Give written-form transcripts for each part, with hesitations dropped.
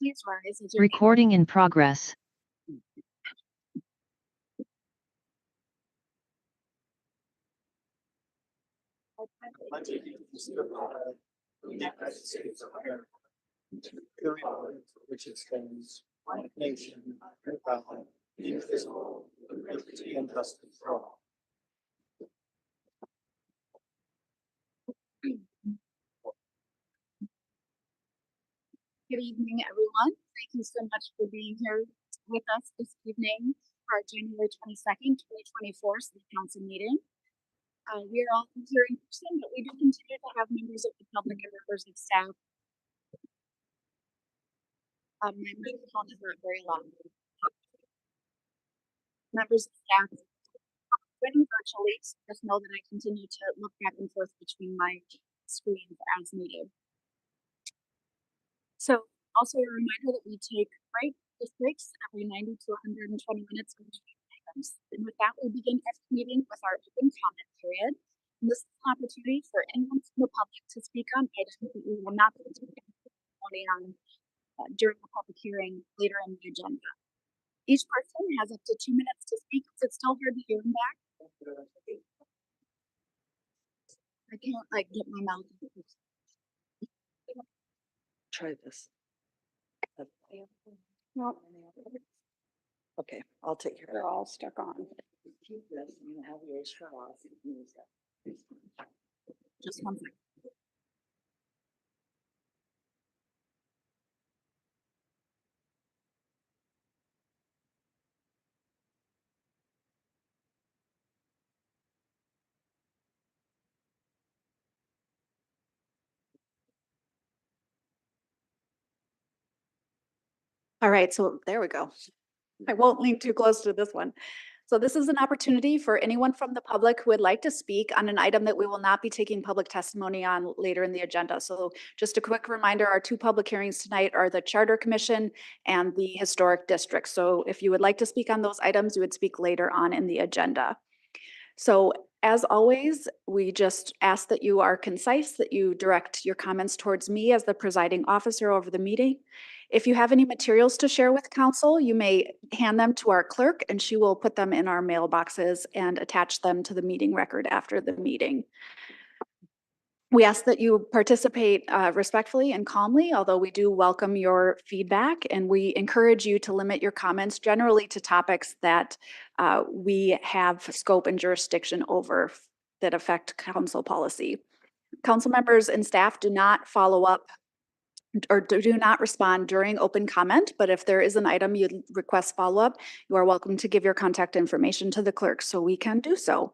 please rise as your Recording in progress. Which extends one nation, indivisible, with liberty and justice for all. Good evening, everyone. Thank you so much for being here with us this evening for our January 22nd, 2024 City Council meeting. We are all here in person, but we do continue to have members of the public and members of staff. My microphone is not very loud. Members of staff joining virtually, so just know that I continue to look back and forth between my screens as needed. So also a reminder that we take breaks every 90 to 120 minutes between items. And with that, we begin every meeting with our open comment period. And this is an opportunity for anyone from the public to speak on items that we will not be taking testimony on during the public hearing later in the agenda. Each person has up to 2 minutes to speak. Is it still hard to hear them back? I can't get my mouth. Try this. No. Okay, I'll take care of it. They're all stuck on. Just one second. All right, so there we go. I won't lean too close to this one. So this is an opportunity for anyone from the public who would like to speak on an item that we will not be taking public testimony on later in the agenda. So just a quick reminder, our two public hearings tonight are the Charter Commission and the Historic District. So if you would like to speak on those items, you would speak later on in the agenda. So as always, we just ask that you are concise, that you direct your comments towards me as the presiding officer over the meeting. If you have any materials to share with council, you may hand them to our clerk and she will put them in our mailboxes and attach them to the meeting record after the meeting. We ask that you participate respectfully and calmly, although we do welcome your feedback, and we encourage you to limit your comments generally to topics that we have scope and jurisdiction over that affect council policy. Council members and staff do not follow up or do not respond during open comment, but if there is an item you'd request follow-up, you are welcome to give your contact information to the clerk so we can do so.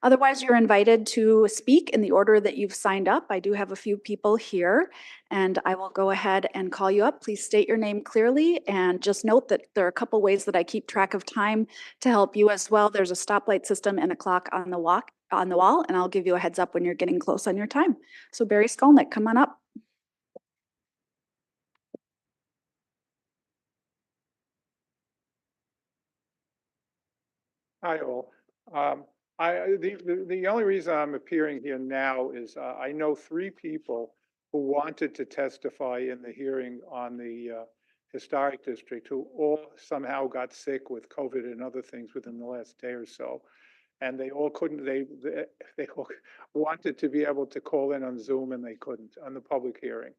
Otherwise, you're invited to speak in the order that you've signed up. I do have a few people here and I will go ahead and call you up. Please state your name clearly and just note that there are a couple ways that I keep track of time to help you as well. There's a stoplight system and a clock on the wall, and I'll give you a heads up when you're getting close on your time. So Barry Skolnick, come on up. Hi, all. The only reason I'm appearing here now is I know 3 people who wanted to testify in the hearing on the historic district who all somehow got sick with COVID and other things within the last day or so. And they all couldn't, they all wanted to be able to call in on Zoom and they couldn't on the public hearing.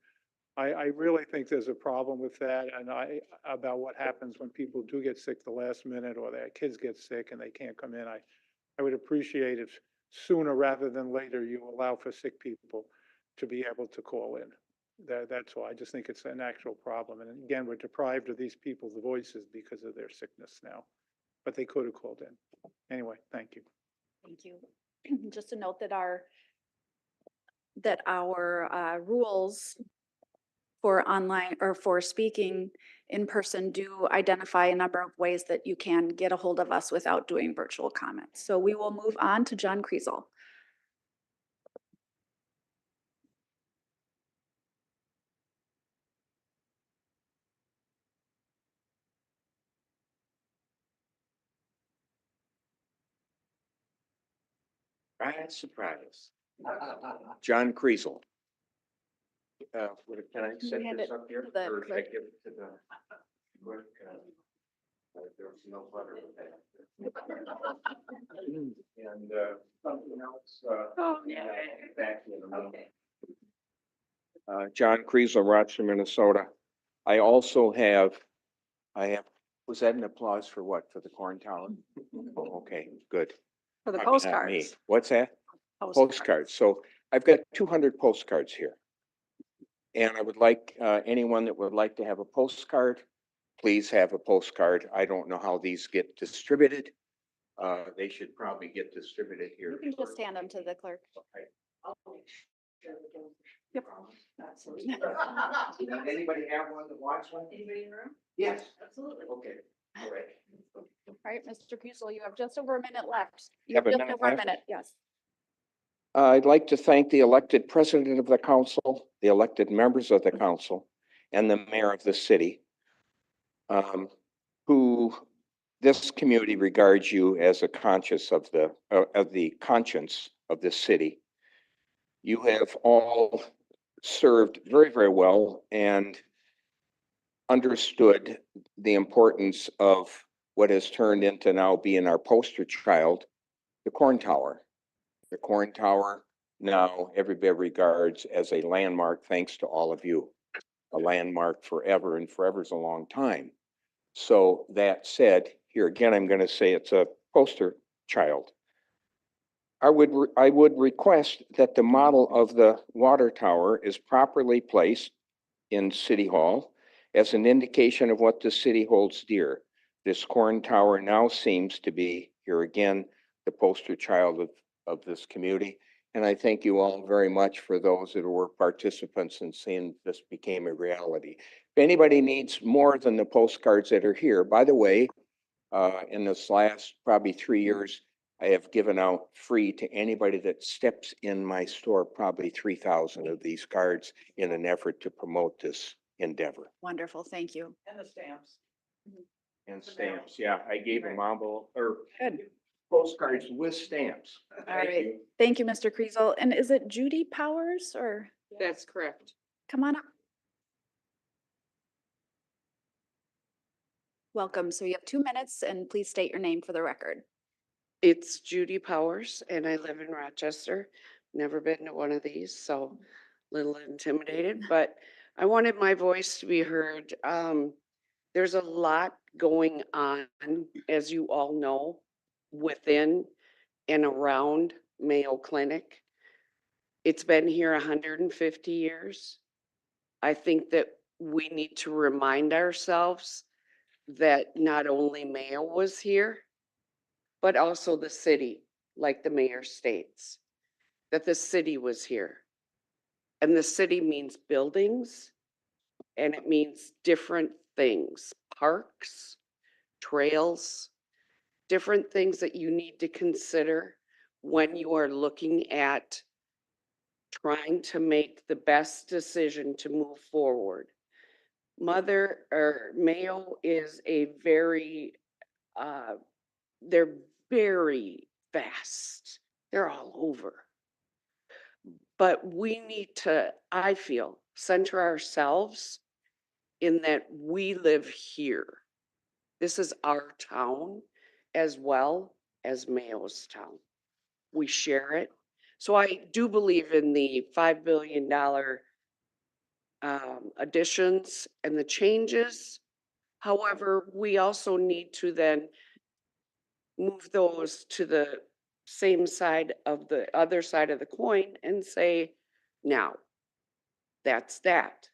I really think there's a problem with that, and about what happens when people do get sick the last minute or their kids get sick and they can't come in. I would appreciate if sooner rather than later you allow for sick people to be able to call in. That's all. I just think it's an actual problem. And again, we're deprived of these people's voices because of their sickness now, but they could have called in. Anyway, thank you. Thank you. Just a note that our rules for online or for speaking in person do identify a number of ways that you can get a hold of us without doing virtual comments. So we will move on to John Kriesel. Surprise. John Kriesel. Can I you set hand this it up here? to the Or should I clerk? give it to the clerk? There's no butter with that. And, something else, back in a minute. John Kriesel, Rochester, Minnesota. I also have, was that an applause for what? For the corn tower? Oh, okay, good. For the Probably not me. postcards. What's that? Postcards. So I've got 200 postcards here. And I would like, anyone that would like to have a postcard, please have a postcard. I don't know how these get distributed. They should probably get distributed here. You can just hand them to the clerk. Okay. Yep. Does anybody have one that wants one? Anybody in the room? Yes. Absolutely. Okay, all right. All right, Mr. Kiesel, you have just over a minute left. You Have a just minute over a left? minute, yes. I'd like to thank the elected president of the council, the elected members of the council, and the mayor of the city, who this community regards you as a conscience of the conscience of this city. You have all served very, very well and understood the importance of what has turned into now being our poster child, the corn tower. The corn tower now everybody regards as a landmark, thanks to all of you. A landmark forever, and forever is a long time. So that said, here again, I'm going to say it's a poster child. I would request that the model of the water tower is properly placed in City Hall as an indication of what the city holds dear. This corn tower now seems to be, here again, the poster child of this community. And I thank you all very much for those that were participants in seeing this became a reality. If anybody needs more than the postcards that are here, by the way, in this last probably 3 years, I have given out free to anybody that steps in my store, probably 3,000 of these cards in an effort to promote this endeavor. Wonderful, thank you. And the stamps. And stamps, yeah, I gave them envelope or Good. postcards with stamps. All Thank right. you. Thank you, Mr. Kriesel. And is it Judy Powers or That's correct. come on up? Welcome. So you have 2 minutes and please state your name for the record. It's Judy Powers and I live in Rochester. Never been to one of these, so a little intimidated, but I wanted my voice to be heard. There's a lot going on, as you all know, within and around Mayo Clinic. It's been here 150 years. I think that we need to remind ourselves that not only Mayo was here, but also the city, like the mayor states, that the city was here. And the city means buildings, and it means different things, parks, trails, different things that you need to consider when you are looking at trying to make the best decision to move forward. Mayo is a very, they're very fast. They're all over. But we need to, I feel, center ourselves in that we live here. This is our town as well as Mayo's town. We share it. So I do believe in the $5 billion additions and the changes. However, we also need to then move those to the same side of the other side of the coin and say, now, that's that.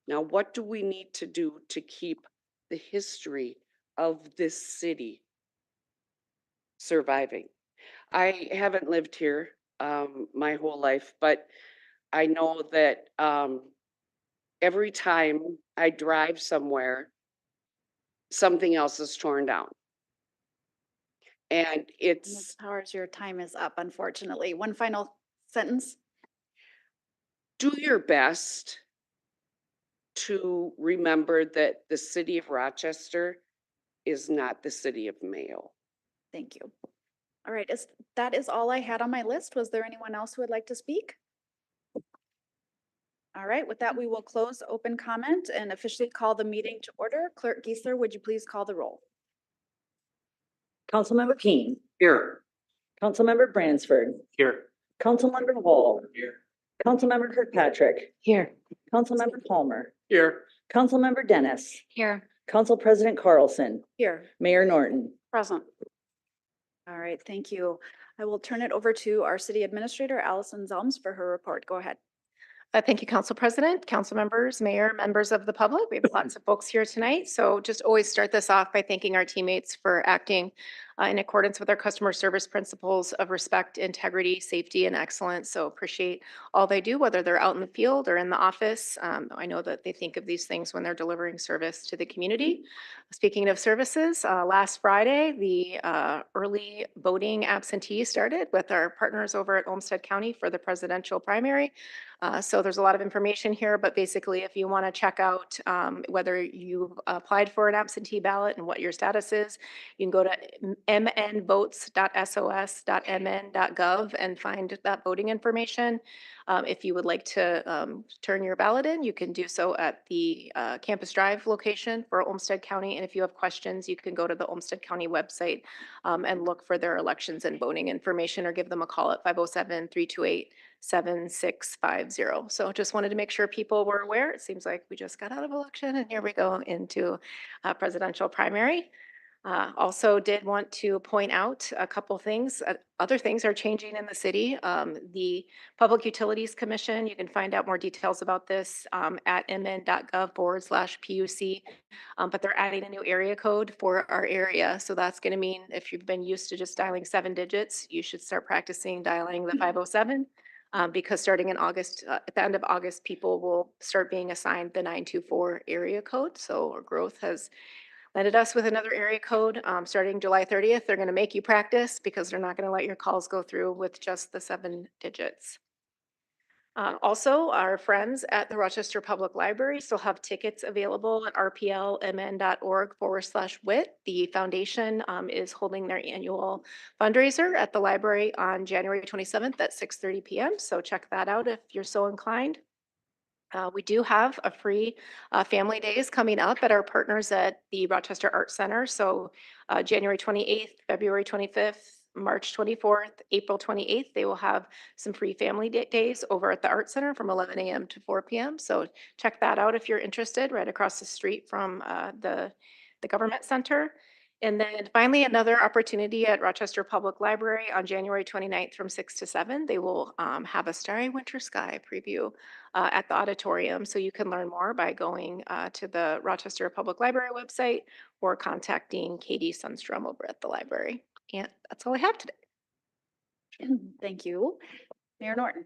Now, what do we need to do to keep the history of this city surviving? I haven't lived here my whole life, but I know that every time I drive somewhere, something else is torn down. And Ms. it's, Powers, your time is up, unfortunately. One final sentence. do your best to remember that the city of Rochester is not the city of Mayo. Thank you. All right, that is all I had on my list. Was there anyone else who would like to speak? All right, with that, we will close open comment and officially call the meeting to order. Clerk Geisler, would you please call the roll? Councilmember Keen, Here. Councilmember Bransford, Here. Councilmember Wall, Here. Councilmember Kirkpatrick, Here. Councilmember Palmer, Here. Councilmember Dennis, Here. Council President Carlson, Here. Mayor Norton. Present. All right, thank you. I will turn it over to our city administrator, Allison Zelms, for her report. Go ahead. Thank you, Council President, council members, mayor, members of the public. We have lots of folks here tonight. So just always start this off by thanking our teammates for acting in accordance with our customer service principles of respect, integrity, safety, and excellence. So appreciate all they do, whether they're out in the field or in the office. I know that they think of these things when they're delivering service to the community. Speaking of services, last Friday, the early voting absentee started with our partners over at Olmsted County for the presidential primary. So there's a lot of information here, but basically if you want to check out whether you've applied for an absentee ballot and what your status is, you can go to mnvotes.sos.mn.gov and find that voting information. If you would like to turn your ballot in, you can do so at the Campus Drive location for Olmsted County. And if you have questions, you can go to the Olmsted County website and look for their elections and voting information or give them a call at 507-328-7650. So just wanted to make sure people were aware. It seems like we just got out of election and here we go into presidential primary. Also did want to point out a couple things. Other things are changing in the city. The Public Utilities Commission, you can find out more details about this at mn.gov/PUC. But they're adding a new area code for our area. So that's going to mean if you've been used to just dialing 7 digits, you should start practicing dialing the 507. Because starting in August, at the end of August, people will start being assigned the 924 area code. So our growth has landed us with another area code. Starting July 30th, they're going to make you practice because they're not going to let your calls go through with just the 7 digits. Also, our friends at the Rochester Public Library still have tickets available at rplmn.org/WIT. The foundation is holding their annual fundraiser at the library on January 27th at 6:30 p.m. So check that out if you're so inclined. We do have a free family days coming up at our partners at the Rochester Art Center. So January 28th, February 25th, March 24th, April 28th, they will have some free family days over at the Art Center from 11 a.m. to 4 p.m. So check that out if you're interested, right across the street from the government center. And then finally, another opportunity at Rochester Public Library on January 29th from 6 to 7. They will have a Starry Winter Sky preview at the auditorium. So you can learn more by going to the Rochester Public Library website or contacting Katie Sundstrom over at the library. And that's all I have today. Thank you. Mayor Norton.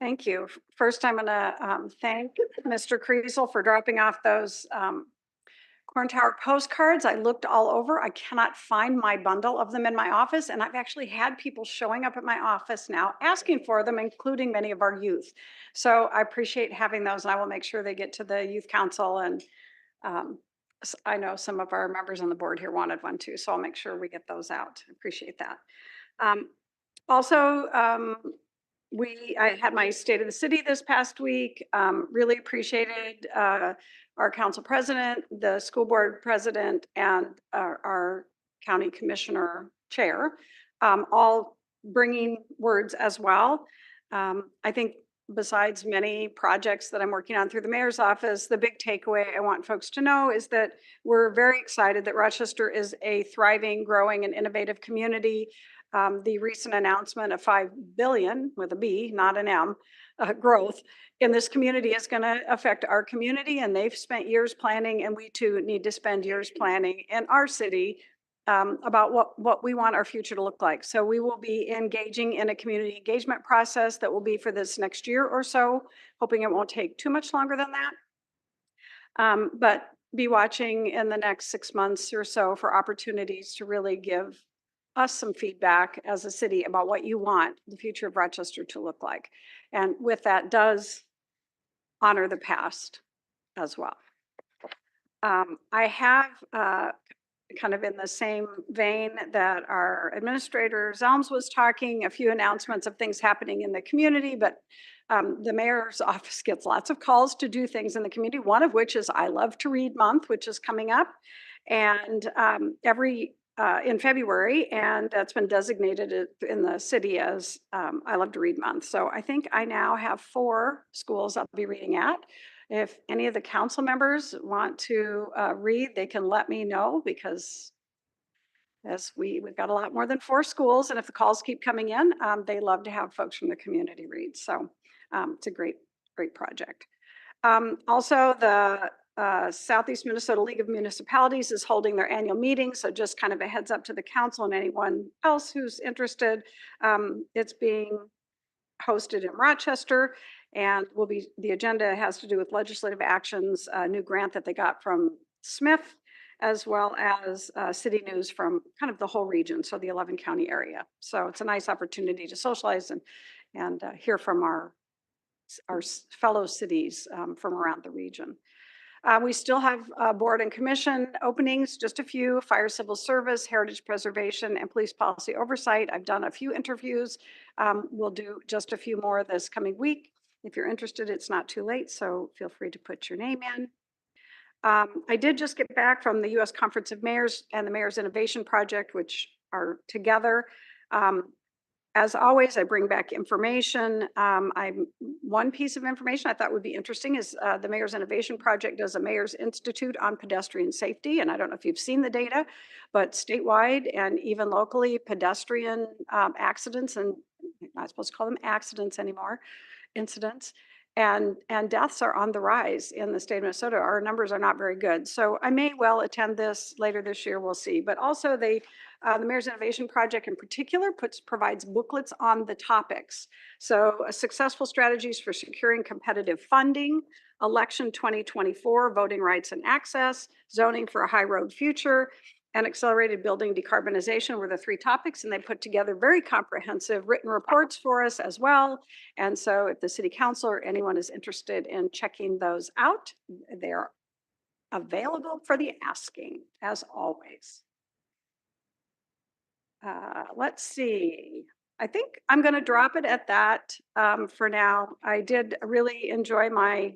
Thank you. First, I'm going to thank Mr. Kriesel for dropping off those Corn Tower postcards. I looked all over. I cannot find my bundle of them in my office, and I've actually had people showing up at my office now asking for them, including many of our youth. So I appreciate having those, and I will make sure they get to the youth council. And I know some of our members on the board here wanted one too, so I'll make sure we get those out. Appreciate that. Also, I had my State of the City this past week. Really appreciated our council president, the school board president, and our county commissioner chair, all bringing words as well. I think besides many projects that I'm working on through the mayor's office, the big takeaway I want folks to know is that we're very excited that Rochester is a thriving, growing, and innovative community. The recent announcement of 5 billion with a B, not an M, growth in this community is going to affect our community, and they've spent years planning, and we too need to spend years planning in our city about what we want our future to look like. So we will be engaging in a community engagement process that will be for this next year or so, hoping it won't take too much longer than that. But be watching in the next 6 months or so for opportunities to really give us some feedback as a city about what you want the future of Rochester to look like. And with that does honor the past as well. I have kind of in the same vein that our administrator Zelms was talking, a few announcements of things happening in the community, but the mayor's office gets lots of calls to do things in the community, one of which is I Love to Read Month, which is coming up. And in February, and that's been designated in the city as I Love to Read Month. So I think I now have 4 schools I'll be reading at. If any of the council members want to read, they can let me know, because as we've got a lot more than 4 schools, and if the calls keep coming in, they love to have folks from the community read. So it's a great project. Also, the Southeast Minnesota League of Municipalities is holding their annual meeting. So just kind of a heads up to the council and anyone else who's interested. It's being hosted in Rochester, and the agenda has to do with legislative actions, a new grant that they got from Smith, as well as city news from kind of the whole region, so the 11 county area. So it's a nice opportunity to socialize and hear from our fellow cities from around the region. We still have board and commission openings, just a few: fire, civil service, heritage preservation, and police policy oversight. I've done a few interviews. We'll do just a few more this coming week. If you're interested, it's not too late, so feel free to put your name in. I did just get back from the U.S. Conference of Mayors and the Mayor's Innovation Project, which are together. As always, I bring back information. One piece of information I thought would be interesting is the Mayor's Innovation Project does a Mayor's Institute on pedestrian safety. And I don't know if you've seen the data, but statewide and even locally, pedestrian accidents, and I'm not supposed to call them accidents anymore, incidents, and deaths are on the rise in the state of Minnesota. Our numbers are not very good. So I may well attend this later this year, we'll see. But also the Mayor's Innovation Project in particular provides booklets on the topics. So successful strategies for securing competitive funding, election 2024, voting rights and access, zoning for a high road future, and accelerated building decarbonization were the 3 topics, and they put together very comprehensive written reports for us as well. And so if the city council or anyone is interested in checking those out, they're available for the asking, as always. Let's see. I think I'm going to drop it at that for now. I did really enjoy I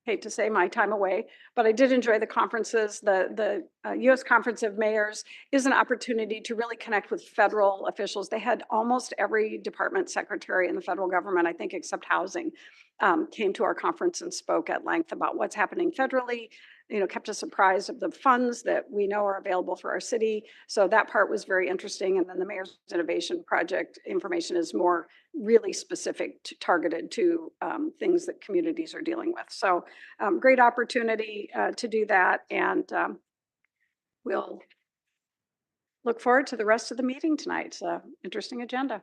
hate to say my time away, but I did enjoy the conferences. The U.S. Conference of Mayors is an opportunity to really connect with federal officials. They had almost every department secretary in the federal government, I think, except housing, came to our conference and spoke at length about what's happening federally. Kept us apprised of the funds that we know are available for our city. So that part was very interesting. And then the Mayor's Innovation Project information is more really specific, targeted to things that communities are dealing with. So great opportunity to do that. And we'll look forward to the rest of the meeting tonight. It's an interesting agenda.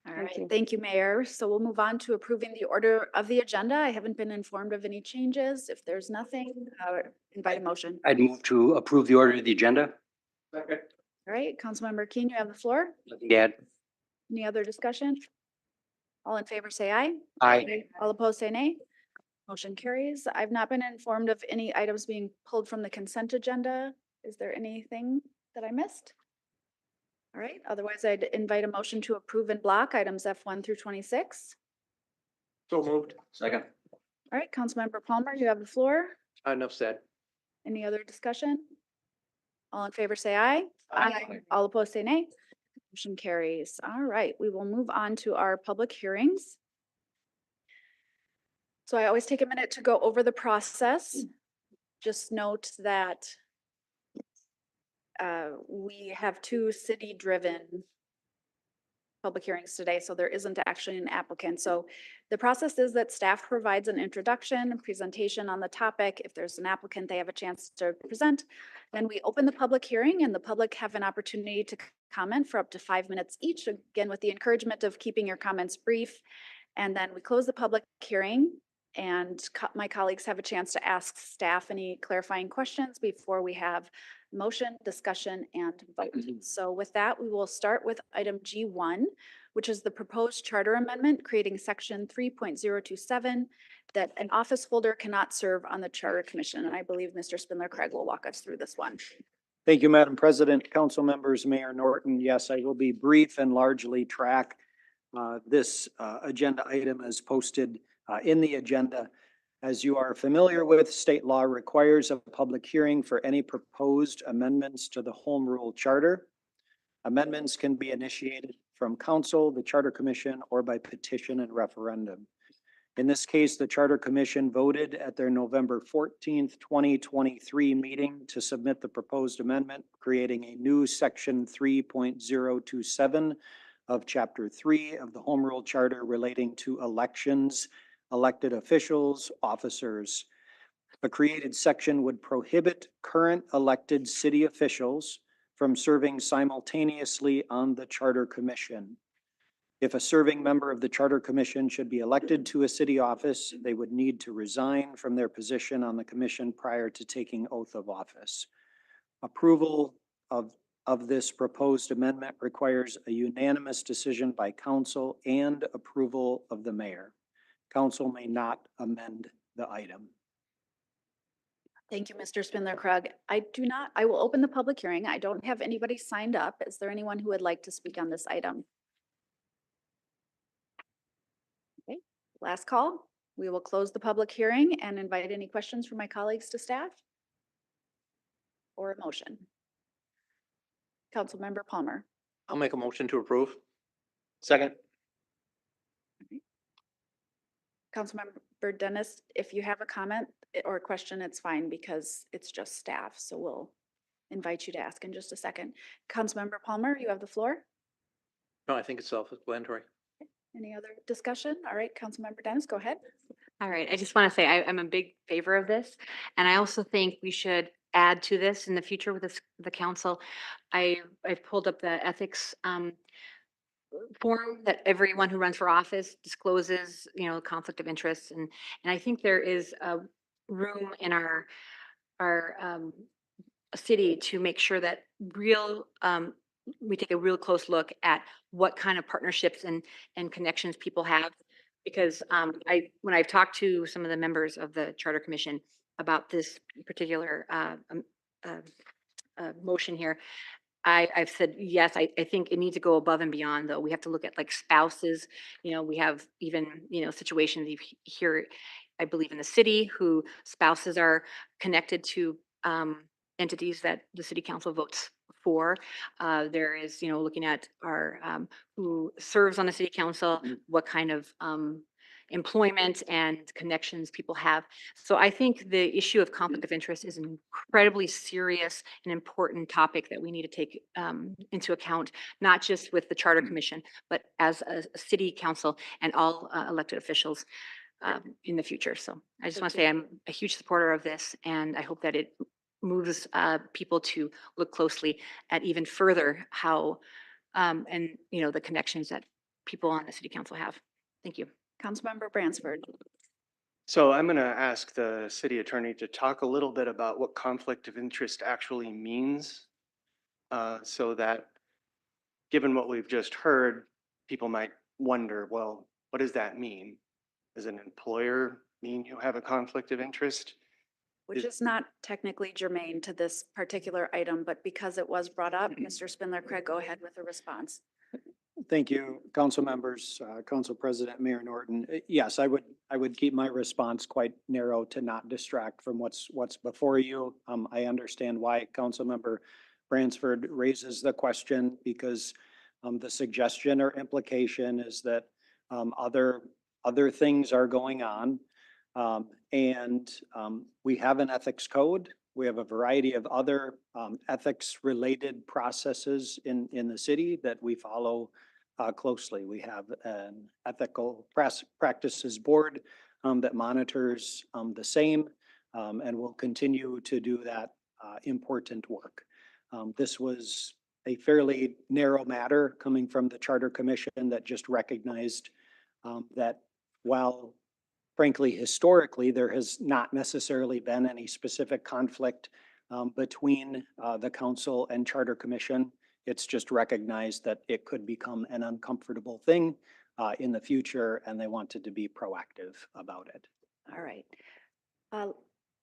All right, thank you, Mayor. So we'll move on to approving the order of the agenda. I haven't been informed of any changes. If there's nothing, invite a motion. I'd move to approve the order of the agenda. Second. All right, Councilmember Keen, you have the floor. Nothing to add. Any other discussion? All in favor, say aye. Aye. All opposed, say nay. Motion carries. I've not been informed of any items being pulled from the consent agenda. Is there anything that I missed? All right, otherwise I'd invite a motion to approve in block items F1 through 26. So moved. Second. All right, Councilmember Palmer, you have the floor. Enough said. Any other discussion? All in favor, say aye. Aye. All opposed, say nay. Motion carries. All right, we will move on to our public hearings. So I always take a minute to go over the process. Just note that we have 2 city-driven public hearings today, so there isn't actually an applicant. So the process is that staff provides an introduction, presentation on the topic. If there's an applicant, they have a chance to present. Then we open the public hearing, and the public have an opportunity to comment for up to 5 minutes each, again, with the encouragement of keeping your comments brief. And then we close the public hearing. and my colleagues have a chance to ask staff any clarifying questions before we have motion, discussion, and vote. So with that, we will start with item G1, which is the proposed charter amendment creating section 3.027 that an office holder cannot serve on the Charter Commission. And I believe Mr. Spindler-Craig will walk us through this one. Thank you, Madam President, council members, Mayor Norton. Yes, I will be brief and largely track this agenda item as posted in the agenda. As you are familiar with, state law requires a public hearing for any proposed amendments to the Home Rule Charter. Amendments can be initiated from council, the Charter Commission, or by petition and referendum. In this case, the Charter Commission voted at their November 14th, 2023 meeting to submit the proposed amendment, creating a new section 3.027 of Chapter 3 of the Home Rule Charter relating to elections, elected officials, officers. The created section would prohibit current elected city officials from serving simultaneously on the Charter Commission. If a serving member of the Charter Commission should be elected to a city office, they would need to resign from their position on the commission prior to taking oath of office. Approval of this proposed amendment requires a unanimous decision by council and approval of the mayor. Council may not amend the item. Thank you, Mr. Spindler-Craig. I will open the public hearing. I don't have anybody signed up. Is there anyone who would like to speak on this item? Okay, last call. We will close the public hearing and invite any questions from my colleagues to staff or a motion. Councilmember Palmer. I'll make a motion to approve. Second. Councilmember Dennis, if you have a comment or a question, it's fine because it's just staff. So we'll invite you to ask in just a second. Councilmember Palmer, you have the floor. No, I think it's self-explanatory. Any other discussion? All right, Councilmember Dennis, go ahead. All right, I just want to say I'm a big favor of this. And I also think we should add to this in the future with the council. I've pulled up the ethics form that everyone who runs for office discloses, conflict of interest. And I think there is a room in our city to make sure that we take a real close look at what kind of partnerships and connections people have. Because when I've talked to some of the members of the Charter Commission about this particular motion here, I've said, yes, I think it needs to go above and beyond, though. We have to look at like spouses. We have even, situations here, I believe in the city, who spouses are connected to entities that the city council votes for. There is, looking at our who serves on the city council, what kind of employment and connections people have. So I think the issue of conflict of interest is an incredibly serious and important topic that we need to take into account, not just with the Charter Commission, but as a city council and all elected officials in the future. So I just want to say I'm a huge supporter of this, and I hope that it moves people to look closely at even further how and the connections that people on the city council have. Thank you. Councilmember Bransford. So I'm going to ask the city attorney to talk a little bit about what conflict of interest actually means, so that given what we've just heard, people might wonder, well, what does that mean? Does an employer mean you have a conflict of interest? Which is not technically germane to this particular item, but because it was brought up, Mr. Spindler-Craig, go ahead with the response. Thank you, council members, council president, Mayor Norton. Yes, I would keep my response quite narrow to not distract from what's before you. I understand why council member Bransford raises the question, because the suggestion or implication is that other things are going on. We have an ethics code. We have a variety of other ethics related processes in the city that we follow closely. We have an ethical practices board that monitors the same and will continue to do that important work. This was a fairly narrow matter coming from the Charter Commission that just recognized that while frankly, historically, there has not necessarily been any specific conflict between the council and charter commission. It's just recognized that it could become an uncomfortable thing in the future, and they wanted to be proactive about it. All right.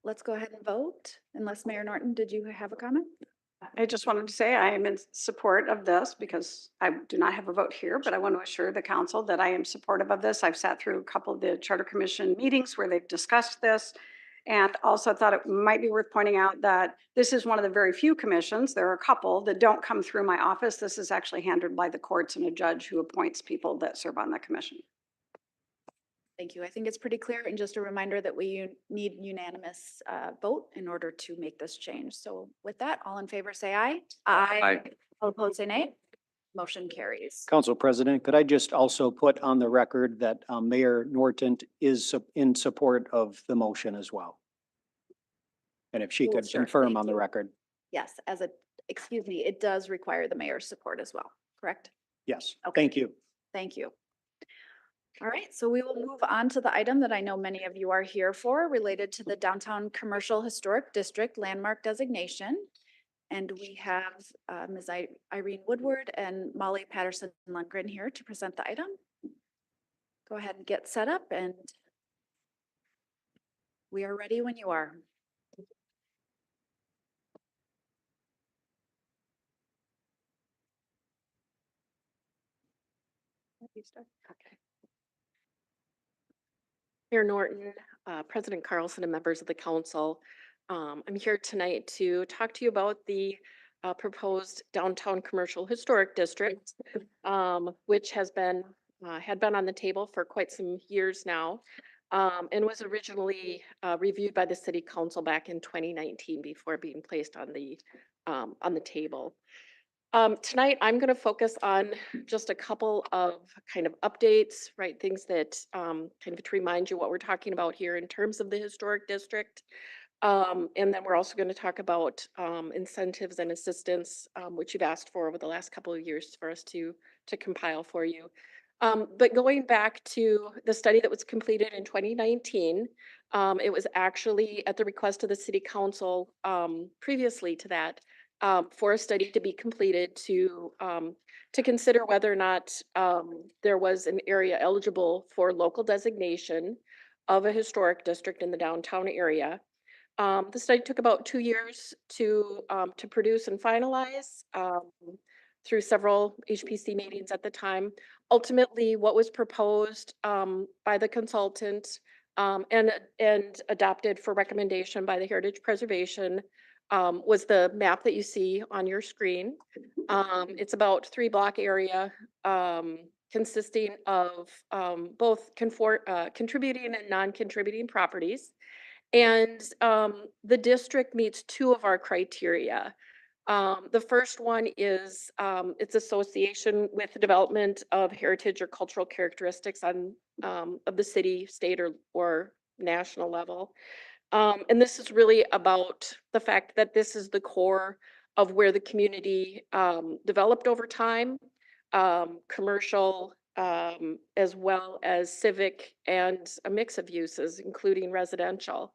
Let's go ahead and vote. Unless Mayor Norton, did you have a comment? I just wanted to say I am in support of this because I do not have a vote here, but I want to assure the council that I am supportive of this. I've sat through a couple of the Charter Commission meetings where they've discussed this, and also thought it might be worth pointing out that this is one of the very few commissions, there are a couple that don't come through my office. This is actually handled by the courts and a judge who appoints people that serve on that commission. Thank you. I think it's pretty clear, and just a reminder that we need unanimous vote in order to make this change. So with that, all in favor say aye. Aye. All opposed say nay. Motion carries. Council President, could I just also put on the record that Mayor Norton is in support of the motion as well? And if she Oh, could sure. confirm Thank on the you. record. Yes, excuse me, it does require the mayor's support as well, correct? Yes, Okay. thank you. Thank you. All right, so we will move on to the item that I know many of you are here for, related to the Downtown Commercial Historic District landmark designation. And we have Ms. Irene Woodward and Molly Patterson Lundgren here to present the item. Go ahead and get set up, and we are ready when you are. Okay. Mayor Norton, President Carlson, and members of the council. I'm here tonight to talk to you about the proposed Downtown Commercial Historic District, which had been on the table for quite some years now, and was originally reviewed by the City Council back in 2019 before being placed on the table. Tonight, I'm going to focus on just a couple of kind of updates, right? Things that kind of to remind you what we're talking about here in terms of the historic district. And then we're also going to talk about incentives and assistance, which you've asked for over the last couple of years for us to compile for you. But going back to the study that was completed in 2019, it was actually at the request of the City Council previously to that, for a study to be completed to consider whether or not there was an area eligible for local designation of a historic district in the downtown area. The study took about 2 years to produce and finalize through several HPC meetings at the time. Ultimately, what was proposed by the consultant and adopted for recommendation by the Heritage Preservation was the map that you see on your screen. It's about 3-block area consisting of both contributing and non-contributing properties. And the district meets 2 of our criteria. The first one is its association with the development of heritage or cultural characteristics of the city, state, or national level. And this is really about the fact that this is the core of where the community developed over time, commercial, as well as civic, and a mix of uses, including residential.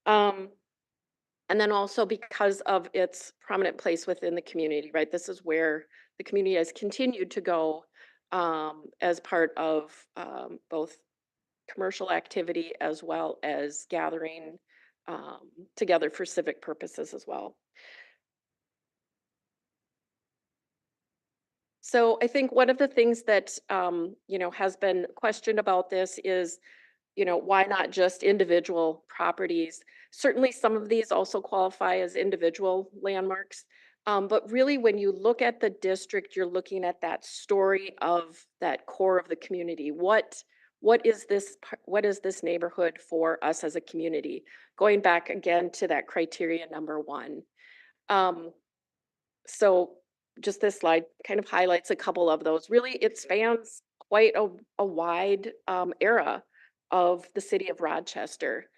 And then also because of its prominent place within the community, right? This is where the community has continued to go as part of both commercial activity as well as gathering together for civic purposes as well. So I think one of the things that has been questioned about this is, why not just individual properties? Certainly some of these also qualify as individual landmarks. But really, when you look at the district, you're looking at that story of that core of the community. What is this neighborhood for us as a community? Going back again to that criteria number 1. So just this slide kind of highlights a couple of those. Really, it spans quite a wide era of the city of Rochester.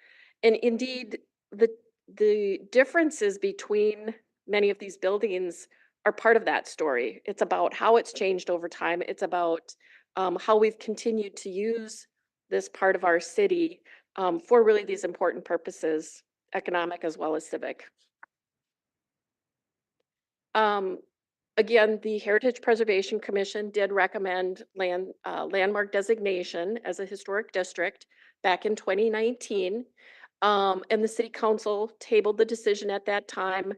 And indeed, the differences between many of these buildings are part of that story. It's about how it's changed over time. It's about how we've continued to use this part of our city for really these important purposes, economic as well as civic. Again, the Heritage Preservation Commission did recommend landmark designation as a historic district back in 2019. And the city council tabled the decision at that time.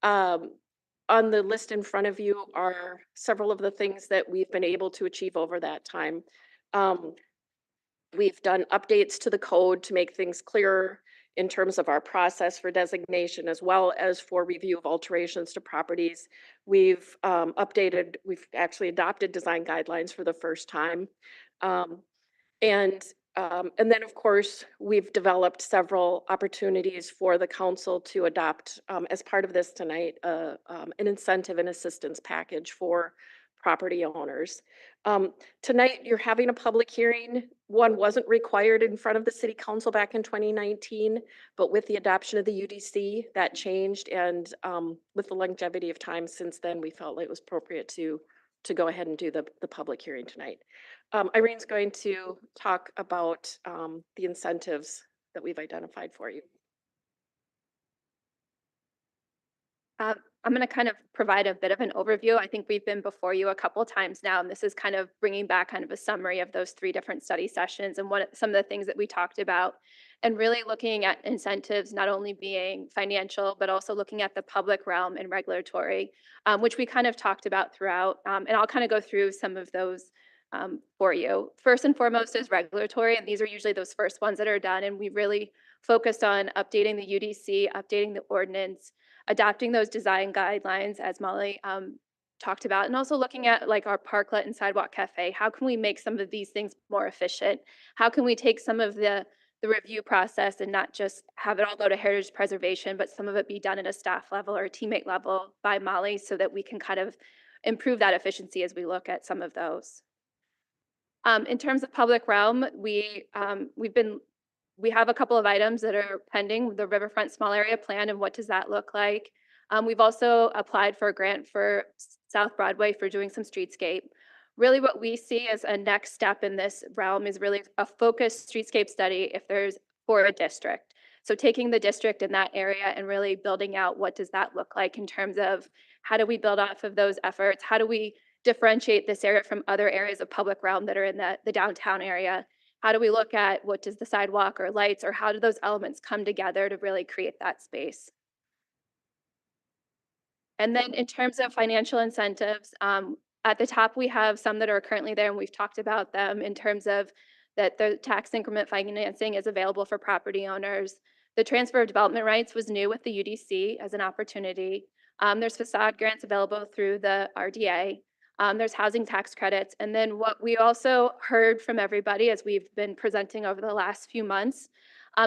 On the list in front of you are several of the things that we've been able to achieve over that time. We've done updates to the code to make things clearer in terms of our process for designation, as well as for review of alterations to properties. We've actually adopted design guidelines for the first time. And then, of course, we've developed several opportunities for the council to adopt, as part of this tonight, an incentive and assistance package for property owners. Tonight, you're having a public hearing. One wasn't required in front of the city council back in 2019, but with the adoption of the UDC, that changed. And with the longevity of time since then, we felt like it was appropriate to go ahead and do the public hearing tonight. Irene's going to talk about the incentives that we've identified for you. I'm going to kind of provide a bit of an overview. I think we've been before you a couple of times now, and this is kind of bringing back kind of a summary of those 3 different study sessions and some of the things that we talked about, and really looking at incentives, not only being financial, but also looking at the public realm and regulatory, which we kind of talked about throughout. And I'll kind of go through some of those for you. First and foremost is regulatory, and these are usually those first ones that are done. And we really focused on updating the UDC, updating the ordinance, adopting those design guidelines, as Molly talked about, and also looking at like our parklet and sidewalk cafe. How can we make some of these things more efficient? How can we take some of the review process and not just have it all go to heritage preservation, but some of it be done at a staff level or a teammate level by Molly, so that we can kind of improve that efficiency as we look at some of those. In terms of public realm, we have a couple of items that are pending, the Riverfront Small Area Plan, and what does that look like? We've also applied for a grant for South Broadway for doing some streetscape. Really what we see as a next step in this realm is really a focused streetscape study for a district. So taking the district in that area and really building out what does that look like in terms of how do we build off of those efforts? How do we differentiate this area from other areas of public realm that are in the downtown area? How do we look at what does the sidewalk or lights, or how do those elements come together to really create that space? And then in terms of financial incentives, at the top, we have some that are currently there, and we've talked about them in terms of that the tax increment financing is available for property owners. The transfer of development rights was new with the UDC as an opportunity. There's facade grants available through the RDA. There's housing tax credits. And then what we also heard from everybody as we've been presenting over the last few months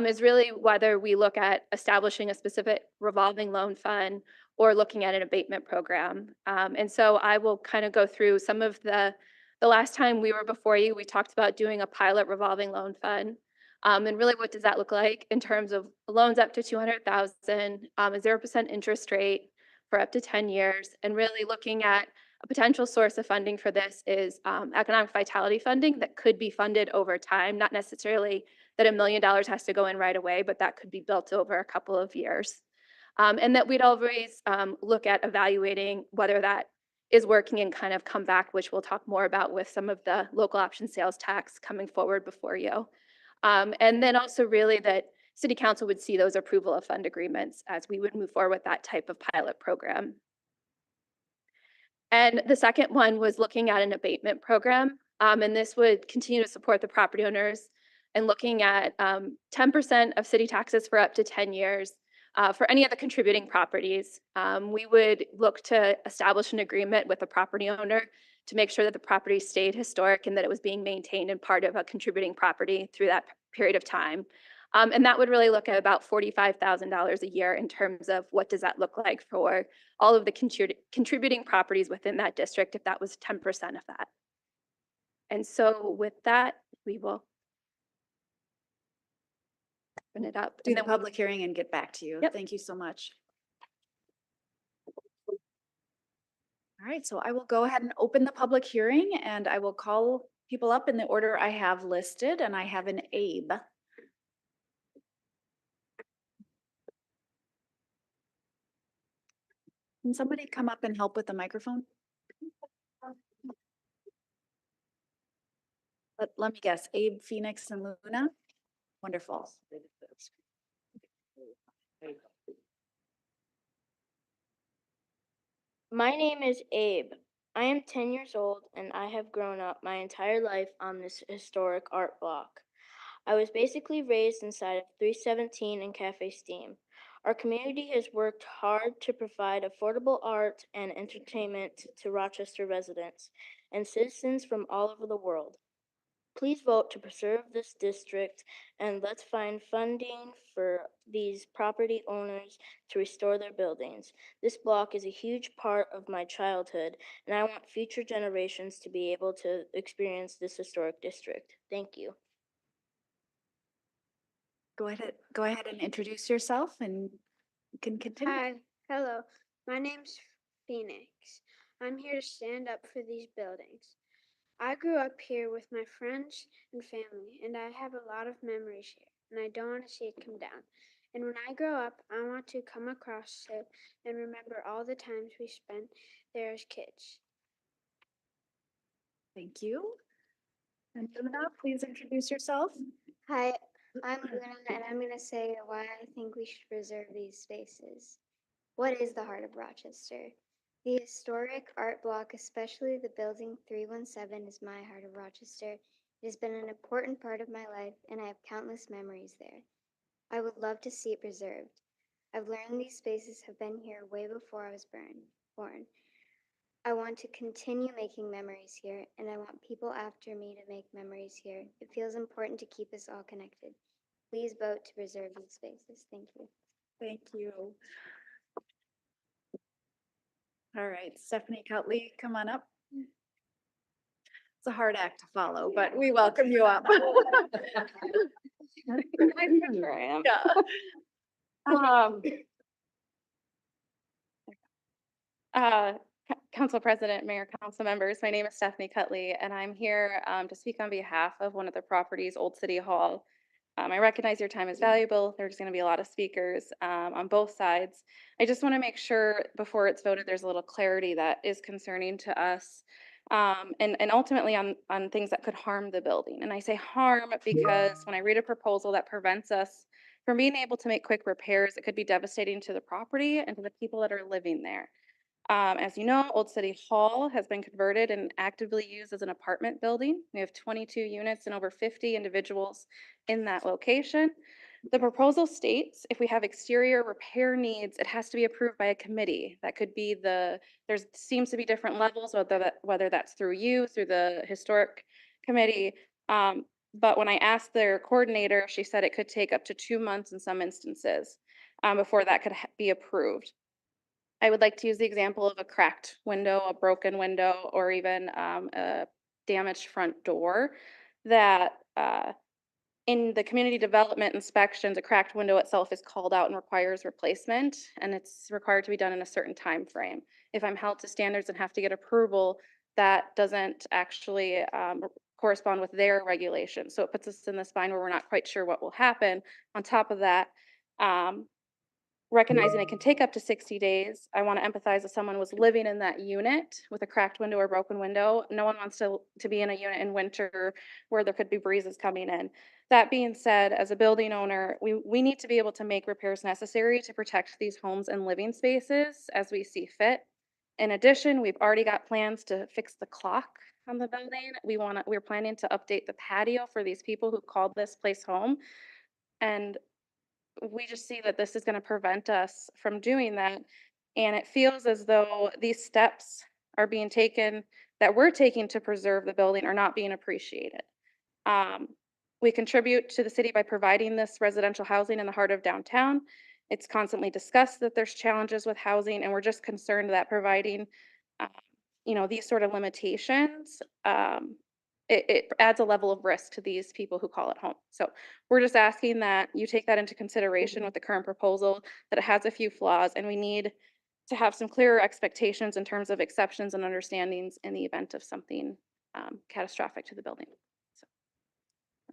is really whether we look at establishing a specific revolving loan fund or looking at an abatement program. And so I will kind of go through some of the last time we were before you, we talked about doing a pilot revolving loan fund. And really, what does that look like in terms of loans up to $200,000, a 0% interest rate for up to 10 years, and really looking at a potential source of funding for this is economic vitality funding that could be funded over time, not necessarily that $1 million has to go in right away, but that could be built over a couple of years. And that we'd always look at evaluating whether that is working and kind of come back, which we'll talk more about with some of the local option sales tax coming forward before you. And then also really that City Council would see those approval of fund agreements as we would move forward with that type of pilot program. And the second one was looking at an abatement program. And this would continue to support the property owners and looking at 10% of city taxes for up to 10 years for any of the contributing properties. We would look to establish an agreement with the property owner to make sure that the property stayed historic and that it was being maintained and part of a contributing property through that period of time. And that would really look at about $45,000 a year in terms of what does that look like for all of the contributing properties within that district, if that was 10% of that. And so with that, we will open it up. Do the public hearing and get back to you. Yep. Thank you so much. All right, so I will go ahead and open the public hearing, and I will call people up in the order I have listed, and I have an Abe. Can somebody come up and help with the microphone? Let me guess, Abe, Phoenix, and Luna? Wonderful. My name is Abe. I am 10 years old and I have grown up my entire life on this historic art block. I was basically raised inside of 317 and Cafe Steam. Our community has worked hard to provide affordable art and entertainment to Rochester residents and citizens from all over the world. Please vote to preserve this district and let's find funding for these property owners to restore their buildings. This block is a huge part of my childhood and I want future generations to be able to experience this historic district. Thank you. Go ahead and introduce yourself and you can continue. Hi, hello. My name's Phoenix. I'm here to stand up for these buildings. I grew up here with my friends and family, and I have a lot of memories here, and I don't want to see it come down. And when I grow up, I want to come across it and remember all the times we spent there as kids. Thank you. And Luna, please introduce yourself. Hi, I'm Luna, and I'm going to say why I think we should preserve these spaces. What is the heart of Rochester? The historic art block, especially the building 317, is my heart of Rochester. It has been an important part of my life, and I have countless memories there. I would love to see it preserved. I've learned these spaces have been here way before I was born. I want to continue making memories here, and I want people after me to make memories here. It feels important to keep us all connected. Please vote to preserve these spaces. Thank you. Thank you. All right, Stephanie Cutley, come on up. It's a hard act to follow, but we welcome you up. Sure I am. Council President, Mayor, Council members, my name is Stephanie Cutley, and I'm here to speak on behalf of one of the properties, Old City Hall. I recognize your time is valuable. There's going to be a lot of speakers on both sides. I just want to make sure before it's voted, there's a little clarity that is concerning to us and ultimately on things that could harm the building. And I say harm because when I read a proposal that prevents us from being able to make quick repairs, it could be devastating to the property and to the people that are living there. As you know, Old City Hall has been converted and actively used as an apartment building. We have 22 units and over 50 individuals in that location. The proposal states if we have exterior repair needs, it has to be approved by a committee. That could be there seems to be different levels, whether that's through you, through the historic committee. But when I asked their coordinator, she said it could take up to 2 months in some instances before that could be approved. I would like to use the example of a cracked window, a broken window, or even a damaged front door that in the community development inspections, a cracked window itself is called out and requires replacement, and it's required to be done in a certain time frame. If I'm held to standards and have to get approval, that doesn't actually correspond with their regulations. So it puts us in this bind where we're not quite sure what will happen. On top of that, recognizing it can take up to 60 days. I want to empathize if someone was living in that unit with a cracked window or broken window. No one wants to be in a unit in winter where there could be breezes coming in. That being said, as a building owner, we need to be able to make repairs necessary to protect these homes and living spaces as we see fit. In addition, we've already got plans to fix the clock on the building. We're planning to update the patio for these people who called this place home. And we just see that this is going to prevent us from doing that. And it feels as though these steps are being taken that we're taking to preserve the building are not being appreciated. We contribute to the city by providing this residential housing in the heart of downtown. It's constantly discussed that there's challenges with housing, and we're just concerned that providing, these sort of limitations, it adds a level of risk to these people who call it home. So we're just asking that you take that into consideration with the current proposal, that it has a few flaws, and we need to have some clearer expectations in terms of exceptions and understandings in the event of something catastrophic to the building. So,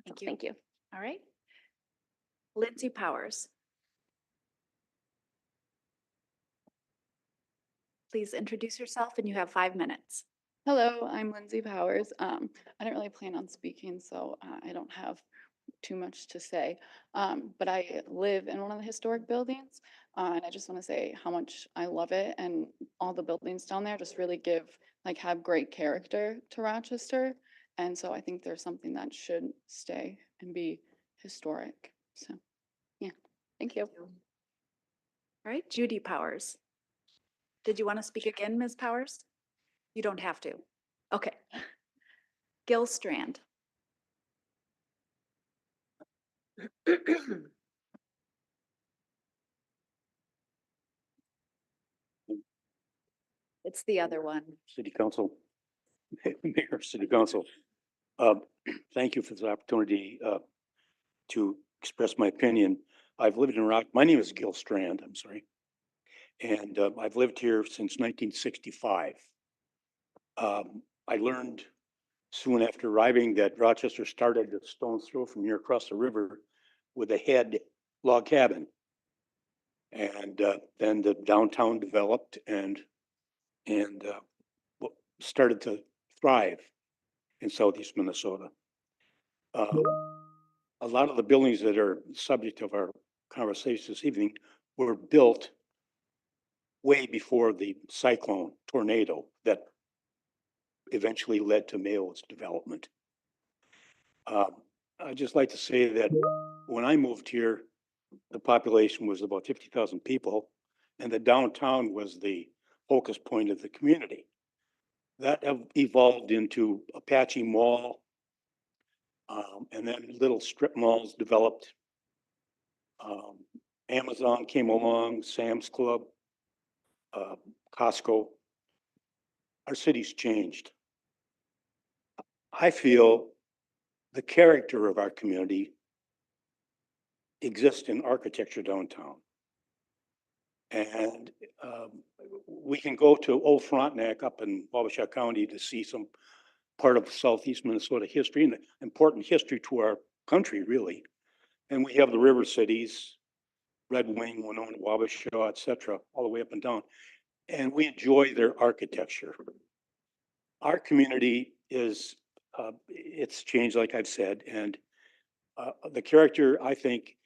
Thank you. Thank you. All right. Lindsay Powers. Please introduce yourself and you have 5 minutes. Hello, I'm Lindsay Powers. I didn't really plan on speaking, so I don't have too much to say. But I live in one of the historic buildings, and I just want to say how much I love it, and all the buildings down there just really have great character to Rochester. And so I think there's something that should stay and be historic. So, yeah, thank you. All right, Judy Powers. Did you want to speak again, Ms. Powers? You don't have to. Okay. Gil Strand. It's the other one. City Council, Mayor, City Council. Thank you for this opportunity to express my opinion. I've lived in my name is Gil Strand, I'm sorry. And I've lived here since 1965. I learned soon after arriving that Rochester started a stone's throw from here across the river with a head log cabin. And then the downtown developed and started to thrive in southeast Minnesota. A lot of the buildings that are subject of our conversation this evening were built way before the cyclone tornado that eventually led to Mayo's development. I'd just like to say that when I moved here, the population was about 50,000 people, and the downtown was the focus point of the community. That evolved into Apache Mall, and then little strip malls developed. Amazon came along, Sam's Club, Costco. Our city's changed. I feel the character of our community exists in architecture downtown. And we can go to Old Frontenac up in Wabasha County to see some part of southeast Minnesota history and important history to our country, really. And we have the river cities, Red Wing, Winona, Wabasha, et cetera, all the way up and down. And we enjoy their architecture. Our community is, it's changed, like I've said, and the character, I think,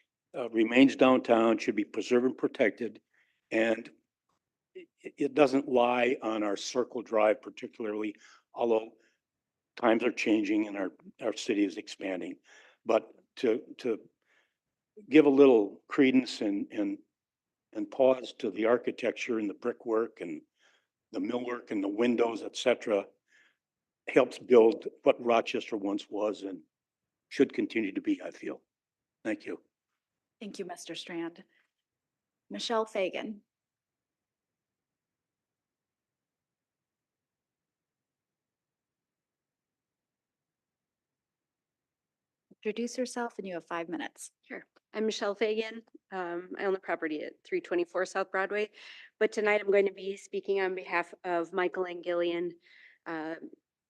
remains downtown, should be preserved and protected. And it doesn't lie on our Circle Drive particularly, although times are changing and our city is expanding. But to give a little credence and pause to the architecture and the brickwork and the millwork and the windows, et cetera, helps build what Rochester once was and should continue to be, I feel. Thank you. Thank you, Mr. Strand. Michelle Fagan. Introduce yourself and you have 5 minutes. Sure. I'm Michelle Fagan. I own the property at 324 South Broadway, but tonight I'm going to be speaking on behalf of Michael and Gillian,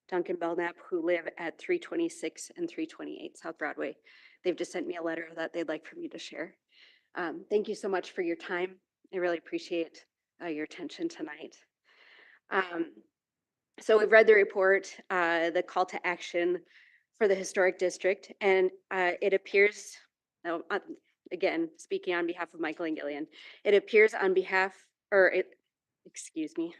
Duncan Belknap, who live at 326 and 328 South Broadway. They've just sent me a letter that they'd like for me to share. Thank you so much for your time. I really appreciate your attention tonight. So we've read the report, the call to action for the historic district, and it appears, again, speaking on behalf of Michael and Gillian, it appears on behalf, excuse me,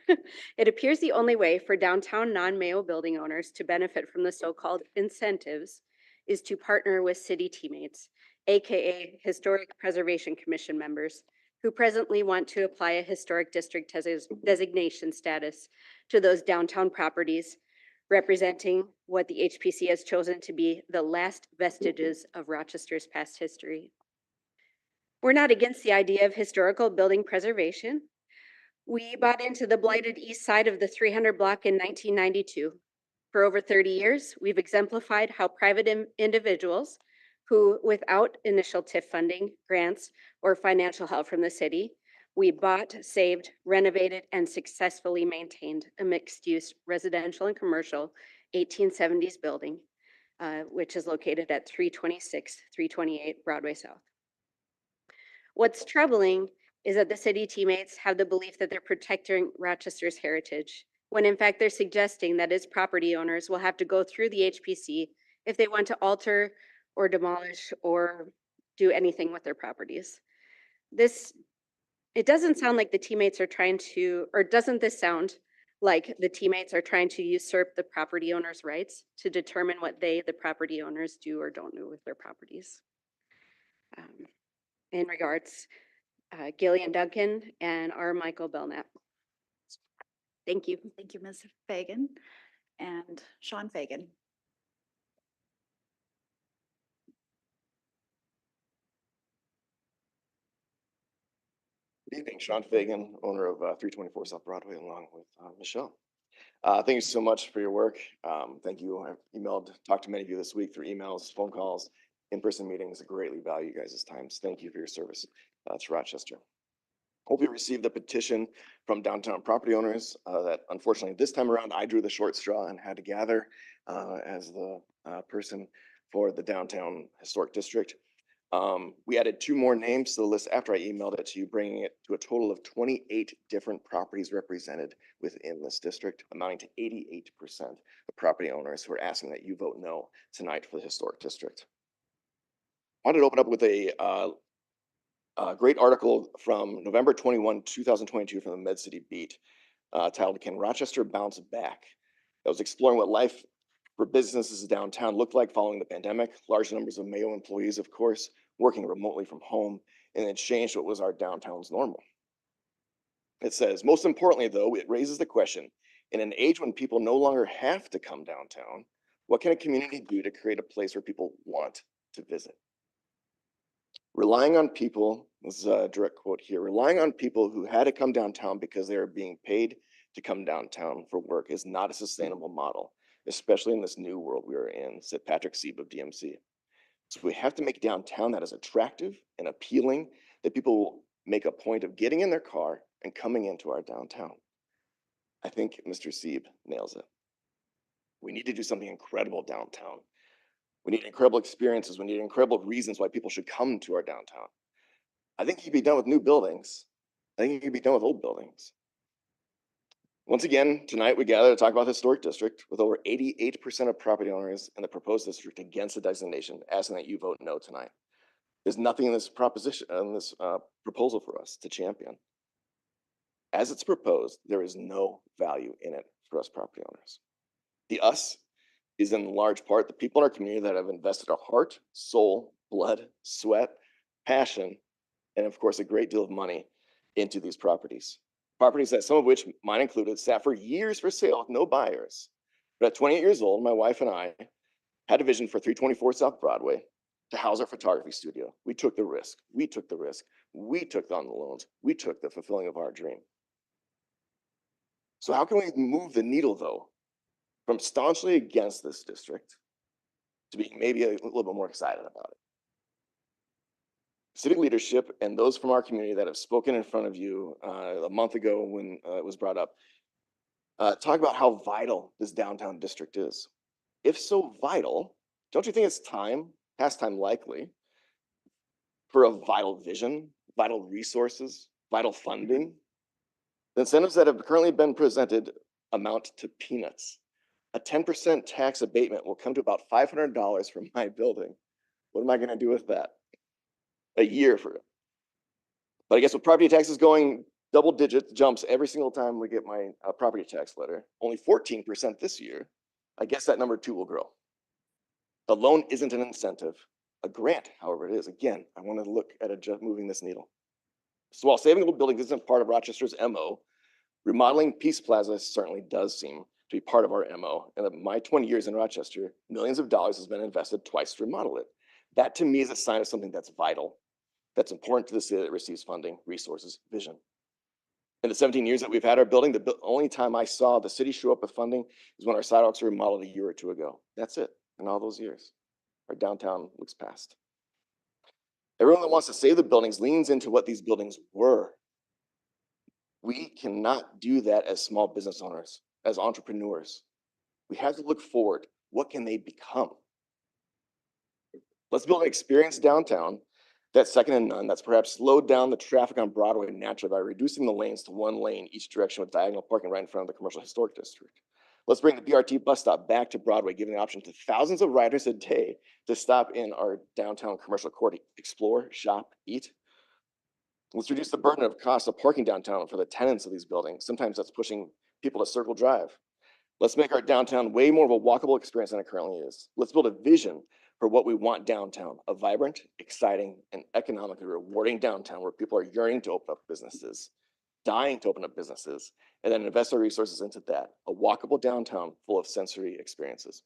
it appears the only way for downtown non-Mayo building owners to benefit from the so-called incentives is to partner with city teammates, AKA Historic Preservation Commission members, who presently want to apply a historic district designation status to those downtown properties, representing what the HPC has chosen to be the last vestiges of Rochester's past history. We're not against the idea of historical building preservation. We bought into the blighted east side of the 300 block in 1992. For over 30 years, we've exemplified how private individuals who, without initial TIF funding, grants, or financial help from the city, we bought, saved, renovated, and successfully maintained a mixed-use residential and commercial 1870s building, which is located at 326, 328 Broadway South. What's troubling is that the city teammates have the belief that they're protecting Rochester's heritage, when in fact they're suggesting that its property owners will have to go through the HPC if they want to alter or demolish or do anything with their properties. It doesn't sound like the teammates are trying to, or doesn't this sound like the teammates are trying to usurp the property owner's rights to determine what they, the property owners, do or don't do with their properties? In regards, Gillian Duncan and R. Michael Belknap. Thank you. Thank you, Ms. Fagan. And Sean Fagan. Good evening, Sean Fagan, owner of 324 South Broadway, along with Michelle. Thank you so much for your work. Thank you. I've talked to many of you this week through emails, phone calls, in-person meetings. I greatly value you guys' times. Thank you for your service to Rochester. Hope you received the petition from downtown property owners that unfortunately this time around I drew the short straw and had to gather as the person for the downtown historic district. We added 2 more names to the list after I emailed it to you, bringing it to a total of 28 different properties represented within this district, amounting to 88% of property owners who are asking that you vote no tonight for the historic district. I wanted to open up with a great article from November 21, 2022 from the Med City Beat titled, "Can Rochester Bounce Back?" That was exploring what life for businesses downtown looked like following the pandemic. Large numbers of Mayo employees, of course, working remotely from home, and it changed what was our downtown's normal. It says, most importantly, though, it raises the question, in an age when people no longer have to come downtown, what can a community do to create a place where people want to visit? Relying on people, this is a direct quote here, relying on people who had to come downtown because they are being paid to come downtown for work is not a sustainable model, especially in this new world we are in, said Patrick Sieb of DMC. So we have to make downtown that is attractive and appealing, that people will make a point of getting in their car and coming into our downtown. I think Mr. Sieb nails it. We need to do something incredible downtown. We need incredible experiences. We need incredible reasons why people should come to our downtown. I think it could be done with new buildings. I think it could be done with old buildings. Once again, tonight we gather to talk about the historic district with over 88% of property owners in the proposed district against the designation, asking that you vote no tonight. There's nothing in this proposition, in this proposal for us to champion. As it's proposed, there is no value in it for us property owners. The us is in large part the people in our community that have invested our heart, soul, blood, sweat, passion, and of course, a great deal of money into these properties. Properties that some of which, mine included, sat for years for sale with no buyers. But at 28 years old, my wife and I had a vision for 324 South Broadway to house our photography studio. We took the risk. We took the risk. We took on the loans. We took the fulfilling of our dream. So how can we move the needle, though, from staunchly against this district to being maybe a little bit more excited about it? Civic leadership and those from our community that have spoken in front of you a month ago when it was brought up, talk about how vital this downtown district is. If so vital, don't you think it's time, past time likely, for a vital vision, vital resources, vital funding? The incentives that have currently been presented amount to peanuts. A 10% tax abatement will come to about $500 for my building. What am I going to do with that? A year for it. But I guess with property taxes going double digits, jumps every single time we get my property tax letter, only 14% this year, I guess that number too will grow. A loan isn't an incentive. A grant, however it is. Again, I want to look at moving this needle. So while saving old buildings isn't part of Rochester's MO, remodeling Peace Plaza certainly does seem to be part of our MO. And in my 20 years in Rochester, millions of dollars has been invested twice to remodel it. That to me is a sign of something that's vital, that's important to the city that receives funding, resources, vision. In the 17 years that we've had our building, the only time I saw the city show up with funding is when our sidewalks were remodeled a year or two ago. That's it. In all those years, our downtown looks past. Everyone that wants to save the buildings leans into what these buildings were. We cannot do that as small business owners, as entrepreneurs. We have to look forward. What can they become? Let's build an experience downtown That's second and none. That's perhaps slowed down the traffic on Broadway naturally by reducing the lanes to one lane each direction with diagonal parking right in front of the commercial historic district. Let's bring the BRT bus stop back to Broadway, giving the option to thousands of riders a day to stop in our downtown commercial core to explore, shop, eat. Let's reduce the burden of cost of parking downtown for the tenants of these buildings. Sometimes that's pushing people to Circle Drive. Let's make our downtown way more of a walkable experience than it currently is. Let's build a vision for what we want downtown, a vibrant, exciting, and economically rewarding downtown where people are yearning to open up businesses, dying to open up businesses, and then invest our resources into that, a walkable downtown full of sensory experiences.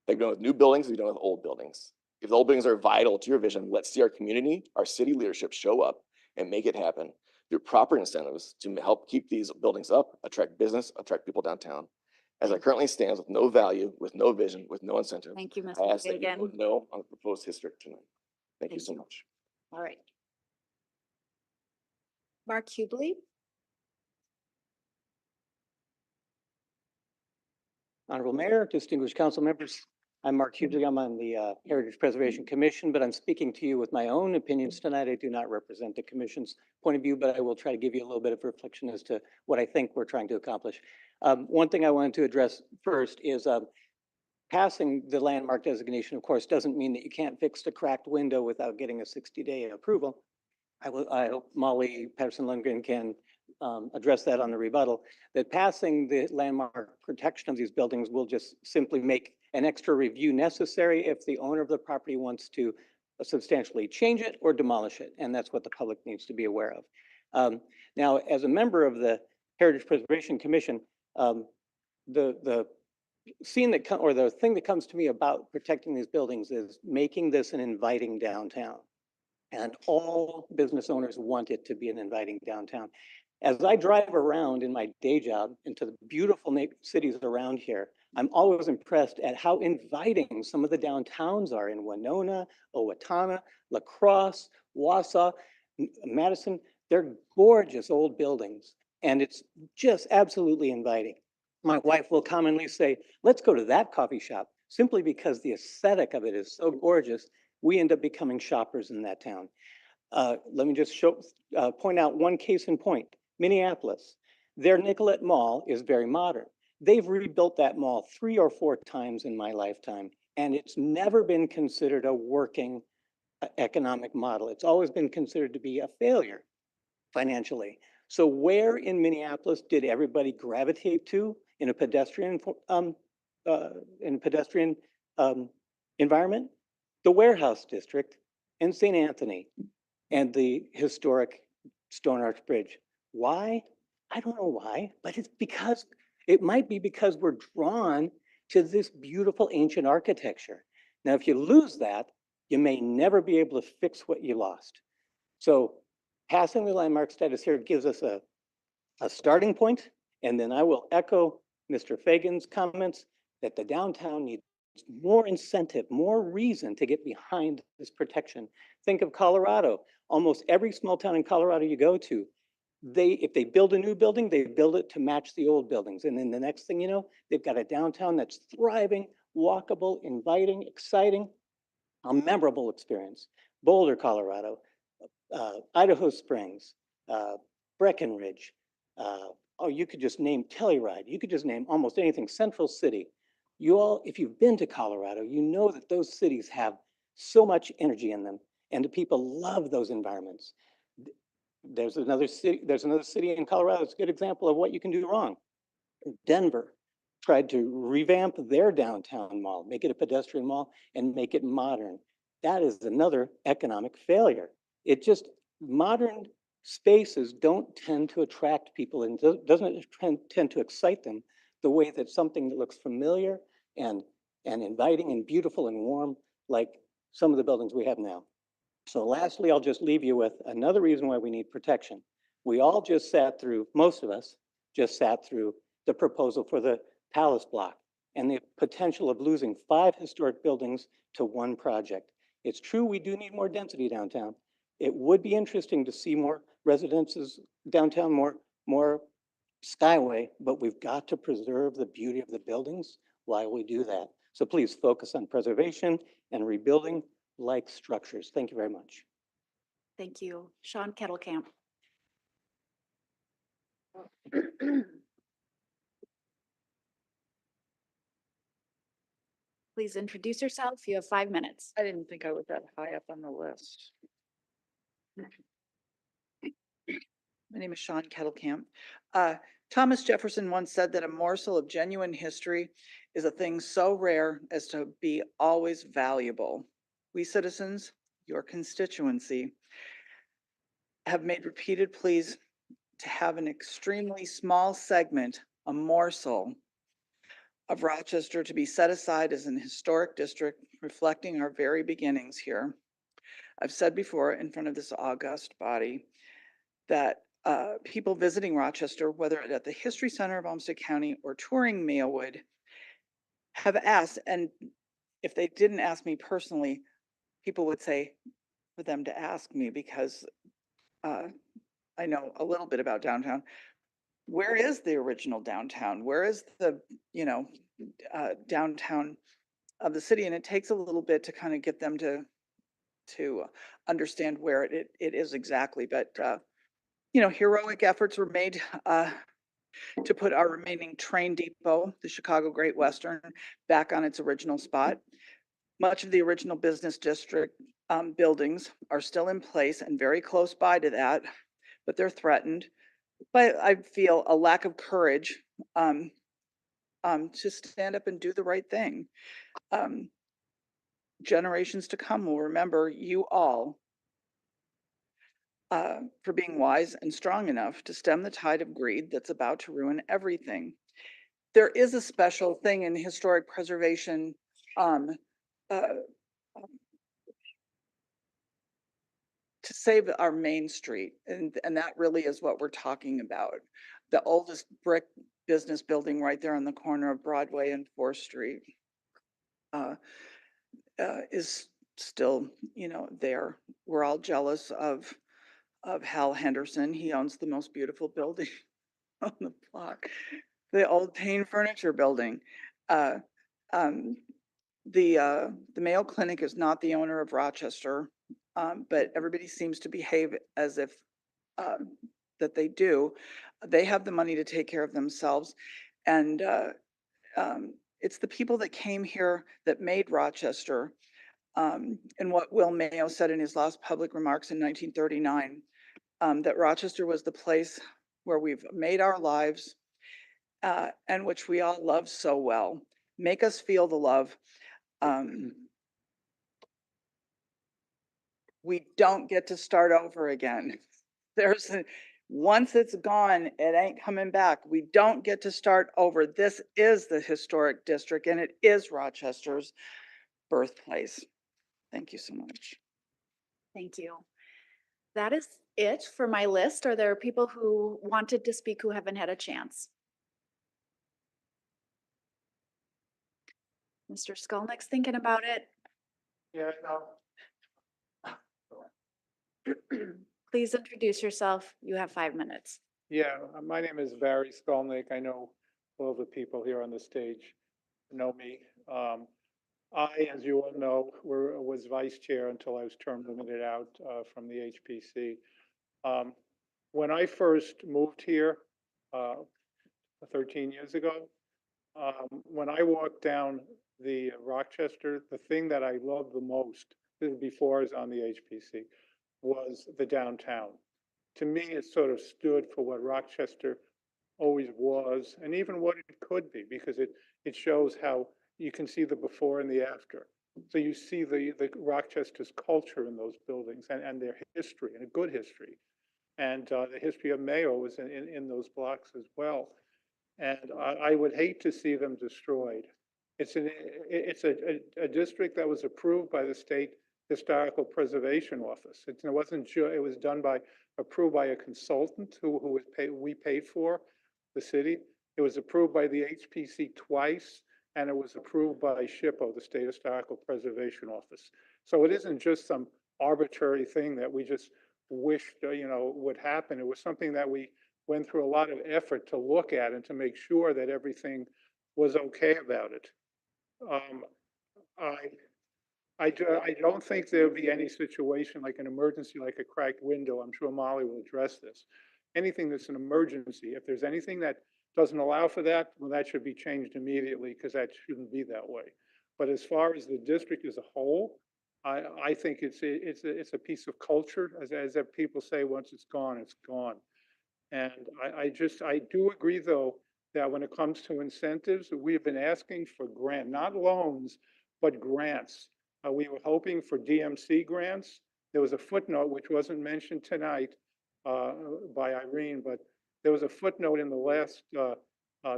They've done with new buildings, we've done with old buildings. If the old buildings are vital to your vision, let's see our community, our city leadership show up and make it happen through proper incentives to help keep these buildings up, attract business, attract people downtown. As it currently stands with no value, with no vision, with no incentive, Thank you, I Mr. ask that you Fagan. vote no on the proposed district tonight. Thank you so much. All right. Mark Hubley. Honorable Mayor, distinguished council members, I'm Mark Hubley. I'm on the Heritage Preservation Commission, but I'm speaking to you with my own opinions tonight. I do not represent the commission's point of view, but I will try to give you a little bit of reflection as to what I think we're trying to accomplish. One thing I wanted to address first is passing the landmark designation, of course, doesn't mean that you can't fix the cracked window without getting a 60-day approval. I hope Molly Patterson-Lundgren can address that on the rebuttal, that passing the landmark protection of these buildings will just simply make an extra review necessary if the owner of the property wants to substantially change it or demolish it. And that's what the public needs to be aware of. Now, as a member of the Heritage Preservation Commission, the scene that or the thing that comes to me about protecting these buildings is making this an inviting downtown. And all business owners want it to be an inviting downtown. As I drive around in my day job into the beautiful cities around here, I'm always impressed at how inviting some of the downtowns are in Winona, Owatonna, La Crosse, Wausau, Madison. They're gorgeous old buildings, and it's just absolutely inviting. My wife will commonly say, let's go to that coffee shop, simply because the aesthetic of it is so gorgeous. We end up becoming shoppers in that town. Let me just point out one case in point. Minneapolis, their Nicollet Mall is very modern. They've rebuilt that mall 3 or 4 times in my lifetime, and it's never been considered a working economic model. It's always been considered to be a failure financially. So where in Minneapolis did everybody gravitate to in a pedestrian environment? The Warehouse District and St. Anthony and the historic Stone Arch Bridge. Why? I don't know why, but it might be because we're drawn to this beautiful ancient architecture. Now, if you lose that, you may never be able to fix what you lost. So passing the landmark status here gives us a starting point, and then I will echo Mr. Fagan's comments that the downtown needs more incentive, more reason to get behind this protection. Think of Colorado. Almost every small town in Colorado you go to, if they build a new building, they build it to match the old buildings. And then the next thing you know, they've got a downtown that's thriving, walkable, inviting, exciting, a memorable experience. Boulder, Colorado, Idaho Springs, Breckenridge. You could just name Telluride. You could just name almost anything. Central City. You all, if you've been to Colorado, you know that those cities have so much energy in them, and the people love those environments. There's another city in Colorado that's a good example of what you can do wrong. Denver tried to revamp their downtown mall, make it a pedestrian mall, and make it modern. That is another economic failure. Modern spaces don't tend to attract people and doesn't tend to excite them the way that something that looks familiar and inviting and beautiful and warm, like some of the buildings we have now. So lastly, I'll just leave you with another reason why we need protection. We all just most of us just sat through the proposal for the Palace Block and the potential of losing 5 historic buildings to one project. It's true we do need more density downtown. It would be interesting to see more residences downtown, more skyway, but we've got to preserve the beauty of the buildings while we do that. So please focus on preservation and rebuilding like structures. Thank you very much. Thank you. Sean Kettlecamp. Please introduce yourself. You have 5 minutes. I didn't think I was that high up on the list. My name is Sean Kettlecamp. Thomas Jefferson once said that a morsel of genuine history is a thing so rare as to be always valuable. We citizens, your constituency, have made repeated pleas to have an extremely small segment, a morsel of Rochester, to be set aside as an historic district reflecting our very beginnings here. I've said before in front of this august body that people visiting Rochester, whether at the History Center of Olmsted County or touring Maywood, have asked, and if they didn't ask me personally, people would say for them to ask me, because I know a little bit about downtown. Where is the original downtown? Where is the, downtown of the city? And it takes a little bit to kind of get them to understand where it is exactly. But heroic efforts were made to put our remaining train depot, the Chicago Great Western, back on its original spot. Much of the original business district buildings are still in place and very close by to that, but they're threatened. But I feel a lack of courage to stand up and do the right thing. Generations to come will remember you all for being wise and strong enough to stem the tide of greed that's about to ruin everything. There is a special thing in historic preservation to save our main street, and that really is what we're talking about. The oldest brick business building right there on the corner of Broadway and 4th Street is still, there. We're all jealous of Hal Henderson. He owns the most beautiful building on the block, the old Payne Furniture Building. The Mayo Clinic is not the owner of Rochester, but everybody seems to behave as if that they do. They have the money to take care of themselves, and it's the people that came here that made Rochester. And what Will Mayo said in his last public remarks in 1939, that Rochester was the place where we've made our lives and which we all love so well. Make us feel the love. We don't get to start over again. Once it's gone, it ain't coming back. We don't get to start over. This is the historic district, and it is Rochester's birthplace. Thank you so much. Thank you. That is it for my list. Are there people who wanted to speak who haven't had a chance? Mr. Skolnick's thinking about it. Yeah, Please introduce yourself. You have 5 minutes. yeah, my name is Barry Skolnick. I know all the people here on the stage know me. I, as you all know, was vice chair until I was term limited out from the HPC. When I first moved here 13 years ago, when I walked down the Rochester, the thing that I loved the most, this is before I was on the HPC, was the downtown. To me, it sort of stood for what Rochester always was, and even what it could be, because it shows how you can see the before and the after. So you see the Rochester's culture in those buildings and their history, and a good history. And the history of Mayo was in those blocks as well. And I would hate to see them destroyed. It's a district that was approved by the State Historical Preservation Office. It wasn't sure, it was done approved by a consultant who we paid for, the city. It was approved by the HPC twice, and it was approved by SHPO, the State Historical Preservation Office. So it isn't just some arbitrary thing that we just wished, would happen. It was something that we went through a lot of effort to look at and to make sure that everything was okay about it. I don't think there'll be any situation like an emergency, like a cracked window. I'm sure Molly will address this. Anything that's an emergency, if there's anything that doesn't allow for that, well, that should be changed immediately because that shouldn't be that way. But as far as the district as a whole, I think it's a piece of culture, as people say, once it's gone, it's gone. And I do agree though, that when it comes to incentives, we have been asking for not loans, but grants. We were hoping for DMC grants. There was a footnote which wasn't mentioned tonight by Irene, but there was a footnote in the last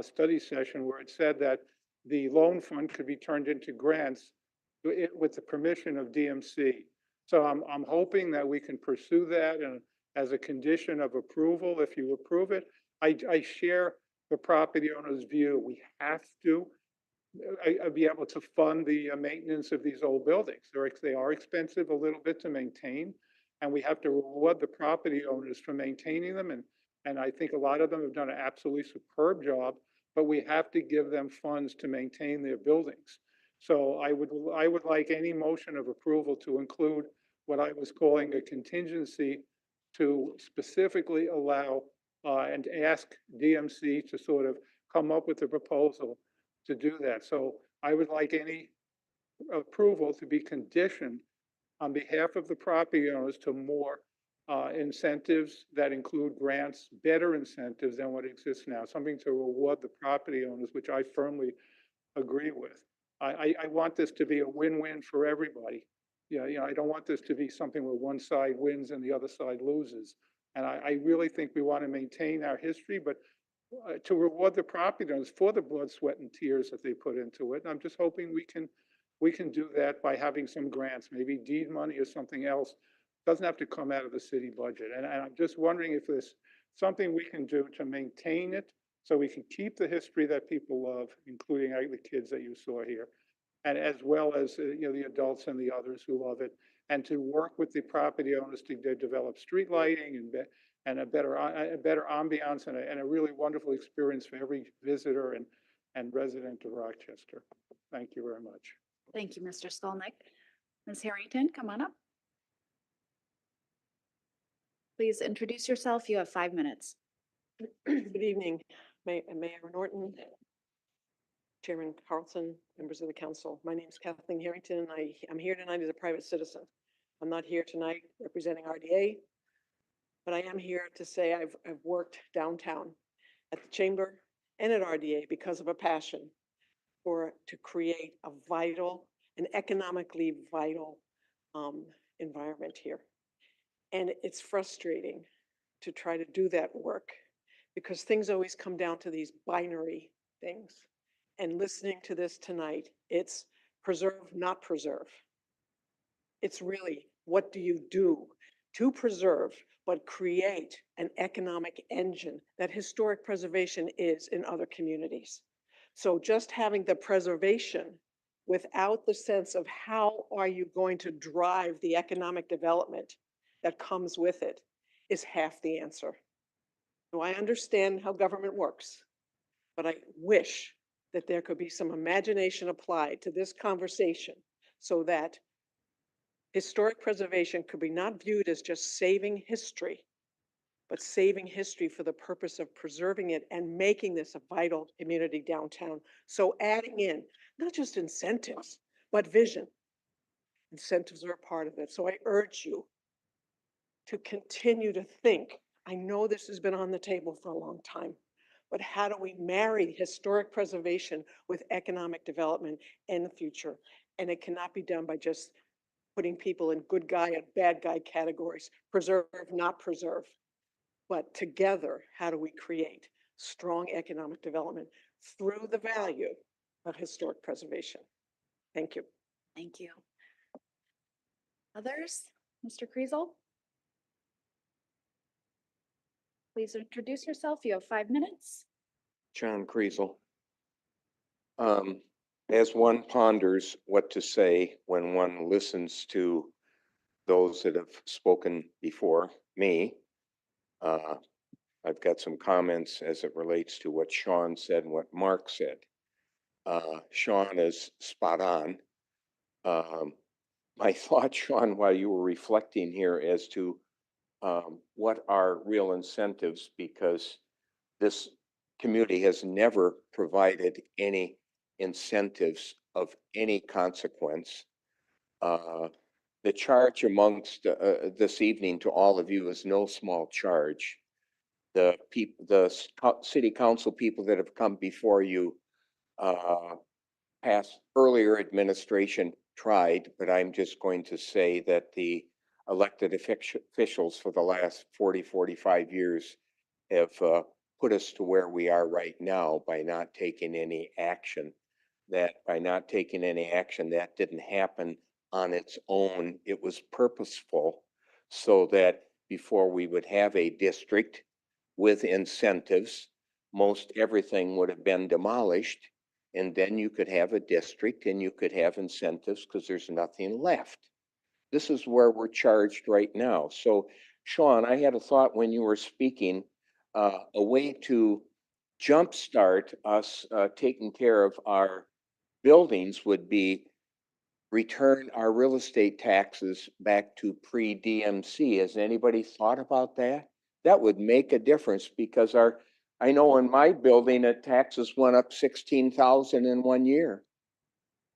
study session where it said that the loan fund could be turned into grants with the permission of DMC. So I'm hoping that we can pursue that and as a condition of approval, if you approve it. I share the property owner's view. We have to be able to fund the maintenance of these old buildings. They are expensive a little bit to maintain, and we have to reward the property owners for maintaining them. And I think a lot of them have done an absolutely superb job, but we have to give them funds to maintain their buildings. So I would like any motion of approval to include what I was calling a contingency to specifically allow and ask DMC to sort of come up with a proposal to do that. So I would like any approval to be conditioned on behalf of the property owners to more incentives that include grants, better incentives than what exists now, something to reward the property owners, which I firmly agree with. I want this to be a win-win for everybody. I don't want this to be something where one side wins and the other side loses. And I really think we want to maintain our history, but to reward the property owners for the blood, sweat, and tears that they put into it. And I'm just hoping we can do that by having some grants, maybe deed money or something else. Doesn't have to come out of the city budget. And I'm just wondering if there's something we can do to maintain it so we can keep the history that people love, including the kids that you saw here, and as well as the adults and the others who love it, and to work with the property owners to develop street lighting and a better ambiance and a really wonderful experience for every visitor and resident of Rochester. Thank you very much. Thank you, Mr. Skolnick. Ms. Harrington, come on up. Please introduce yourself. You have 5 minutes. Good evening, Mayor Norton, Chairman Carlson, members of the council. My name is Kathleen Harrington, and I'm here tonight as a private citizen. I'm not here tonight representing RDA, but I am here to say I've worked downtown at the Chamber and at RDA because of a passion to create a vital, an economically vital environment here. And it's frustrating to try to do that work because things always come down to these binary things. And listening to this tonight, it's preserve, not preserve. It's really, what do you do to preserve, but create an economic engine that historic preservation is in other communities? So just having the preservation without the sense of how are you going to drive the economic development that comes with it is half the answer. So I understand how government works, but I wish that there could be some imagination applied to this conversation so that historic preservation could be not viewed as just saving history, but saving history for the purpose of preserving it and making this a vital community downtown. So adding in not just incentives, but vision. Incentives are a part of it. So I urge you to continue to think. I know this has been on the table for a long time, but how do we marry historic preservation with economic development in the future? And it cannot be done by just putting people in good guy and bad guy categories, preserve, not preserve. But together, how do we create strong economic development through the value of historic preservation? Thank you. Thank you. Others? Mr. Kriesel? Please introduce yourself. You have 5 minutes. John Kriesel. As one ponders what to say when one listens to those that have spoken before me, I've got some comments as it relates to what Sean said and what Mark said. Sean is spot on. my thought, Sean, while you were reflecting here as to what are real incentives, because this community has never provided any incentives of any consequence. The charge amongst this evening to all of you is no small charge. The people, city council people that have come before you, past earlier administration tried, but I'm just going to say that the elected officials for the last 40, 45 years have put us to where we are right now by not taking any action. That by not taking any action, that didn't happen on its own. It was purposeful so that before we would have a district with incentives, most everything would have been demolished. And then you could have a district and you could have incentives because there's nothing left. This is where we're charged right now. So, Sean, I had a thought when you were speaking, a way to jumpstart us taking care of our buildings would be return our real estate taxes back to pre-DMC. Has anybody thought about that? That would make a difference because I know in my building, taxes went up 16,000 in 1 year.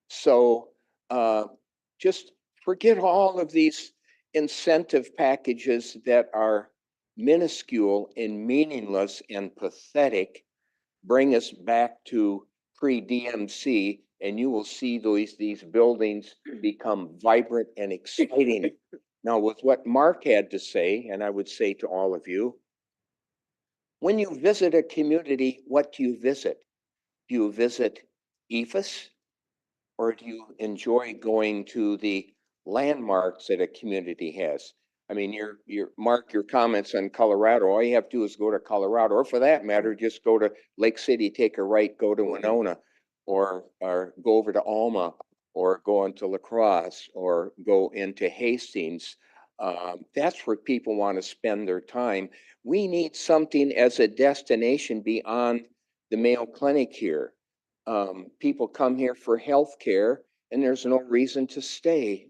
So just forget all of these incentive packages that are minuscule and meaningless and pathetic. Bring us back to pre-DMC and you will see these buildings become vibrant and exciting. Now, with what Mark had to say, and I would say to all of you, when you visit a community, what do you visit? Do you visit EFS? Or do you enjoy going to the landmarks that a community has? I mean, Mark, your comments on Colorado, all you have to do is go to Colorado, or for that matter, just go to Lake City, take a right, go to Winona, or go over to Alma, or go into La Crosse, or go into Hastings. That's where people want to spend their time. We need something as a destination beyond the Mayo Clinic here. People come here for health care and there's no reason to stay.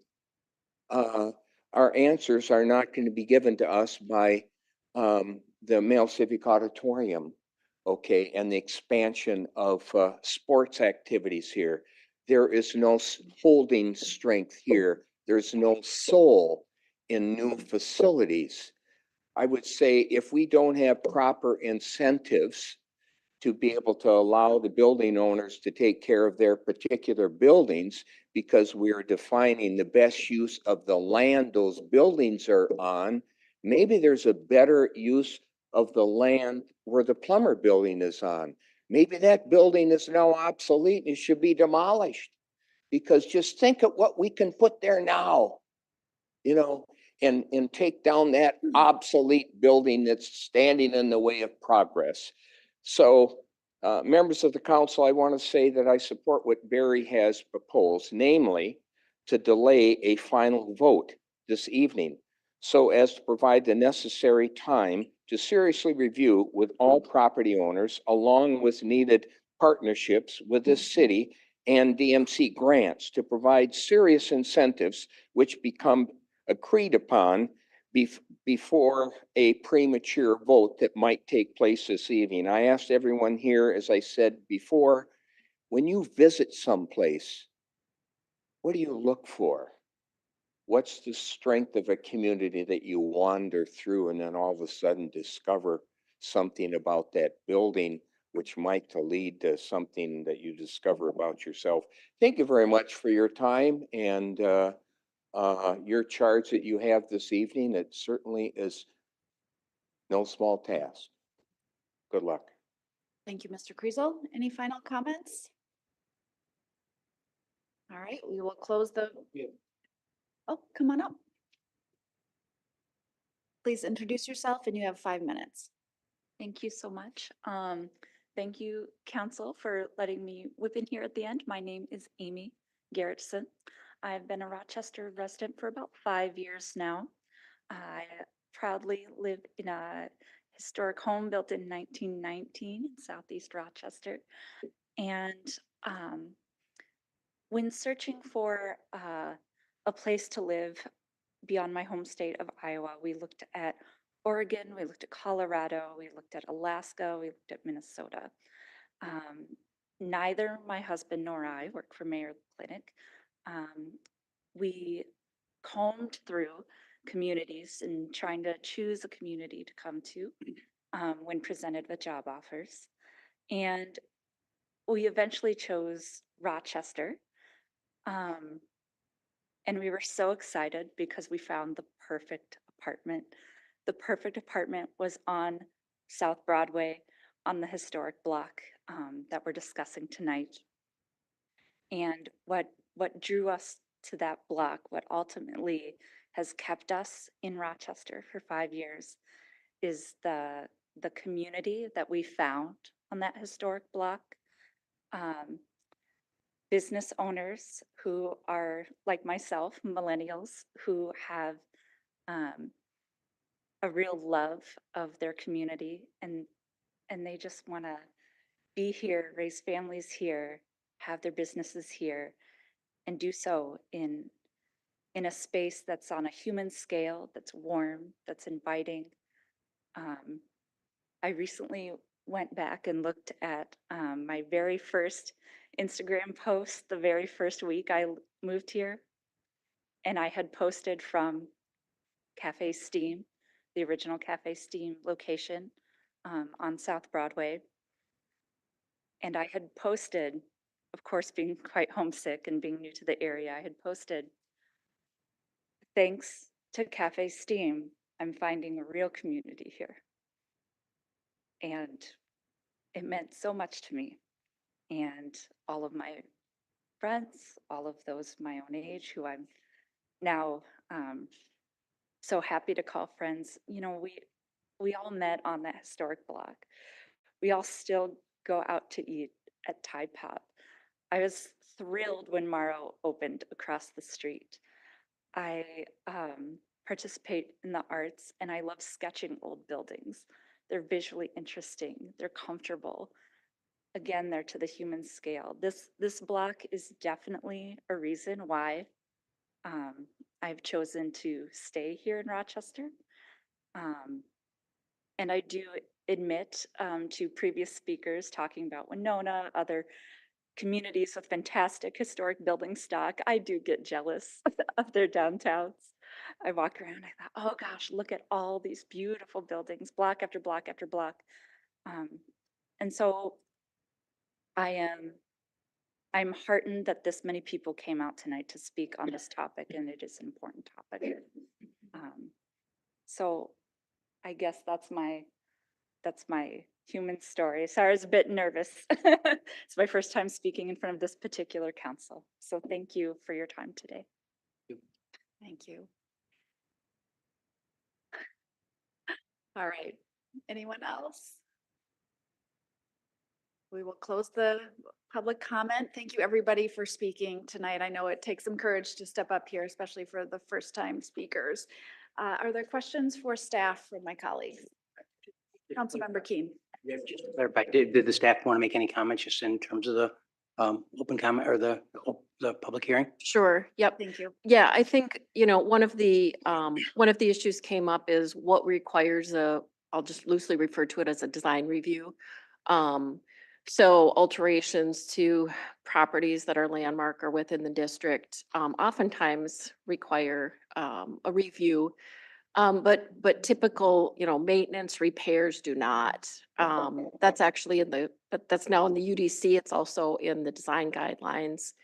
Our answers are not going to be given to us by the Mayo Civic Auditorium, okay, and the expansion of sports activities here. There is no holding strength here. There's no soul in new facilities. I would say if we don't have proper incentives to be able to allow the building owners to take care of their particular buildings because we are defining the best use of the land those buildings are on. Maybe there's a better use of the land where the Plummer building is on. Maybe that building is now obsolete and it should be demolished because just think of what we can put there now, you know, and take down that obsolete building that's standing in the way of progress. So, members of the council, I want to say that I support what Barry has proposed, namely to delay a final vote this evening so as to provide the necessary time to seriously review with all property owners, along with needed partnerships with the city and DMC grants to provide serious incentives which become agreed upon before a premature vote that might take place this evening. I asked everyone here, as I said before, when you visit someplace, what do you look for? What's the strength of a community that you wander through and then all of a sudden discover something about that building which might lead to something that you discover about yourself? Thank you very much for your time and your charge that you have this evening. It certainly is no small task. Good luck. Thank you, Mr. Kriesel. Any final comments? All right, we will close the. Oh, come on up. Please introduce yourself and you have 5 minutes. Thank you so much. Thank you, council, for letting me whip in here at the end. My name is Amy Garrettson. I've been a Rochester resident for about 5 years now. I proudly live in a historic home built in 1919 in Southeast Rochester. And when searching for a a place to live beyond my home state of Iowa. We looked at Oregon, we looked at Colorado, we looked at Alaska, we looked at Minnesota. Neither my husband nor I work for Mayo Clinic. We combed through communities and trying to choose a community to come to when presented with job offers. And we eventually chose Rochester. And we were so excited because we found the perfect apartment. The perfect apartment was on South Broadway on the historic block that we're discussing tonight. And what drew us to that block, what ultimately has kept us in Rochester for 5 years, is the community that we found on that historic block. Business owners who are like myself, millennials, who have a real love of their community, and they just want to be here, raise families here, have their businesses here, and do so in a space that's on a human scale, that's warm, that's inviting. I recently went back and looked at my very first Instagram post the very first week I moved here. And I had posted from Cafe Steam, the original Cafe Steam location on South Broadway. And I had posted, of course, being quite homesick and being new to the area, I had posted, thanks to Cafe Steam, I'm finding a real community here. And it meant so much to me. And all of my friends, all of those my own age who I'm now so happy to call friends. You know, we all met on that historic block. We all still go out to eat at Tide Pop. I was thrilled when Morrow opened across the street. I participate in the arts and I love sketching old buildings. They're visually interesting, they're comfortable. Again, they're to the human scale. This block is definitely a reason why I've chosen to stay here in Rochester. And I do admit to previous speakers talking about Winona, other communities with fantastic historic building stock, I do get jealous of their downtowns. I walk around, I thought, oh gosh, look at all these beautiful buildings, block after block after block. And so I'm heartened that this many people came out tonight to speak on this topic, and it is an important topic. So I guess that's my human story. Sorry, I was a bit nervous. It's my first time speaking in front of this particular council. So thank you for your time today. Thank you. All right, anyone else? We will close the public comment. Thank you, everybody, for speaking tonight. I know it takes some courage to step up here, especially for the first-time speakers. Are there questions for staff from my colleagues? Councilmember Keen. Just to clarify, did the staff want to make any comments just in terms of the open comment or the public hearing? Sure, yep. Thank you. Yeah, I think, you know, one of the issues came up is what requires I'll just loosely refer to it as a design review. So alterations to properties that are landmark or within the district, oftentimes require a review. But typical, you know, maintenance repairs do not. That's actually that's now in the UDC. It's also in the design guidelines.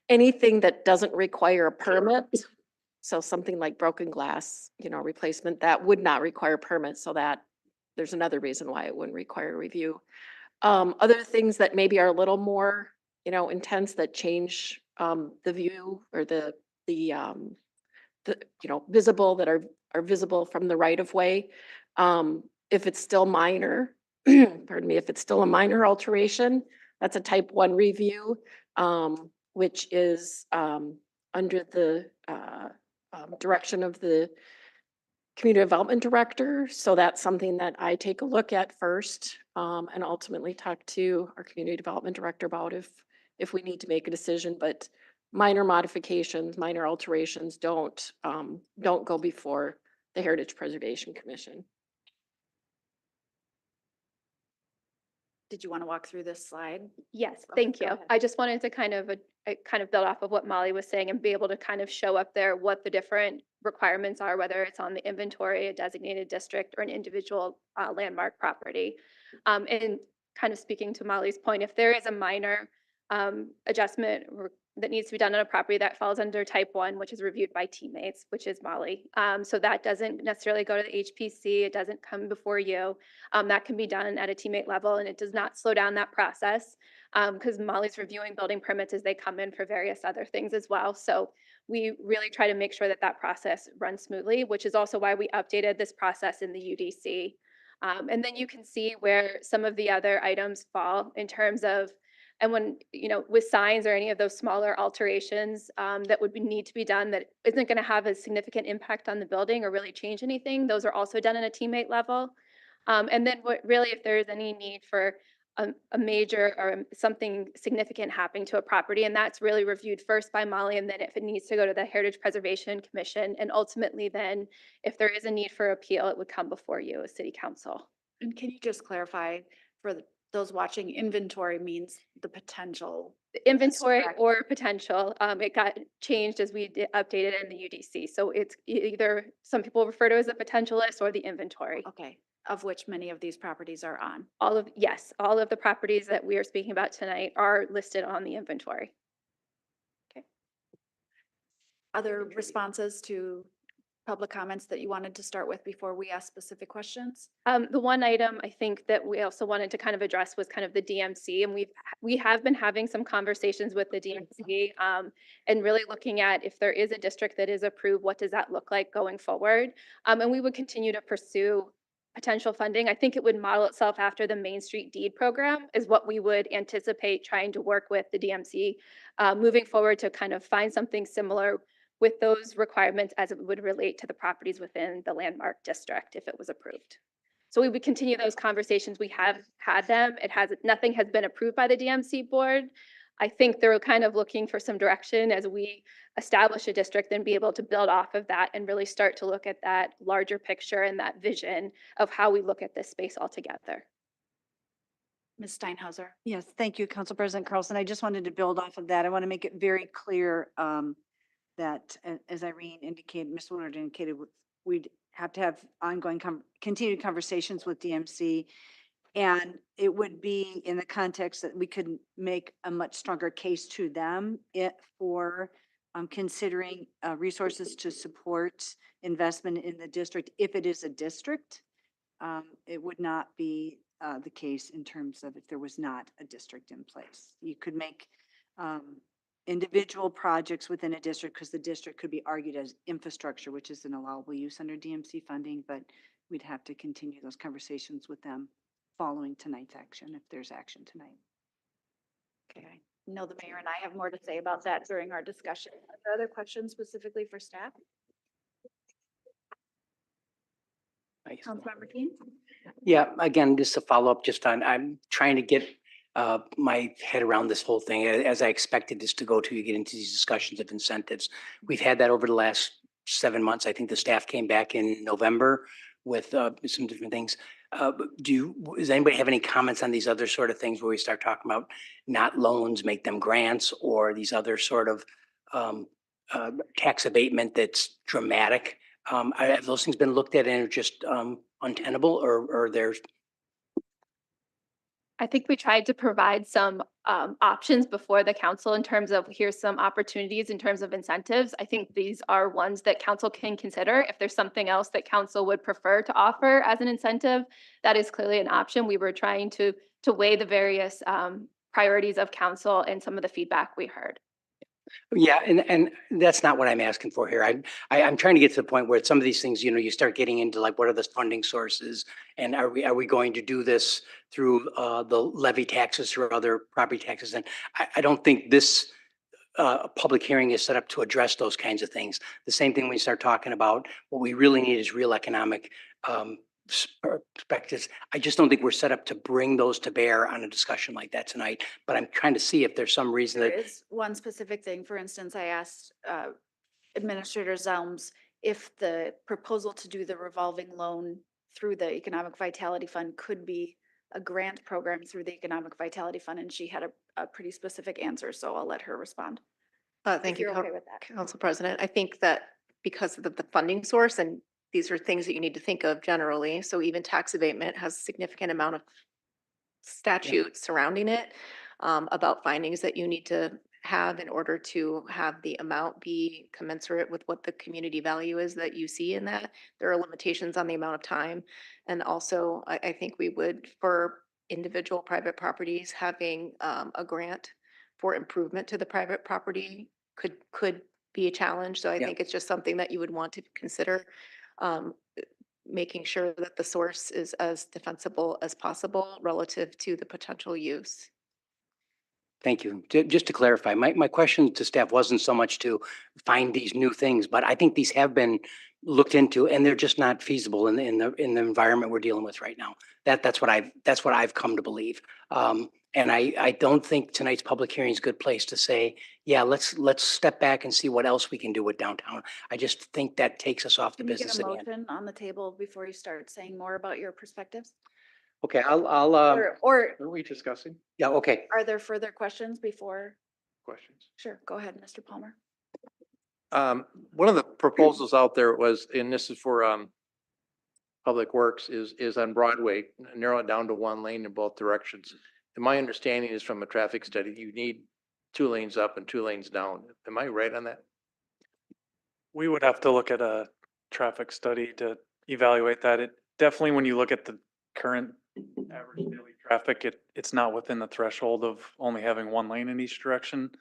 Anything that doesn't require a permit, so something like broken glass, you know, replacement, that would not require a permit. So that there's another reason why it wouldn't require a review. Other things that maybe are a little more, you know, intense that change the view or the you know, visible that are visible from the right of way. If it's still minor, pardon me, if it's still a minor alteration, that's a type 1 review, which is under the direction of the community development director. So that's something that I take a look at first and ultimately talk to our community development director about if we need to make a decision. But minor modifications, minor alterations don't go before the Heritage Preservation Commission. Did you want to walk through this slide? Yes, Okay, thank go you. ahead. I just wanted to kind of build off of what Molly was saying and be able to kind of show up there what the different requirements are, whether it's on the inventory, a designated district, or an individual landmark property. And kind of speaking to Molly's point, if there is a minor adjustment that needs to be done on a property that falls under type 1, which is reviewed by teammates, which is Molly. So that doesn't necessarily go to the HPC. It doesn't come before you. That can be done at a teammate level, and it does not slow down that process because Molly's reviewing building permits as they come in for various other things as well. So we really try to make sure that that process runs smoothly, which is also why we updated this process in the UDC. And then you can see where some of the other items fall in terms of, and when, with signs or any of those smaller alterations that would need to be done that isn't going to have a significant impact on the building or really change anything, those are also done at a teammate level. And then if there is any need for a major or something significant happening to a property, and that's really reviewed first by Molly, and then if it needs to go to the Heritage Preservation Commission, and ultimately then if there is a need for appeal, it would come before you as City Council. And can you just clarify for those watching, inventory means the potential? Inventory correct. or potential, it got changed as we updated in the UDC. So it's either, some people refer to it as a potential list or the inventory. Okay, of which many of these properties are on. Yes, all of the properties that we are speaking about tonight are listed on the inventory. Other responses to public comments that you wanted to start with before we ask specific questions? The one item I think that we also wanted to kind of address was kind of the DMC, and we have been having some conversations with the DMC and really looking at if there is a district that is approved, what does that look like going forward? And we would continue to pursue potential funding. I think it would model itself after the Main Street Deed program is what we would anticipate trying to work with the DMC moving forward to kind of find something similar with those requirements as it would relate to the properties within the landmark district if it was approved. So we would continue those conversations. We have had them. Nothing has been approved by the DMC board. I think they're kind of looking for some direction as we establish a district and be able to build off of that and really start to look at that larger picture and that vision of how we look at this space altogether. Ms. Steinhauser. Yes, thank you, Council President Carlson. I just wanted to build off of that. I want to make it very clear that, as Irene indicated, Ms. Woodward indicated, we'd have to have ongoing, continued conversations with DMC. And it would be in the context that we could make a much stronger case to them for considering resources to support investment in the district. If it is a district, it would not be the case in terms of if there was not a district in place. You could make individual projects within a district because the district could be argued as infrastructure, which is an allowable use under DMC funding, but we'd have to continue those conversations with them following tonight's action, if there's action tonight. Okay, I know the mayor and I have more to say about that during our discussion. Are there other questions specifically for staff? Councilmember Keen? Yeah, again, just to follow up just on, I'm trying to get my head around this whole thing as I expected this to go to. You get into these discussions of incentives. We've had that over the last 7 months. I think the staff came back in November with some different things. Does anybody have any comments on these other sort of things where we start talking about not loans, make them grants, or these other sort of tax abatement that's dramatic? Have those things been looked at and are just untenable, or there's? I think we tried to provide some options before the council in terms of here's some opportunities in terms of incentives. I think these are ones that council can consider. If there's something else that council would prefer to offer as an incentive, that is clearly an option. We were trying to weigh the various priorities of council and some of the feedback we heard. Yeah, and that's not what I'm asking for here. I'm trying to get to the point where some of these things, you start getting into like, what are the funding sources? And are we going to do this through the levy taxes or other property taxes? And I don't think this public hearing is set up to address those kinds of things. The same thing when we start talking about what we really need is real economic perspectives. I just don't think we're set up to bring those to bear on a discussion like that tonight. But I'm trying to see if there's some reason There that, is one specific thing. For instance, I asked Administrator Zelms if the proposal to do the revolving loan through the Economic Vitality Fund could be a grant program through the Economic Vitality Fund, and she had a pretty specific answer, so I'll let her respond. Thank If you, you're okay with that. Council President. I think that because of the funding source, and these are things that you need to think of generally, so even tax abatement has a significant amount of statute surrounding it, about findings that you need to have in order to have the amount be commensurate with what the community value is that you see in that. There are limitations on the amount of time. And also, I think we would, for individual private properties, having a grant for improvement to the private property could be a challenge. So I Yeah. think it's just something that you would want to consider. Um, Making sure that the source is as defensible as possible relative to the potential use. thank you. Just to clarify, my question to staff wasn't so much to find these new things, but I think these have been looked into and they're just not feasible in the environment we're dealing with right now. That's what I've come to believe. And I don't think tonight's public hearing is a good place to say, yeah, let's step back and see what else we can do with downtown. I just think that takes us off the Can you get business a at hand. motion on the table before you start saying more about your perspectives? Okay, I'll, Or Are we discussing yeah, okay. are there further questions before? questions? Sure, go ahead, Mr. Palmer. One of the proposals out there was, and this is for, Public Works, is on Broadway, narrow it down to one lane in both directions. And my understanding is from a traffic study, you need 2 lanes up and 2 lanes down. Am I right on that? We would have to look at a traffic study to evaluate that. It definitely, when you look at the current average daily traffic, it's not within the threshold of only having 1 lane in each direction.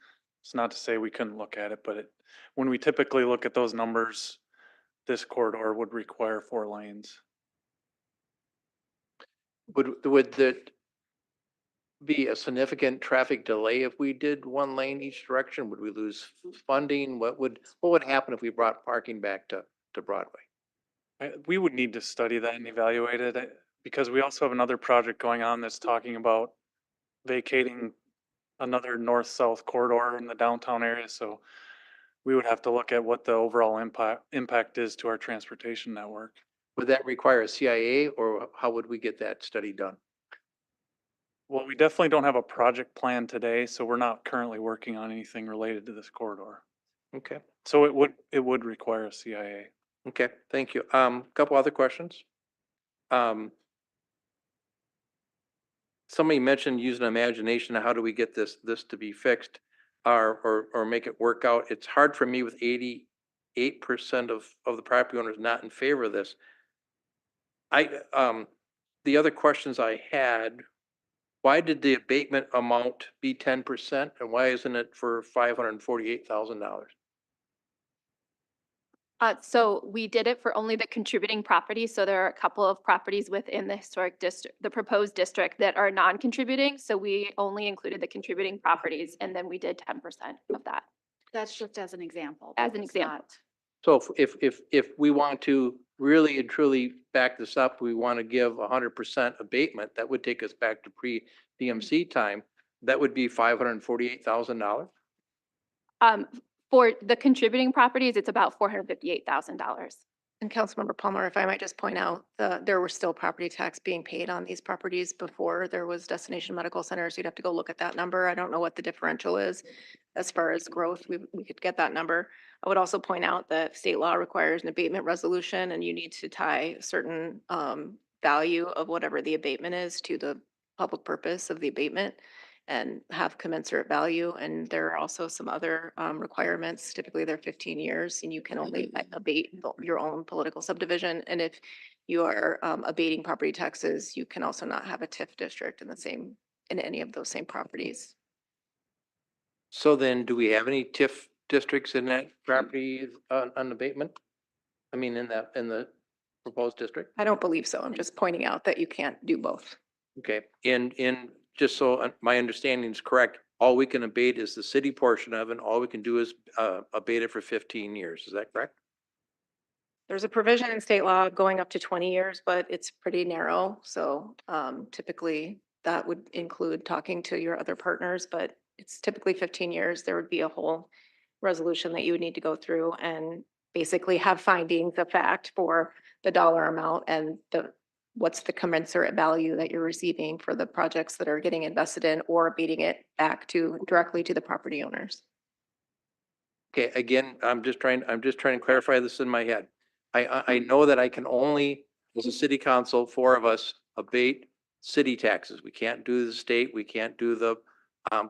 It's not to say we couldn't look at it, but when we typically look at those numbers, this corridor would require 4 lanes. Would that be a significant traffic delay if we did 1 lane each direction? Would we lose funding? What would happen if we brought parking back to Broadway? We would need to study that and evaluate it because we also have another project going on that's talking about vacating another north-south corridor in the downtown area. So we would have to look at what the overall impact is to our transportation network. Would that require a CIA, or how would we get that study done? Well, we definitely don't have a project plan today, so we're not currently working on anything related to this corridor. Okay. So it would require a CIA. Okay, thank you. Couple other questions. Somebody mentioned using imagination. How do we get this to be fixed or make it work out? It's hard for me with 88% of the property owners not in favor of this. The other questions I had, why did the abatement amount be 10% and why isn't it for $548,000? So we did it for only the contributing properties. So there are a couple of properties within the historic district, the proposed district, that are non-contributing. So we only included the contributing properties and then we did 10% of that. That's just as an example. As but an it's example. not- So if we want to really and truly back this up, we want to give 100% abatement, that would take us back to pre-DMC time. That would be $548,000. For the contributing properties, it's about $458,000. And Councilmember Palmer, if I might just point out, there were still property tax being paid on these properties before there was destination medical centers. You'd have to go look at that number. I don't know what the differential is as far as growth. We could get that number. I would also point out that state law requires an abatement resolution and you need to tie a certain value of whatever the abatement is to the public purpose of the abatement and have commensurate value. And there are also some other requirements. Typically they're 15 years and you can only abate your own political subdivision. And if you are abating property taxes, you can also not have a TIF district in any of those same properties. So then do we have any TIF districts in that property on abatement? I mean, in the proposed district? I don't believe so. I'm just pointing out that you can't do both. Okay, just so my understanding is correct, all we can abate is the city portion of it. All we can do is abate it for 15 years. Is that correct? There's a provision in state law going up to 20 years, but it's pretty narrow. So typically that would include talking to your other partners, but it's typically 15 years. There would be a whole resolution that you would need to go through and basically have findings of fact for the dollar amount and what's the commensurate value that you're receiving for the projects that are getting invested in or beating it back directly to the property owners. Okay, again, I'm just trying to clarify this in my head. I know that I can only, as a city council, 4 of us abate city taxes. We can't do the state, we can't do the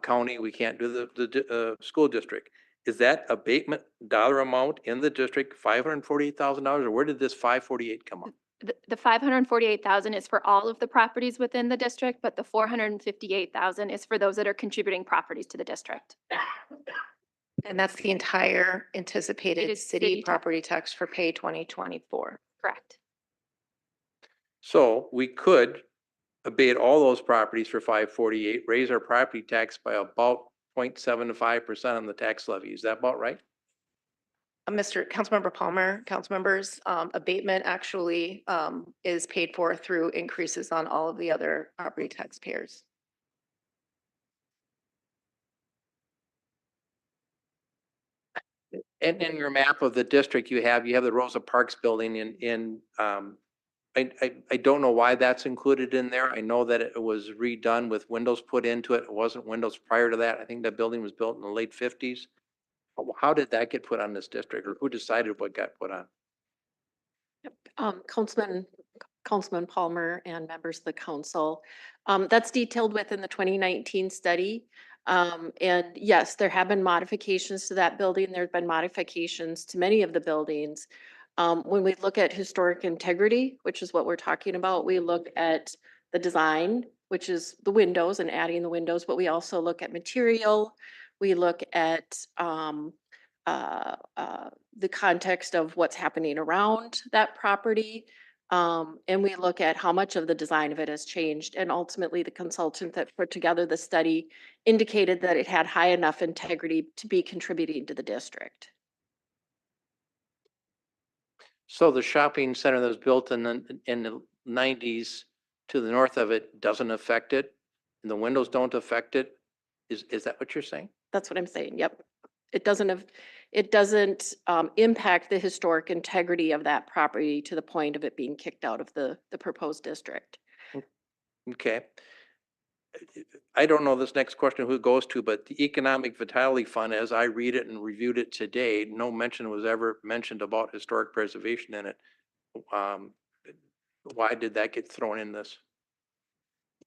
county, we can't do the school district. Is that abatement dollar amount in the district $548,000, or where did this 548 come up? The 548,000 is for all of the properties within the district, but the 458,000 is for those that are contributing properties to the district. And that's the entire anticipated is city city tax. property tax for pay 2024. Correct. So we could abate all those properties for 548, raise our property tax by about 0.75% on the tax levy. Is that about right? Mr. Councilmember Palmer, council members, abatement actually is paid for through increases on all of the other property taxpayers. And in your map of the district, you have the Rosa Parks building I don't know why that's included in there. I know that it was redone with windows put into it. It wasn't windows prior to that. I think that building was built in the late 50s. How did that get put on this district, or who decided what got put on? Councilman Palmer and members of the council. That's detailed within the 2019 study. And yes, there have been modifications to that building. There've been modifications to many of the buildings. When we look at historic integrity, which is what we're talking about, we look at the design, which is the windows and adding the windows, but we also look at material. We look at the context of what's happening around that property. And we look at how much of the design of it has changed. And ultimately, the consultant that put together the study indicated that it had high enough integrity to be contributing to the district. So the shopping center that was built in the 90s to the north of it doesn't affect it, and the windows don't affect it? Is that what you're saying? That's what I'm saying. Yep. It doesn't impact the historic integrity of that property to the point of it being kicked out of the proposed district. Okay. I don't know this next question who it goes to, but the Economic Vitality Fund, as I read it and reviewed it today, no mention was ever mentioned about historic preservation in it. Why did that get thrown in this?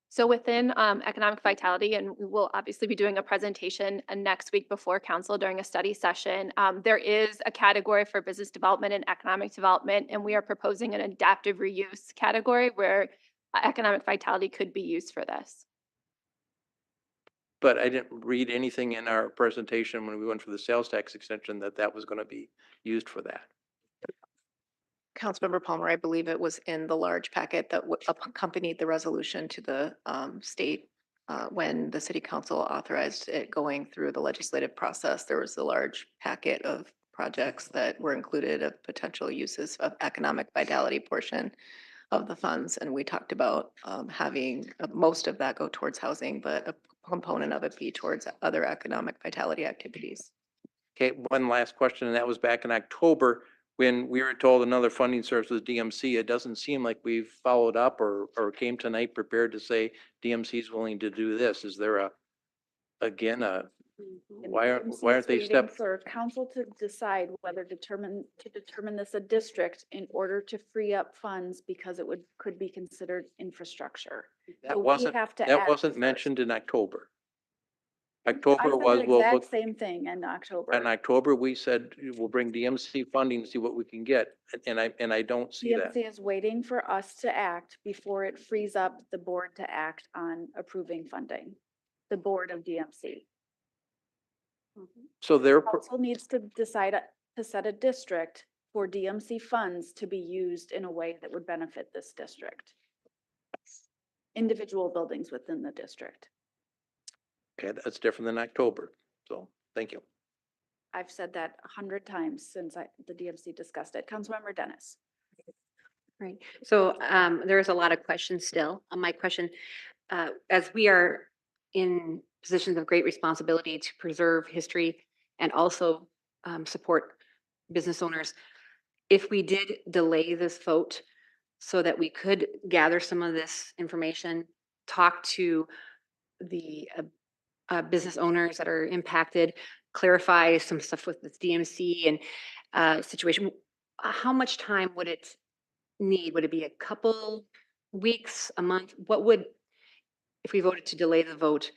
So within economic vitality, and we will obviously be doing a presentation next week before council during a study session, there is a category for business development and economic development, and we are proposing an adaptive reuse category where economic vitality could be used for this. But I didn't read anything in our presentation when we went for the sales tax extension that was going to be used for that. Councilmember Palmer, I believe it was in the large packet that accompanied the resolution to the state when the city council authorized it going through the legislative process. There was a large packet of projects that were included of potential uses of economic vitality portion of the funds. And we talked about having most of that go towards housing, but a component of it be towards other economic vitality activities. Okay, one last question, and that was back in October when we were told another funding source was DMC. It doesn't seem like we've followed up or came tonight prepared to say DMC is willing to do this. Is there why aren't they For council to decide whether to determine this a district in order to free up funds because it could be considered infrastructure. That So we wasn't, have to that act wasn't first. mentioned in October. I October said was, the we'll exact look, same thing in October. in October, we said we'll bring DMC funding to see what we can get. And I don't see that. DMC is waiting for us to act before it frees up the board to act on approving funding. The board of DMC. So they're, Council needs to decide to set a district for DMC funds to be used in a way that would benefit this district. Individual buildings within the district. okay, that's different than October. So, thank you. I've said that 100 times since the DMC discussed it. Councilmember Dennis. Right. So there's a lot of questions still. My question, as we are in positions of great responsibility to preserve history and also support business owners, if we did delay this vote so that we could gather some of this information, talk to the business owners that are impacted, clarify some stuff with this DMC and situation, how much time would it need? Would it be a couple weeks, a month? What would, if we voted to delay the vote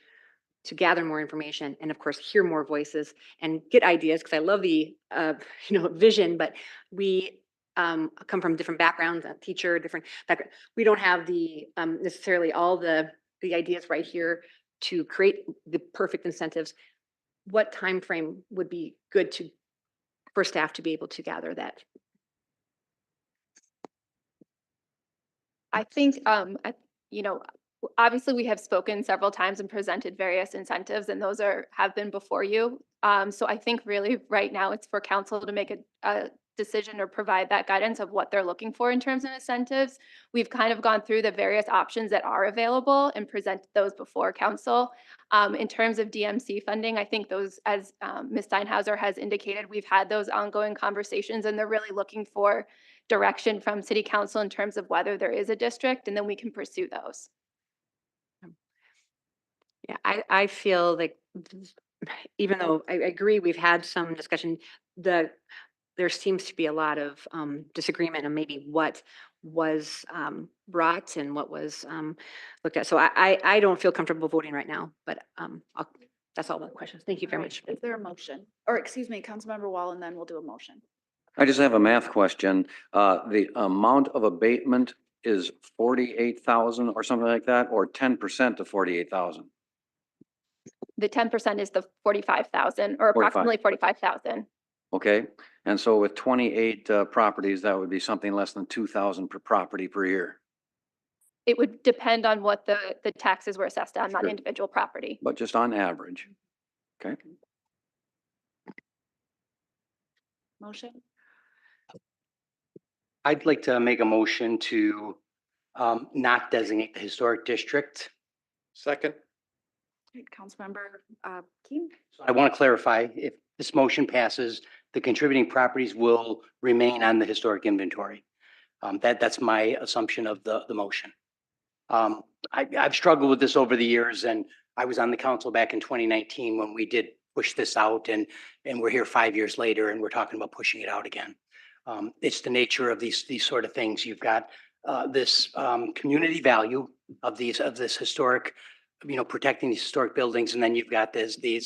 to gather more information and of course hear more voices and get ideas? Because I love the vision, but we come from different backgrounds, a teacher, different background. We don't have the necessarily all the ideas right here to create the perfect incentives. What time frame would be good for staff to be able to gather that? I think, obviously we have spoken several times and presented various incentives and those have been before you. So I think really right now it's for council to make a decision or provide that guidance of what they're looking for in terms of incentives. We've kind of gone through the various options that are available and presented those before council. In terms of DMC funding, I think those, as Ms. Steinhauser has indicated, we've had those ongoing conversations and they're really looking for direction from city council in terms of whether there is a district, and then we can pursue those. Yeah, I feel like even though I agree, we've had some discussion, there seems to be a lot of disagreement on maybe what was brought and what was looked at. So I don't feel comfortable voting right now, but that's all the questions. Thank you very much. Is there a motion? Or excuse me, Councilmember Wall, and then we'll do a motion. I just have a math question. The amount of abatement is 48,000 or something like that, or 10% of 48,000? The 10% is the 45,000 or 45. approximately 45,000. Okay, and so with 28 properties, that would be something less than 2,000 per property per year. It would depend on what the taxes were assessed on that Sure. individual property. But just on average. Okay. Motion? I'd like to make a motion to not designate the historic district. Second. Councilmember Keen? So I want to clarify, if this motion passes, the contributing properties will remain on the historic inventory. That's my assumption of the motion. I've struggled with this over the years, and I was on the council back in 2019 when we did push this out, and we're here 5 years later and we're talking about pushing it out again. It's the nature of these sort of things. You've got this community value of this historic, protecting these historic buildings, and then you've got the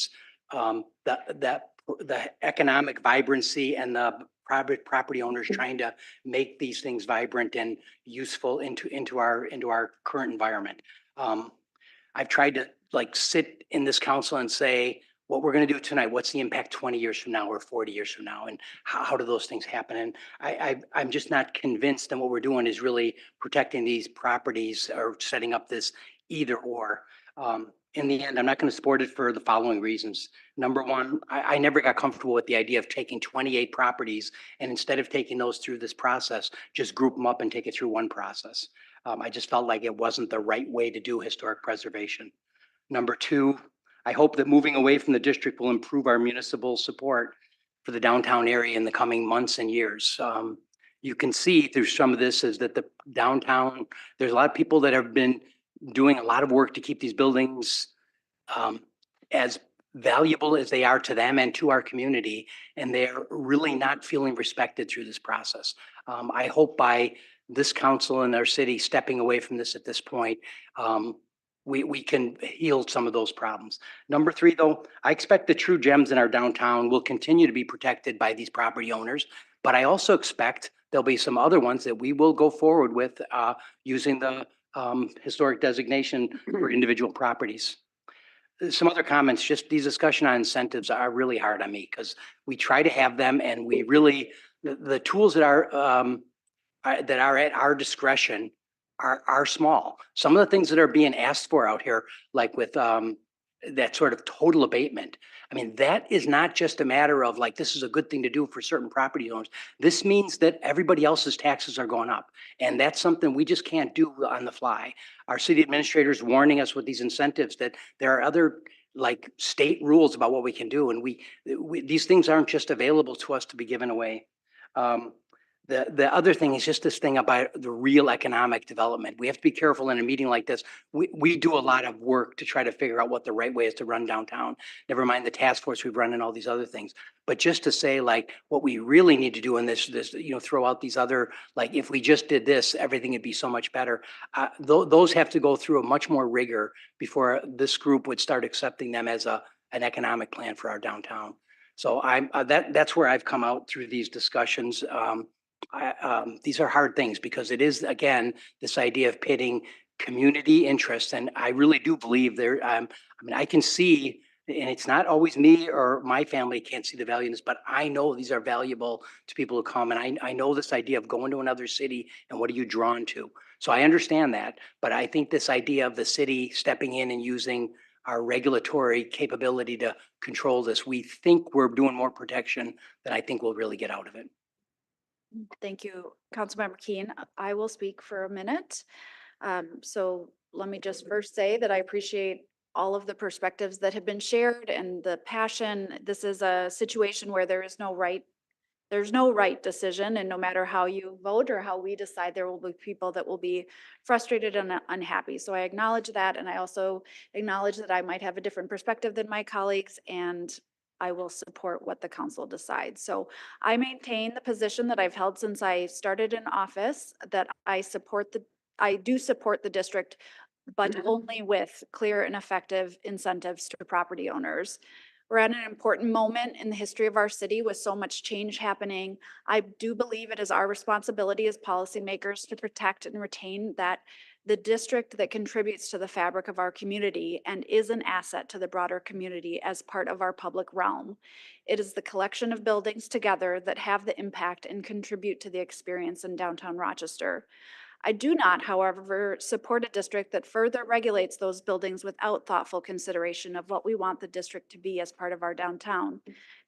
economic vibrancy and the private property owners trying to make these things vibrant and useful into our current environment. I've tried to sit in this council and say, what we're going to do tonight, what's the impact 20 years from now or 40 years from now? And how do those things happen? And I'm just not convinced that what we're doing is really protecting these properties or setting up this either or. In the end, I'm not going to support it for the following reasons. Number one, I never got comfortable with the idea of taking 28 properties and instead of taking those through this process, just group them up and take it through one process. I just felt like it wasn't the right way to do historic preservation. Number two, I hope that moving away from the district will improve our municipal support for the downtown area in the coming months and years. You can see through some of this is that the downtown, there's a lot of people that have been doing a lot of work to keep these buildings as valuable as they are to them and to our community, and they're really not feeling respected through this process. I hope by this council and our city stepping away from this at this point, we can heal some of those problems. Number three, though, I expect the true gems in our downtown will continue to be protected by these property owners, but I also expect there'll be some other ones that we will go forward with using the historic designation for individual properties. Some other comments, just these discussion on incentives are really hard on me because we try to have them and we really, the tools that are at our discretion are small. Some of the things that are being asked for out here, like with that sort of total abatement. I mean, that is not just a matter of like, this is a good thing to do for certain property owners. This means that everybody else's taxes are going up. And that's something we just can't do on the fly. Our city administrator is warning us with these incentives that there are other like state rules about what we can do. And these things aren't just available to us to be given away. The other thing is just this thing about the real economic development. We have to be careful in a meeting like this. We do a lot of work to try to figure out what the right way is to run downtown. Never mind the task force we've run and all these other things. But just to say like what we really need to do in this, throw out these other, like if we just did this, everything would be so much better. Those have to go through a much more rigor before this group would start accepting them as an economic plan for our downtown. So that's where I've come out through these discussions. These are hard things because it is, again, this idea of pitting community interests. And I really do believe I can see, and it's not always me or my family can't see the value in this, but I know these are valuable to people who come. And I know this idea of going to another city and what are you drawn to? So I understand that, but I think this idea of the city stepping in and using our regulatory capability to control this, we think we're doing more protection than I think we'll really get out of it. Thank you, Councilmember Keen. I will speak for a minute. So let me just first say that I appreciate all of the perspectives that have been shared and the passion. This is a situation where there's no right decision, and no matter how you vote or how we decide, there will be people that will be frustrated and unhappy. So I acknowledge that, and I also acknowledge that I might have a different perspective than my colleagues, and I will support what the council decides. So I maintain the position that I've held since I started in office, that I do support the district, but only with clear and effective incentives to property owners. We're at an important moment in the history of our city with so much change happening. I do believe it is our responsibility as policymakers to protect and retain the district that contributes to the fabric of our community and is an asset to the broader community as part of our public realm. It is the collection of buildings together that have the impact and contribute to the experience in downtown Rochester. I do not, however, support a district that further regulates those buildings without thoughtful consideration of what we want the district to be as part of our downtown.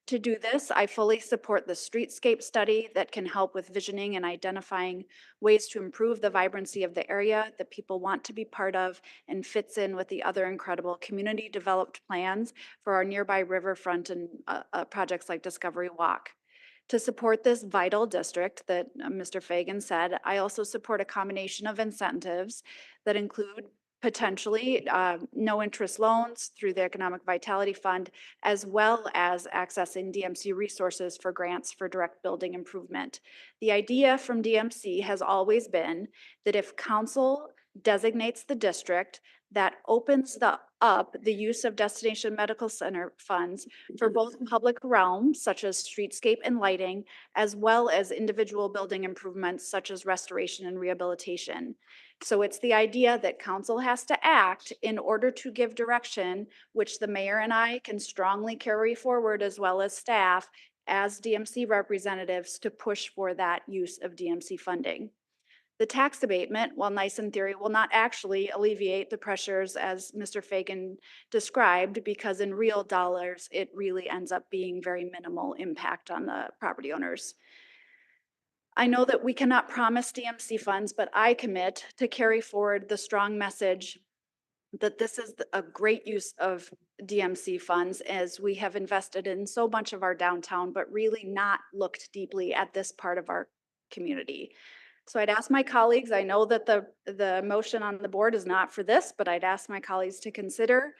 To do this, I fully support the streetscape study that can help with visioning and identifying ways to improve the vibrancy of the area that people want to be part of and fits in with the other incredible community developed plans for our nearby riverfront and projects like Discovery Walk. To support this vital district that Mr. Fagan said, I also support a combination of incentives that include potentially no interest loans through the Economic Vitality Fund, as well as accessing DMC resources for grants for direct building improvement. The idea from DMC has always been that if council designates the district, that opens up the use of destination medical center funds for both public realms such as streetscape and lighting, as well as individual building improvements such as restoration and rehabilitation. So it's the idea that council has to act in order to give direction, which the mayor and I can strongly carry forward, as well as staff as DMC representatives, to push for that use of DMC funding. The tax abatement, while nice in theory, will not actually alleviate the pressures as Mr. Fagan described, because in real dollars, it really ends up being very minimal impact on the property owners. I know that we cannot promise DMC funds, but I commit to carry forward the strong message that this is a great use of DMC funds, as we have invested in so much of our downtown, but really not looked deeply at this part of our community. So I'd ask my colleagues, I know that the motion on the board is not for this, but I'd ask my colleagues to consider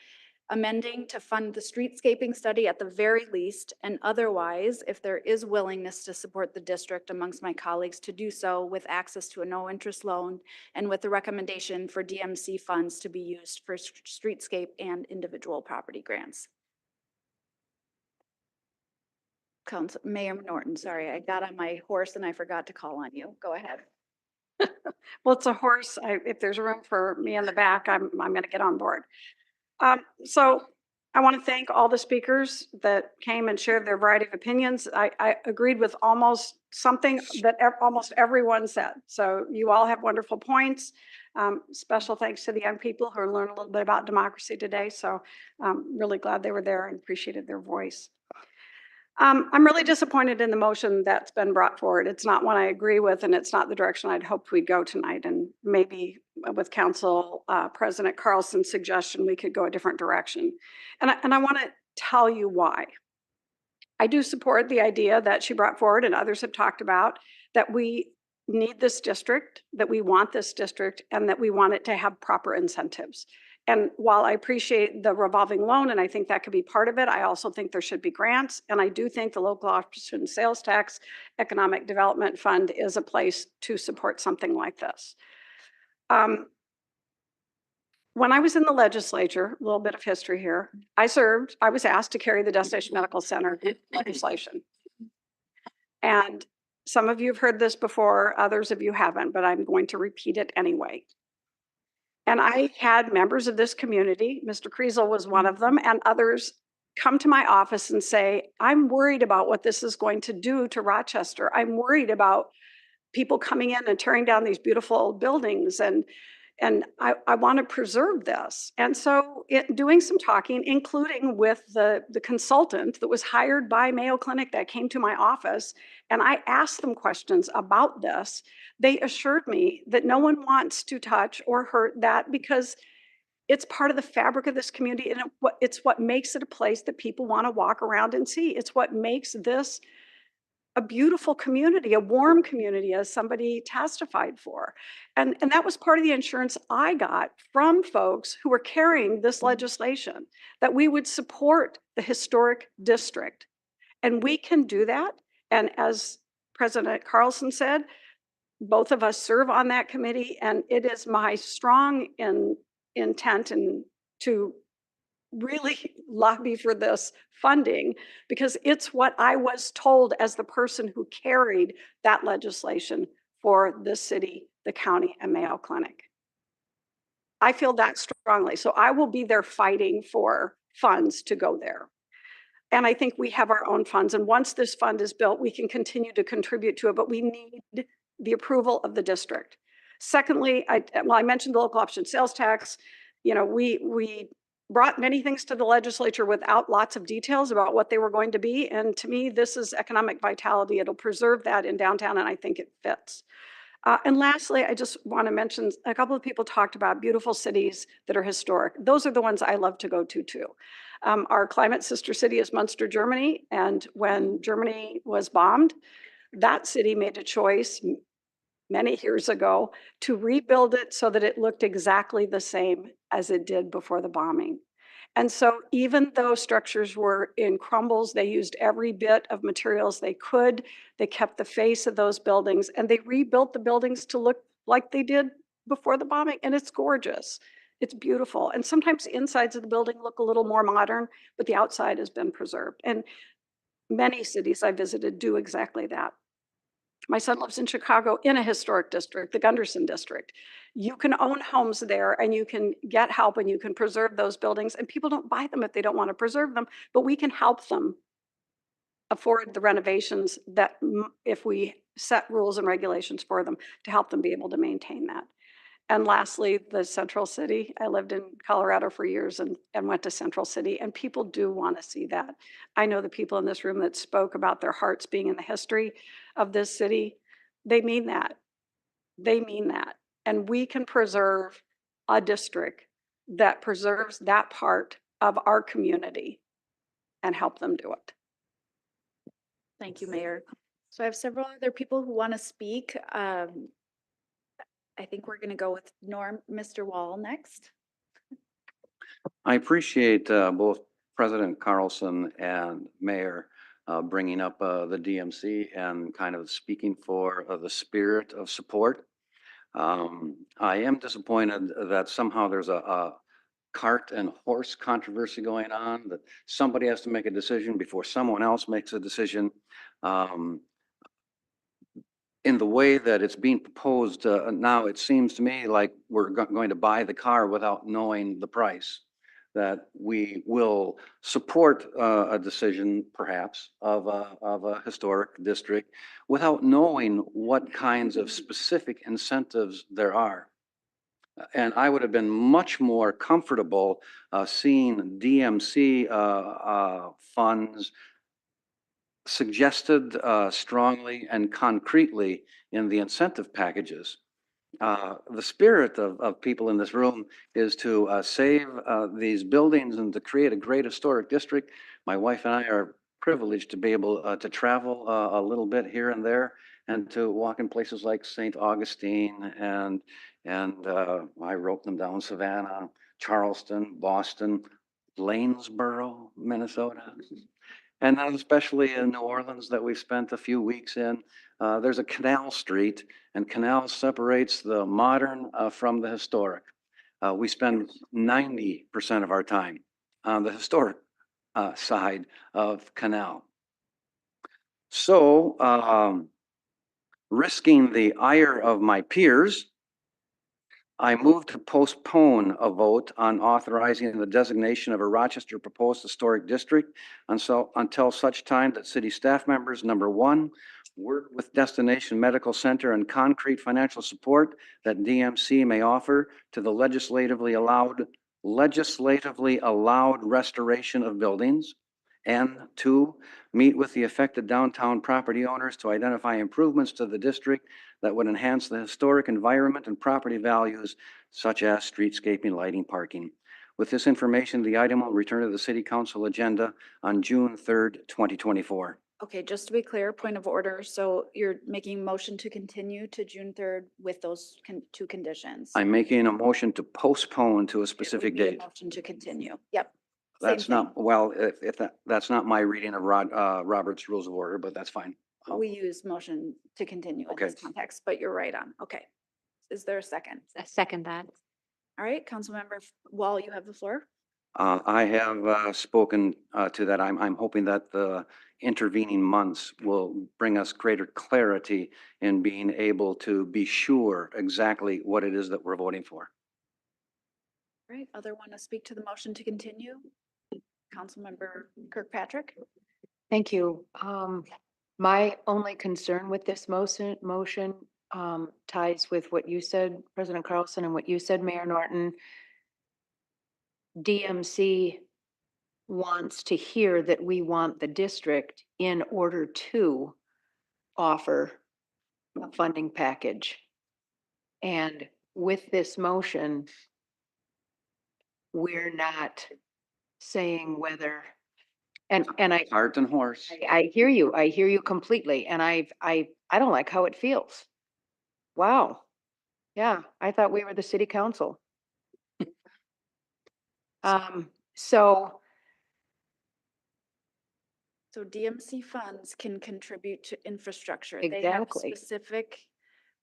amending to fund the streetscaping study at the very least, and otherwise, if there is willingness to support the district amongst my colleagues, to do so with access to a no interest loan and with the recommendation for DMC funds to be used for streetscape and individual property grants. Mayor Norton, sorry, I got on my horse and I forgot to call on you. Go ahead. Well, it's a horse. If there's room for me in the back, I'm going to get on board. So I want to thank all the speakers that came and shared their variety of opinions. I agreed with almost something that almost everyone said. So you all have wonderful points. Special thanks to the young people who learned a little bit about democracy today. So really glad they were there and appreciated their voice. I'm really disappointed in the motion that's been brought forward. It's not one I agree with, and it's not the direction I'd hoped we'd go tonight. And maybe with Council President Carlson's suggestion, we could go a different direction. And I want to tell you why. I do support the idea that she brought forward and others have talked about, that we need this district, that we want this district, and that we want it to have proper incentives. And while I appreciate the revolving loan, and I think that could be part of it, I also think there should be grants. And I do think the local option sales tax economic development fund is a place to support something like this. When I was in the legislature, a little bit of history here, I was asked to carry the Destination Medical Center legislation. And some of you have heard this before, others of you haven't, but I'm going to repeat it anyway. And I had members of this community, Mr. Kriesel was one of them, and others come to my office and say, I'm worried about what this is going to do to Rochester. I'm worried about people coming in and tearing down these beautiful old buildings, and I want to preserve this. And so doing some talking, including with the consultant that was hired by Mayo Clinic that came to my office, and I asked them questions about this, they assured me that no one wants to touch or hurt that because it's part of the fabric of this community, and it's what makes it a place that people want to walk around and see. It's what makes this a beautiful community, a warm community, as somebody testified for. And that was part of the insurance I got from folks who were carrying this legislation, that we would support the historic district. And we can do that. And as President Carlson said, both of us serve on that committee, and it is my strong intent to really lobby for this funding, because it's what I was told as the person who carried that legislation for the city, the county, and Mayo Clinic. I feel that strongly. So I will be there fighting for funds to go there. And I think we have our own funds. And once this fund is built, we can continue to contribute to it, but we need the approval of the district. Secondly, I mentioned the local option sales tax. You know, we brought many things to the legislature without lots of details about what they were going to be. And to me, this is economic vitality. It'll preserve that in downtown, and I think it fits. And lastly, I just want to mention, a couple of people talked about beautiful cities that are historic. Those are the ones I love to go to too. Our climate sister city is Munster, Germany. And when Germany was bombed, that city made a choice many years ago to rebuild it so that it looked exactly the same as it did before the bombing. And so even though structures were in crumbles, they used every bit of materials they could. They kept the face of those buildings, and they rebuilt the buildings to look like they did before the bombing. And it's gorgeous. It's beautiful. And sometimes the insides of the building look a little more modern, but the outside has been preserved. And many cities I visited do exactly that. My son lives in Chicago in a historic district, the Gunderson district. You can own homes there and you can get help and you can preserve those buildings, and people don't buy them if they don't want to preserve them, but we can help them afford the renovations that if we set rules and regulations for them to help them be able to maintain that. And lastly, the Central City. I lived in Colorado for years and went to Central City, and people do want to see that. I know the people in this room that spoke about their hearts being in the history of this city. They mean that. They mean that. And we can preserve a district that preserves that part of our community and help them do it. Thank you, Mayor. So I have several other people who want to speak. I think we're going to go with Mr. Wall next. I appreciate both President Carlson and Mayor bringing up the DMC and kind of speaking for the spirit of support. I am disappointed that somehow there's a cart and horse controversy going on, that somebody has to make a decision before someone else makes a decision. In the way that it's being proposed now, it seems to me like we're going to buy the car without knowing the price. that we will support a decision perhaps of a historic district without knowing what kinds of specific incentives there are. And I would have been much more comfortable seeing DMC funds suggested strongly and concretely in the incentive packages. The spirit of people in this room is to save these buildings and to create a great historic district. My wife and I are privileged to be able to travel a little bit here and there and to walk in places like St. Augustine and I wrote them down, Savannah, Charleston, Boston, Lanesboro, Minnesota. And then especially in New Orleans that we've spent a few weeks in, there's a canal street, and canal separates the modern from the historic. We spend 90% of our time on the historic side of canal. So risking the ire of my peers, I move to postpone a vote on authorizing the designation of a Rochester proposed historic district until such time that city staff members, number one, work with Destination Medical Center and concrete financial support that DMC may offer to the legislatively allowed restoration of buildings. And two, meet with the affected downtown property owners to identify improvements to the district that would enhance the historic environment and property values such as streetscaping, lighting, parking. With this information, the item will return to the city council agenda on June 3rd, 2024. Okay, just to be clear, point of order. So you're making motion to continue to June 3rd with those two conditions? I'm making a motion to postpone to a It would specific be a date. Motion to continue. Yep. That's Same not, well, if that's not my reading of Robert's Rules of Order, but that's fine. thing. We use motion to continue in this Okay. context, but you're right on. Okay. Is there a second? I second that. All right, Councilmember Wall, you have the floor. I have spoken to that. I'm hoping that the intervening months will bring us greater clarity in being able to be sure exactly what it is that we're voting for. All right, other want to speak to the motion to continue? Councilmember Kirkpatrick? Thank you. My only concern with this motion ties with what you said, President Carlson, and what you said, Mayor Norton. DMC wants to hear that we want the district in order to offer a funding package. And with this motion, we're not saying whether, and I. Cart and horse. I hear you completely, and I don't like how it feels. Wow. Yeah, I thought we were the city council. So DMC funds can contribute to infrastructure. They have Exactly. specific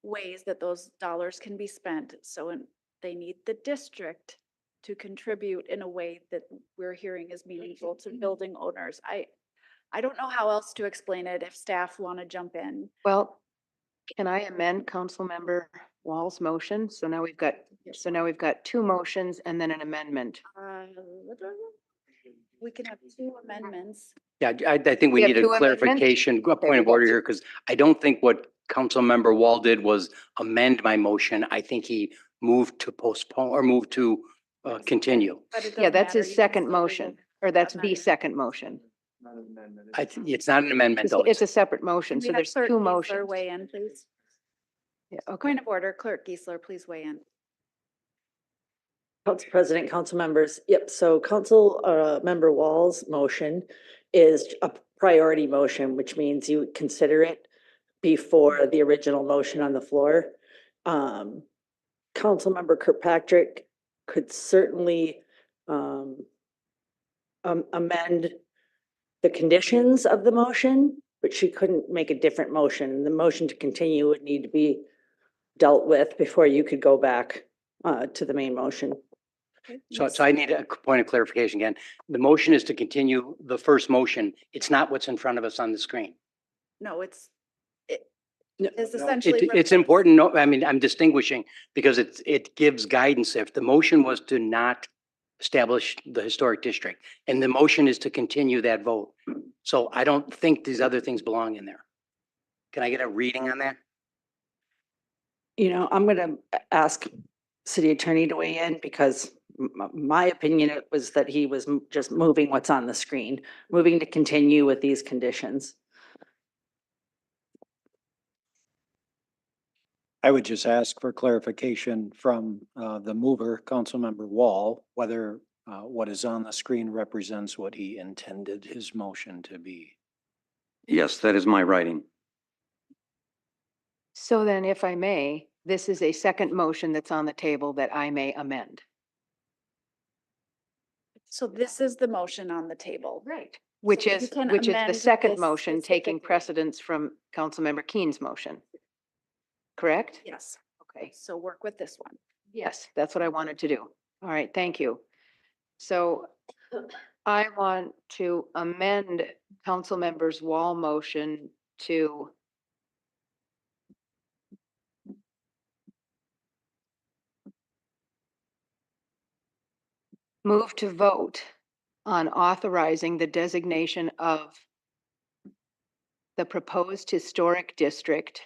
ways that those dollars can be spent. So they need the district to contribute in a way that we're hearing is meaningful to building owners. I don't know how else to explain it if staff want to jump in. well, can I amend Councilmember Wall's motion? So now we've got two motions and then an amendment. We can have two amendments. Yeah, I think we We have need a two amendments? clarification, a Okay, point we of got order two. here, because I don't think what Councilmember Wall did was amend my motion. I think he moved to postpone or moved to continue. But it Yeah, doesn't that's matter. his You can second still motion, remove or that's that the matter. second motion. It's not an amendment, It's though. it's a separate motion, Can so we have there's Clerk two Geisler motions. weigh in, please? Yeah, okay. Point of order, Clerk Geisler, please weigh in. Council President, council members. Yep, so member Wall's motion is a priority motion, which means you consider it before the original motion on the floor. Councilmember Kirkpatrick could certainly amend the conditions of the motion, but she couldn't make a different motion. The motion to continue would need to be dealt with before you could go back to the main motion. So I need a point of clarification again. The motion is to continue the first motion. It's not what's in front of us on the screen. No, it's essentially. It's important. No, I mean, I'm distinguishing because it gives guidance. If the motion was to not establish the historic district. And the motion is to continue that vote. So I don't think these other things belong in there. Can I get a reading on that? You know, I'm gonna ask city attorney to weigh in because my opinion it was that he was just moving what's on the screen, moving to continue with these conditions. I would just ask for clarification from the mover, Councilmember Wall, whether what is on the screen represents what he intended his motion to be. Yes, that is my writing. So then if I may, this is a second motion that's on the table that I may amend. So this is the motion on the table. Right. Which So you is, can which is the amend second this motion taking specifically. precedence from Councilmember Keen's motion. Correct? Yes. Okay. So work with this one. Yes, that's what I wanted to do. All right, thank you. So I want to amend Councilmember's Wall motion to move to vote on authorizing the designation of the proposed historic district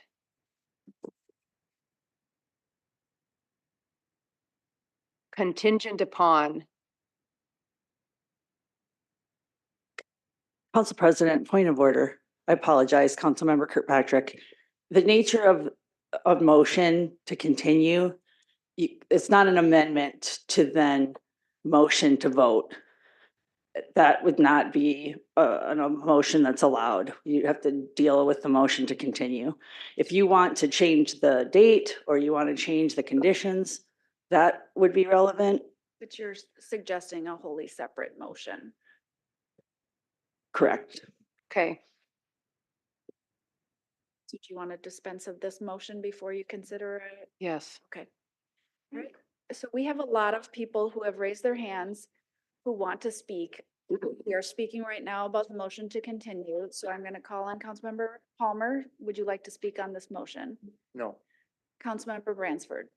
contingent upon. Council President, point of order. I apologize, Councilmember Kirkpatrick. The nature of motion to continue, it's not an amendment to then motion to vote. That would not be a motion that's allowed. You have to deal with the motion to continue. If you want to change the date or you want to change the conditions, that would be relevant. But you're suggesting a wholly separate motion. Correct. Okay. So do you want to dispense of this motion before you consider it? Yes. Okay. All right. So we have a lot of people who have raised their hands who want to speak. We are speaking right now about the motion to continue. So I'm going to call on Councilmember Palmer. Would you like to speak on this motion? No. Councilmember Bransford.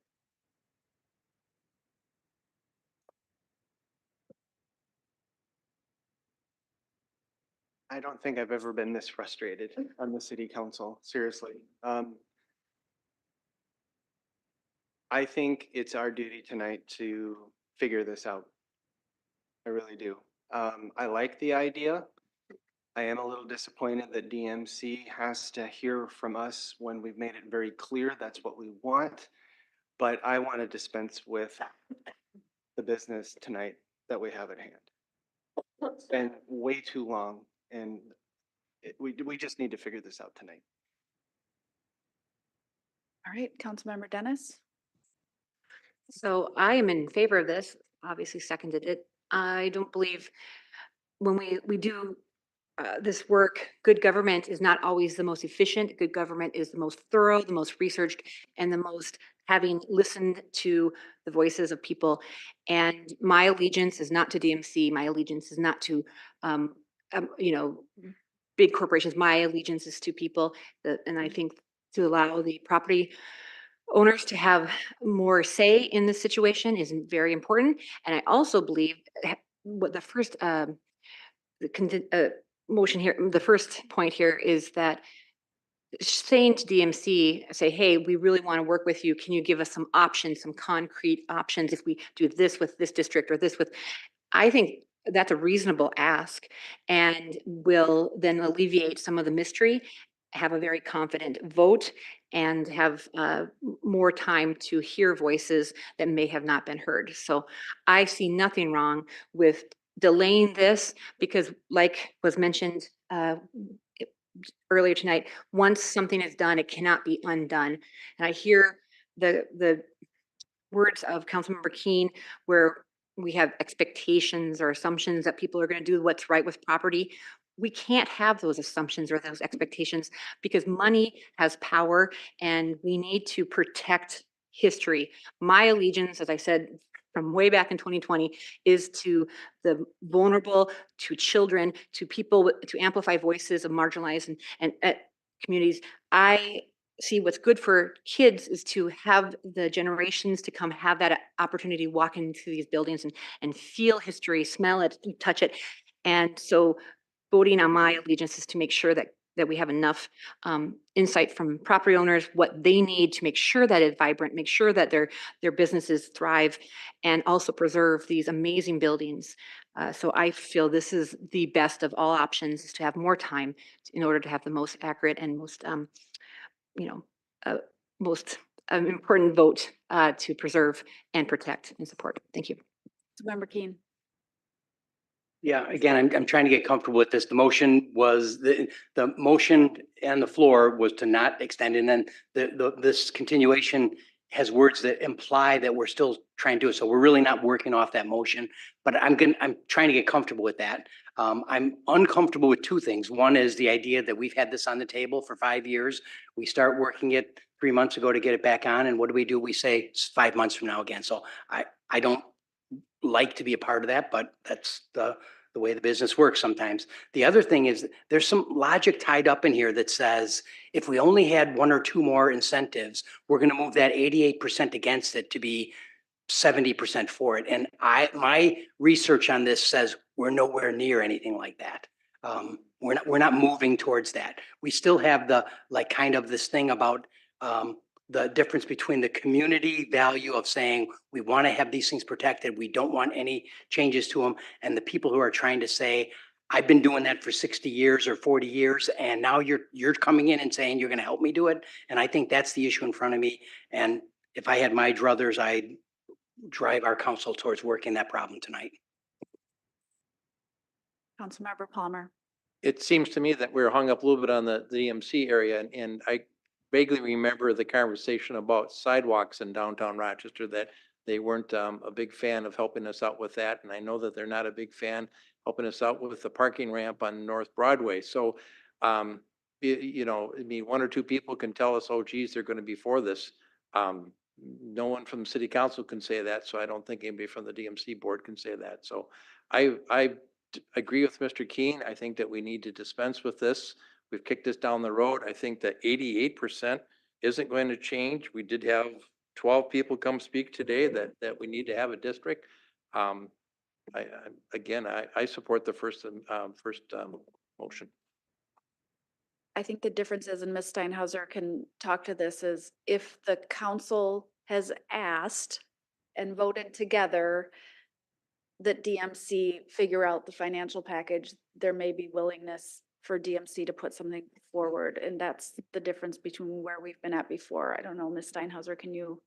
I don't think I've ever been this frustrated on the city council, seriously. I think it's our duty tonight to figure this out. I really do. I like the idea. I am a little disappointed that DMC has to hear from us when we've made it very clear that's what we want. But I want to dispense with the business tonight that we have at hand. It's been way too long and we just need to figure this out tonight. All right, Councilmember Dennis. So I am in favor of this, obviously seconded it. I don't believe when we do this work, good government is not always the most efficient. Good government is the most thorough, the most researched, and the most having listened to the voices of people. And my allegiance is not to DMC. My allegiance is not to, you know, big corporations. My allegiance is to people. And I think to allow the property owners to have more say in this situation is very important. And I also believe what the first motion here, the first point here is that saying to DMC, say, hey, we really want to work with you. Can you give us some options, some concrete options if we do this with this district or this with, I think that's a reasonable ask and will then alleviate some of the mystery, have a very confident vote and have more time to hear voices that may have not been heard. So I see nothing wrong with delaying this because like was mentioned earlier tonight, once something is done, it cannot be undone. And I hear the words of Councilmember Keen where we have expectations or assumptions that people are going to do what's right with property. We can't have those assumptions or those expectations because money has power and we need to protect history. My allegiance, as I said, from way back in 2020 is to the vulnerable, to children, to people, to amplify voices of marginalized and communities. I see what's good for kids is to have the generations to come have that opportunity to walk into these buildings and feel history, smell it, touch it. And so voting on my allegiance is to make sure that we have enough insight from property owners, what they need to make sure that it's vibrant, make sure that their businesses thrive, and also preserve these amazing buildings. So I feel this is the best of all options, is to have more time in order to have the most accurate and most, you know, most important vote to preserve and protect and support. Thank you. Member Keen. Yeah, again, I'm trying to get comfortable with this. The motion was, the motion and the floor was to not extend, and then this continuation has words that imply that we're still trying to do it. So we're really not working off that motion, but I'm trying to get comfortable with that. I'm uncomfortable with two things. One is the idea that we've had this on the table for 5 years. We start working it 3 months ago to get it back on, and what do? We say it's 5 months from now again. So I don't like to be a part of that, but that's the way the business works sometimes. The other thing is there's some logic tied up in here that says if we only had 1 or 2 more incentives, we're going to move that 88% against it to be 70% for it. And my research on this says we're nowhere near anything like that. We're not moving towards that. We still have the like kind of this thing about the difference between the community value of saying we want to have these things protected, we don't want any changes to them, and the people who are trying to say, I've been doing that for 60 years or 40 years, and now you're coming in and saying you're going to help me do it. And I think that's the issue in front of me. And if I had my druthers, I'd drive our council towards working that problem tonight. Councilmember Palmer. It seems to me that we're hung up a little bit on the DMC area, and I vaguely remember the conversation about sidewalks in downtown Rochester, that they weren't a big fan of helping us out with that. And I know that they're not a big fan helping us out with the parking ramp on North Broadway. So, you know, I mean, 1 or 2 people can tell us, oh, geez, they're going to be for this. No one from the city council can say that. So I don't think anybody from the DMC board can say that. So I agree with Mr. Keen. I think that we need to dispense with this. We've kicked this down the road. I think that 88% isn't going to change. We did have 12 people come speak today that we need to have a district. I support the first motion. I think the difference is, and Ms. Steinhauser can talk to this, is if the council has asked and voted together that DMC figure out the financial package, there may be willingness for DMC to put something forward. And that's the difference between where we've been at before. I don't know, Ms. Steinhauser, can you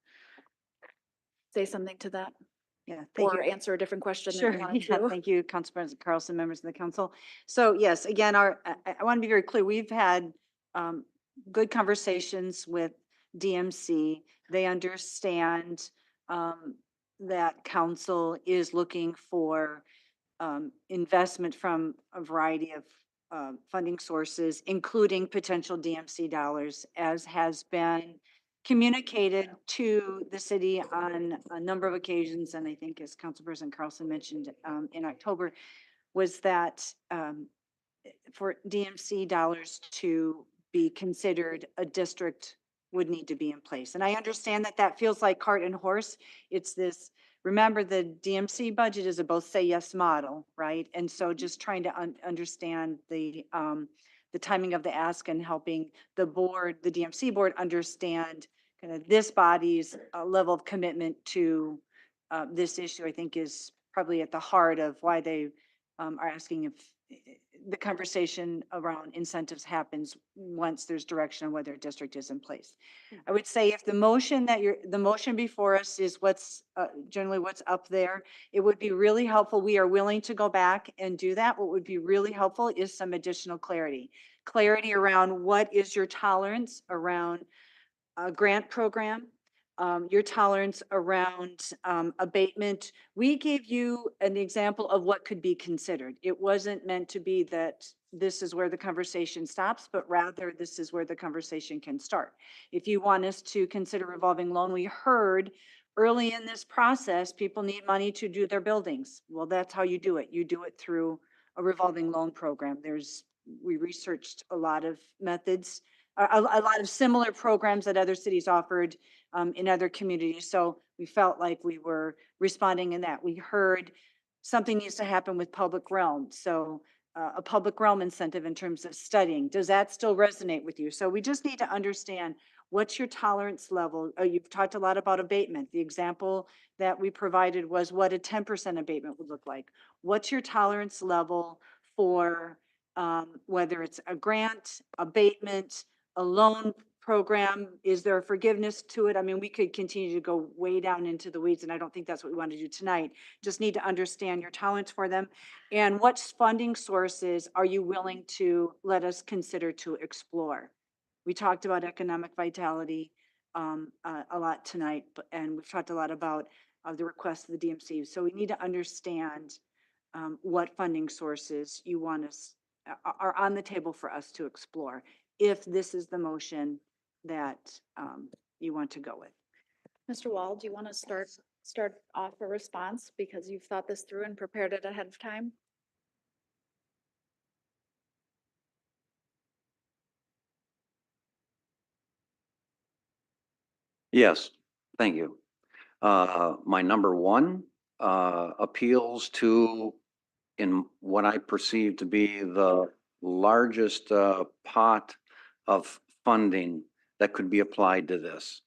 say something to that? Yeah, thank Or you. answer a different question? if Sure. you wanted Yeah, to? thank you, Council President Carlson, members of the council. So yes, again, I want to be very clear. We've had good conversations with DMC. They understand that council is looking for investment from a variety of funding sources, including potential DMC dollars, as has been communicated to the city on a number of occasions. And I think as Councilperson Carlson mentioned in October, was that for DMC dollars to be considered, a district would need to be in place. And I understand that that feels like cart and horse. It's this, remember the DMC budget is a both say yes model, right? And so just trying to understand the timing of the ask and helping the board, the DMC board, understand kind of this body's level of commitment to this issue, I think is probably at the heart of why they are asking if the conversation around incentives happens once there's direction on whether a district is in place. I would say if the motion the motion before us is what's generally what's up there, it would be really helpful. We are willing to go back and do that. What would be really helpful is some additional clarity. Clarity around what is your tolerance around a grant program, your tolerance around abatement. We gave you an example of what could be considered. It wasn't meant to be that this is where the conversation stops, but rather this is where the conversation can start. If you want us to consider revolving loan, we heard early in this process, people need money to do their buildings. Well, that's how you do it. You do it through a revolving loan program. We researched a lot of methods a lot of similar programs that other cities offered in other communities. So we felt like we were responding in that. We heard something needs to happen with public realm. So a public realm incentive in terms of studying. Does that still resonate with you? So we just need to understand what's your tolerance level. You've talked a lot about abatement. The example that we provided was what a 10% abatement would look like. What's your tolerance level for whether it's a grant, abatement, a loan program? Is there a forgiveness to it? I mean, we could continue to go way down into the weeds, and I don't think that's what we want to do tonight. Just need to understand your tolerance for them. And what funding sources are you willing to let us consider to explore? We talked about economic vitality a lot tonight, and we've talked a lot about the request of the DMC. So we need to understand what funding sources you want us, are on the table for us to explore, if this is the motion that you want to go with. Mr. Wall, do you want to start off a response because you've thought this through and prepared it ahead of time? Yes, thank you. My number one appeals to, in what I perceive to be the largest pot of funding that could be applied to this,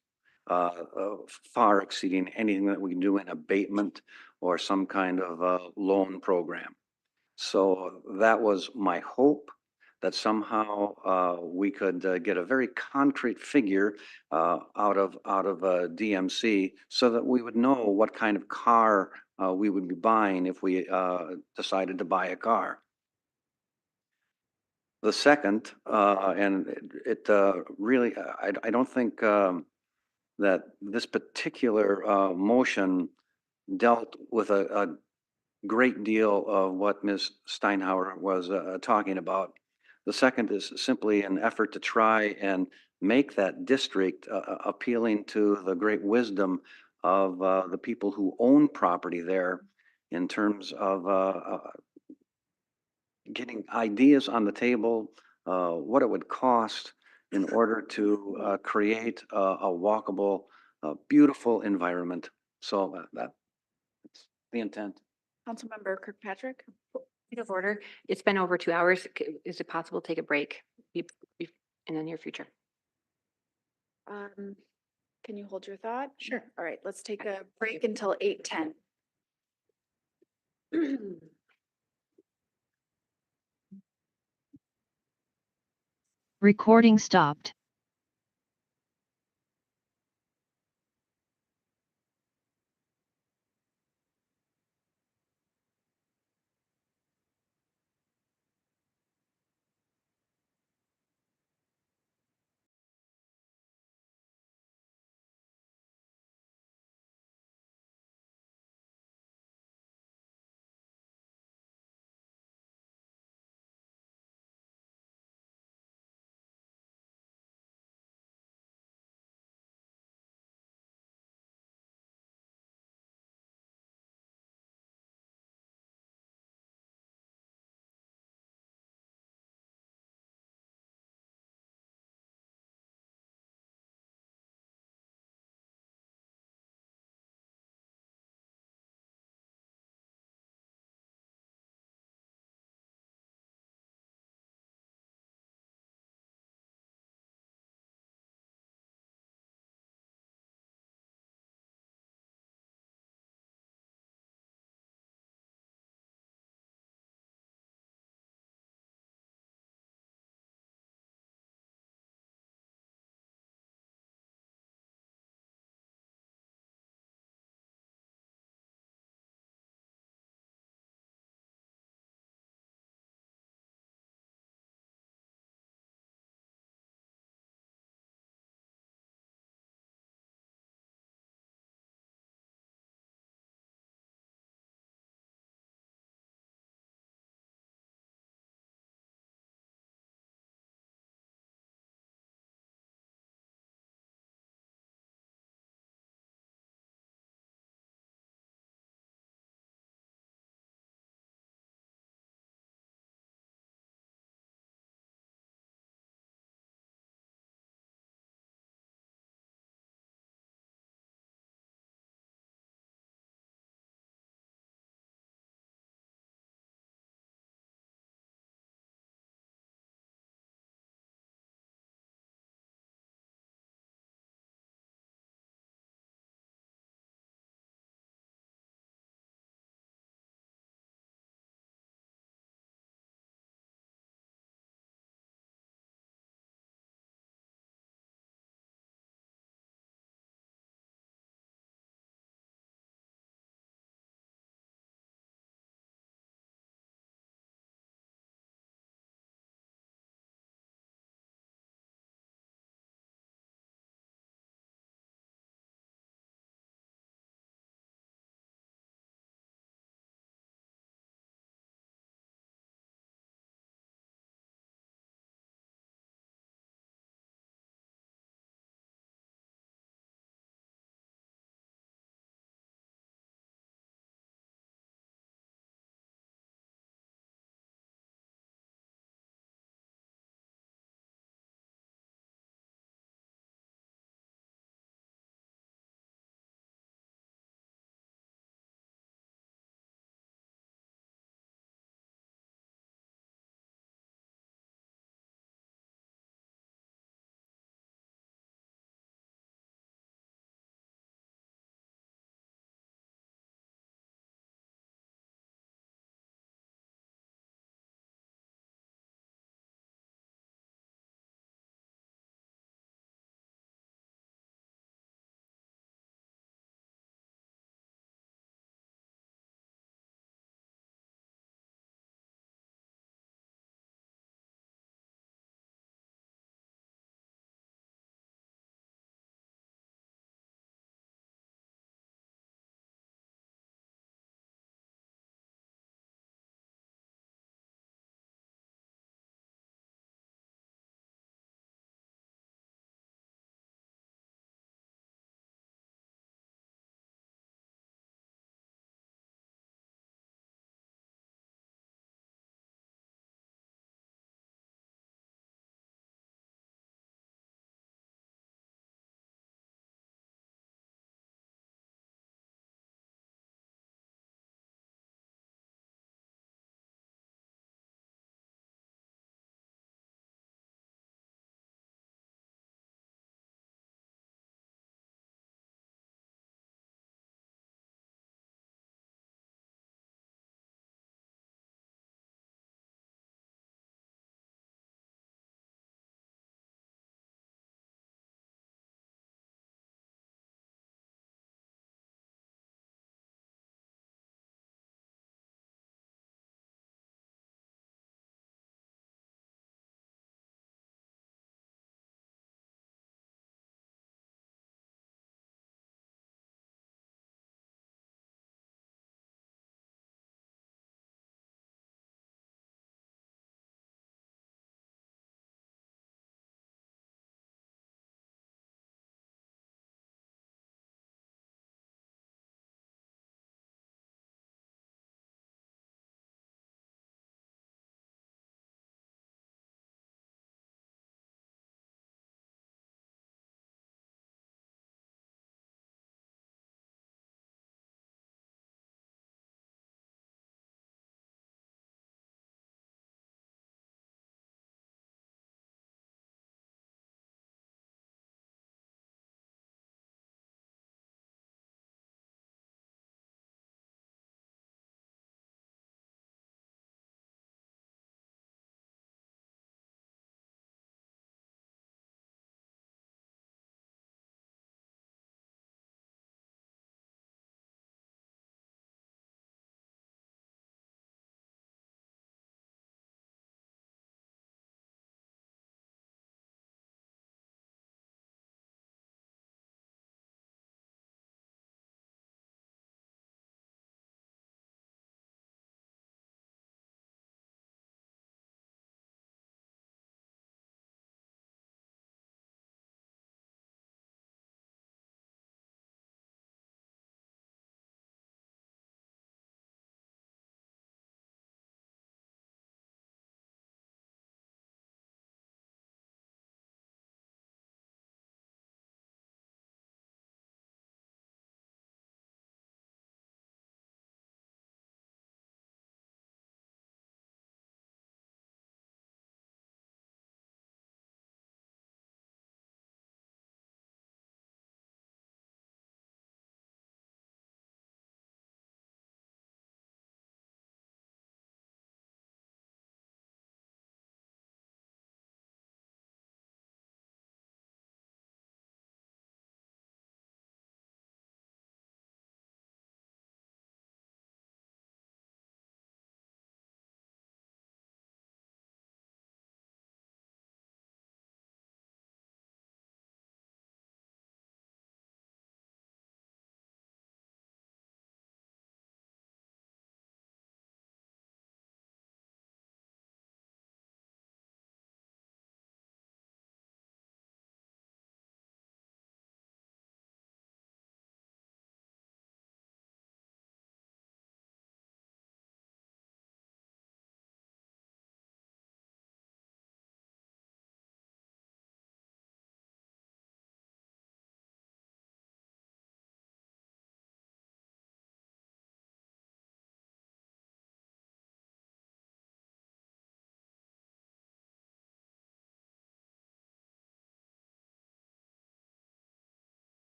far exceeding anything that we can do in abatement or some kind of loan program. So that was my hope, that somehow we could get a very concrete figure out of DMC, so that we would know what kind of car we would be buying if we decided to buy a car. The second, and it really, I don't think that this particular motion dealt with a great deal of what Ms. Steinhauer was talking about. The second is simply an effort to try and make that district appealing to the great wisdom of the people who own property there, in terms of getting ideas on the table, what it would cost in order to create a walkable, beautiful environment. So that's the intent. Councilmember Kirkpatrick? Point of order, it's been over 2 hours. Is it possible to take a break in the near future? Can you hold your thought? Sure. All right, let's take a break until 8:10. Recording stopped.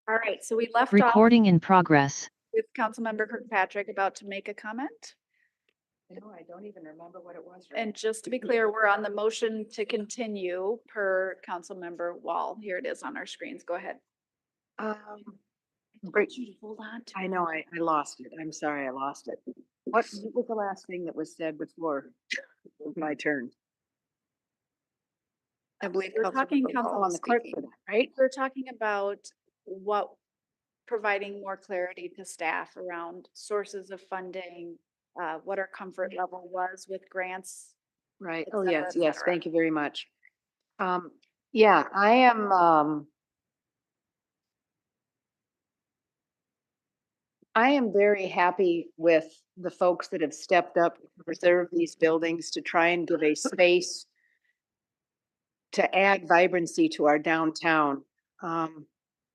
All right, so we left off Recording in progress. with Councilmember Kirkpatrick about to make a comment. No, I don't even remember what it was. And just to be clear, we're on the motion to continue per Councilmember Wall. Here it is on our screens. Go ahead. Great. You to hold on to I know, I lost it. I'm sorry, I lost it. What was the last thing that was said before it was my turn? I believe. We're talking Oh, council on the clerk speaking. for that, right? We're talking about what, providing more clarity to staff around sources of funding, what our comfort level was with grants. Right. et Oh, cetera, yes, et yes. cetera. Thank you very much. Yeah, I am very happy with the folks that have stepped up to preserve these buildings to try and give a space to add vibrancy to our downtown.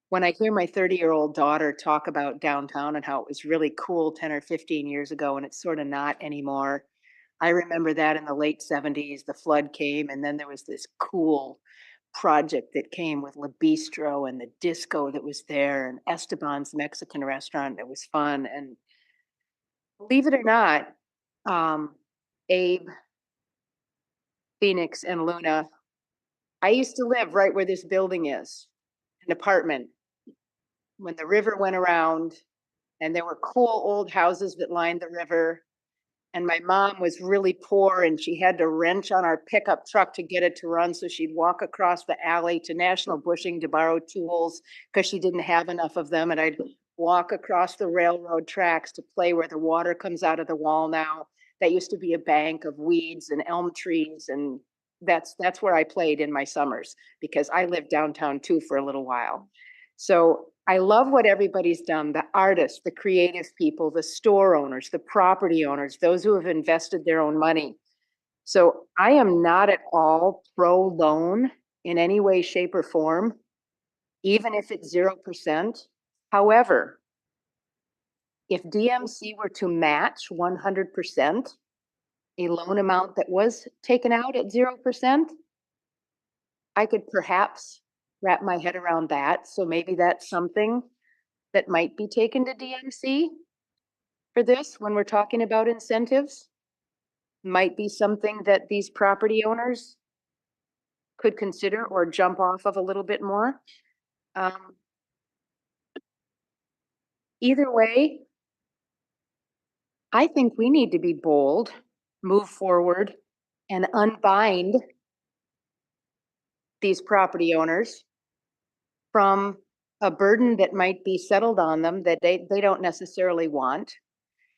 When I hear my 30-year-old daughter talk about downtown and how it was really cool 10 or 15 years ago and it's sort of not anymore. I remember that in the late 70s, the flood came and then there was this cool project that came with La Bistro and the disco that was there and Esteban's Mexican restaurant. It was fun. And believe it or not, Abe, Phoenix, and Luna, I used to live right where this building is, an apartment. When the river went around and there were cool old houses that lined the river. And my mom was really poor and she had to wrench on our pickup truck to get it to run. So she'd walk across the alley to National Bushing to borrow tools because she didn't have enough of them. And I'd walk across the railroad tracks to play where the water comes out of the wall now. That used to be a bank of weeds and elm trees. And that's where I played in my summers because I lived downtown too for a little while. So I love what everybody's done, the artists, the creative people, the store owners, the property owners, those who have invested their own money. So I am not at all pro loan in any way, shape, or form, even if it's 0%. However, if DMC were to match 100% a loan amount that was taken out at 0%, I could perhaps wrap my head around that. So maybe that's something that might be taken to DMC for this when we're talking about incentives. Might be something that these property owners could consider or jump off of a little bit more. Either way, I think we need to be bold, move forward, and unbind these property owners from a burden that might be settled on them that they don't necessarily want.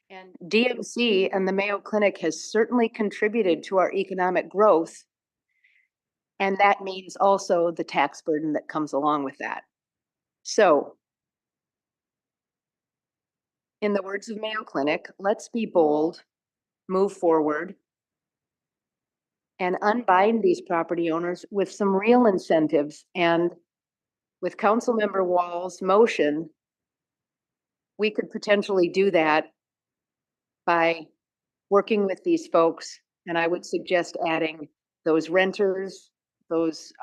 And DMC and the Mayo Clinic has certainly contributed to our economic growth. And that means also the tax burden that comes along with that. So, in the words of Mayo Clinic, let's be bold, move forward, and unbind these property owners with some real incentives. And with Councilmember Wall's motion, we could potentially do that by working with these folks. And I would suggest adding those renters, those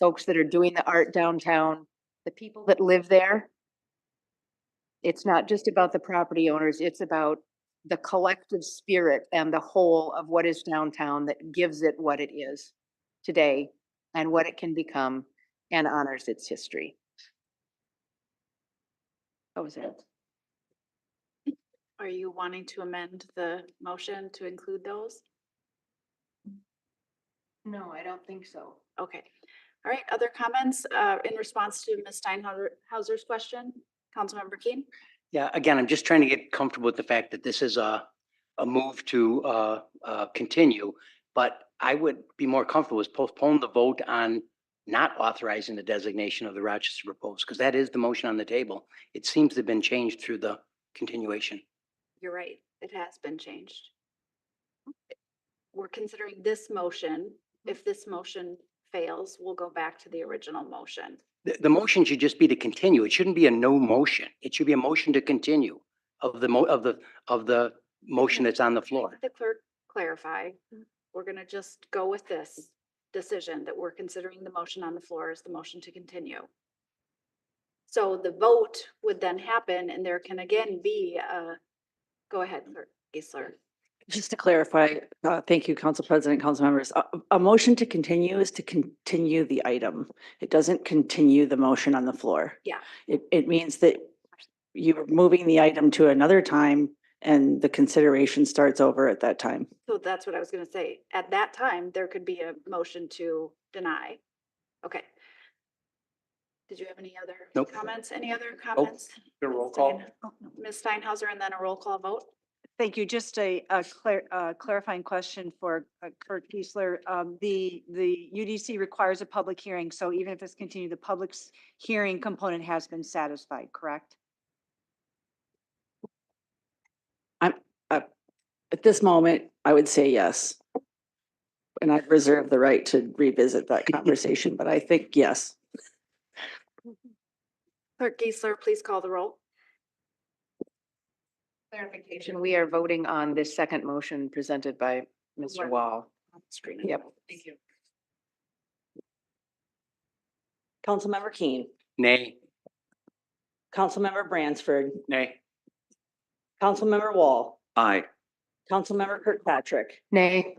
folks that are doing the art downtown, the people that live there. It's not just about the property owners, it's about the collective spirit and the whole of what is downtown that gives it what it is today and what it can become and honors its history. That was it. Are you wanting to amend the motion to include those? No, I don't think so. Okay. All right, other comments in response to Ms. Steinhauser's question? Councilmember Keen? Yeah, again, I'm just trying to get comfortable with the fact that this is a move to continue, but I would be more comfortable with postpone the vote on not authorizing the designation of the Rochester proposed, because that is the motion on the table. It seems to have been changed through the continuation. You're right, it has been changed. We're considering this motion. If this motion fails, we'll go back to the original motion. The motion should just be to continue. It shouldn't be a no motion. It should be a motion to continue of the motion that's on the floor. The clerk clarify, we're gonna just go with this decision that we're considering the motion on the floor as the motion to continue. So the vote would then happen and there can again be, go ahead, Clerk Geisler. Just to clarify, thank you, Council President, council members. A motion to continue is to continue the item. It doesn't continue the motion on the floor. Yeah. It means that you're moving the item to another time and the consideration starts over at that time. So that's what I was gonna say. At that time, there could be a motion to deny. Okay. Did you have any other Nope. comments? Any other comments? The roll call. Ms. Steinhauser and then a roll call vote? Thank you. Just a clarifying question for Kurt Kiesler. The UDC requires a public hearing, so even if it's continued, the public's hearing component has been satisfied, correct? At this moment, I would say yes. And I'd reserve the right to revisit that conversation, but I think yes. Clerk Geisler, please call the roll. Clarification, we are voting on this second motion presented by Mr. Wall. Yep. Thank you. Councilmember Keen, Nay. Councilmember Bransford, Nay. Councilmember Wall, Aye. Councilmember Kirkpatrick, Nay.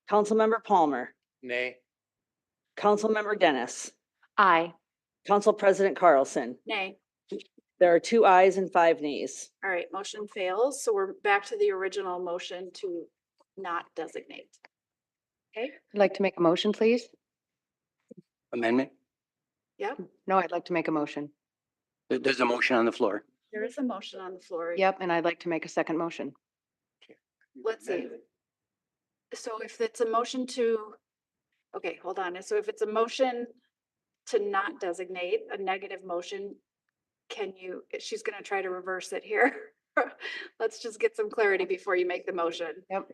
Councilmember Palmer, Nay. Councilmember Dennis, Aye. Council President Carlson. Nay. There are 2 ayes and 5 nays. All right, motion fails. So we're back to the original motion to not designate. Okay, I'd like to make a motion, please. Amendment? yep, No, I'd like to make a motion. There's a motion on the floor. there is a motion on the floor. Yep, and I'd like to make a second motion. Let's see. So if it's a motion to, okay, hold on. So if it's a motion to not designate, a negative motion, can you, she's gonna try to reverse it here. Let's just get some clarity before you make the motion. Yep.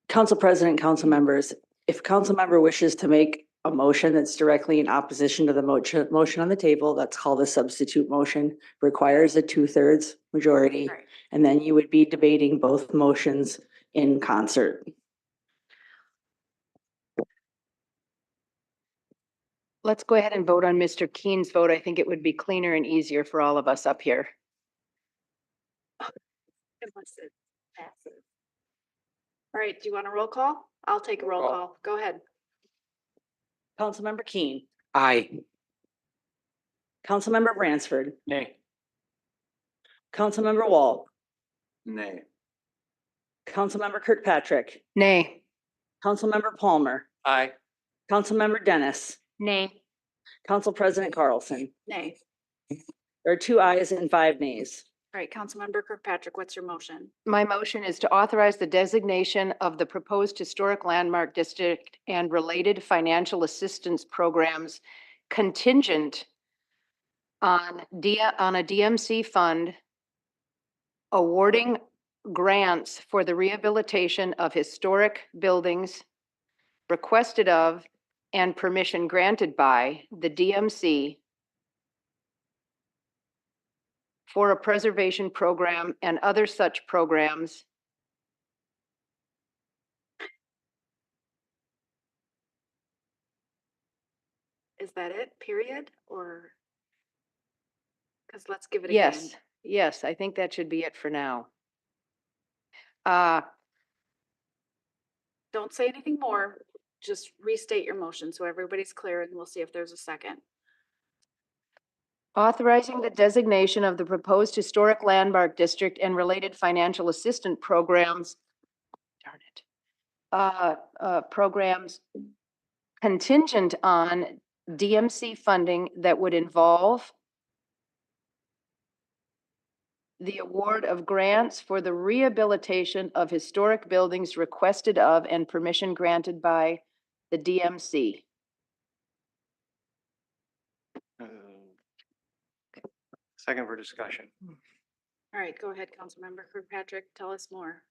Council President, council members, if council member wishes to make a motion that's directly in opposition to the motion on the table, that's called a substitute motion, requires a 2/3 majority. Right. And then you would be debating both motions in concert. Let's go ahead and vote on Mr. Keen's vote. I think it would be cleaner and easier for all of us up here. Unless it passes. All right, do you want a roll call? I'll take a roll call. Go ahead. Councilmember Keen, Aye. Councilmember Bransford, Nay. Councilmember Wall, Nay. Councilmember Kirkpatrick, Nay. Councilmember Palmer, Aye. Councilmember Dennis, Nay. Council President Carlson. Nay. There are 2 ayes and 5 nays. All right, Councilmember Kirkpatrick, what's your motion? My motion is to authorize the designation of the proposed historic landmark district and related financial assistance programs contingent on a DMC fund awarding grants for the rehabilitation of historic buildings requested of and permission granted by the DMC for a preservation program and other such programs Is that it, period, or? Because let's give it again. Yes, yes, I think that should be it for now. Don't say anything more, just restate your motion so everybody's clear and we'll see if there's a second. Authorizing the designation of the proposed historic landmark district and related financial assistance programs. Darn it. Programs contingent on DMC funding that would involve the award of grants for the rehabilitation of historic buildings requested of and permission granted by the DMC. Second for discussion. All right, go ahead, Councilmember Kirkpatrick, tell us more.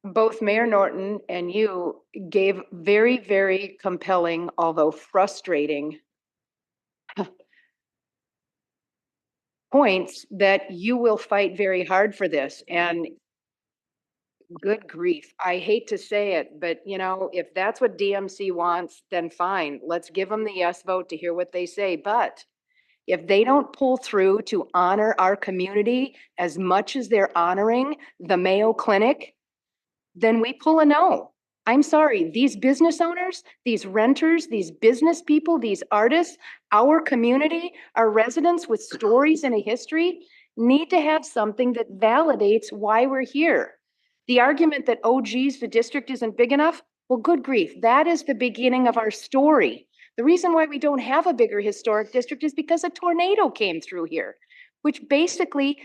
Both Mayor Norton and you gave very, very compelling, although frustrating points that you will fight very hard for this. And Good grief. I hate to say it, but you know, if that's what DMC wants, then fine. Let's give them the yes vote to hear what they say. But if they don't pull through to honor our community as much as they're honoring the Mayo Clinic, then we pull a no. I'm sorry, these business owners, these renters, these business people, these artists, our community, our residents with stories and a history need to have something that validates why we're here. The argument that, oh geez, the district isn't big enough, well, good grief, that is the beginning of our story. The reason why we don't have a bigger historic district is because a tornado came through here, which basically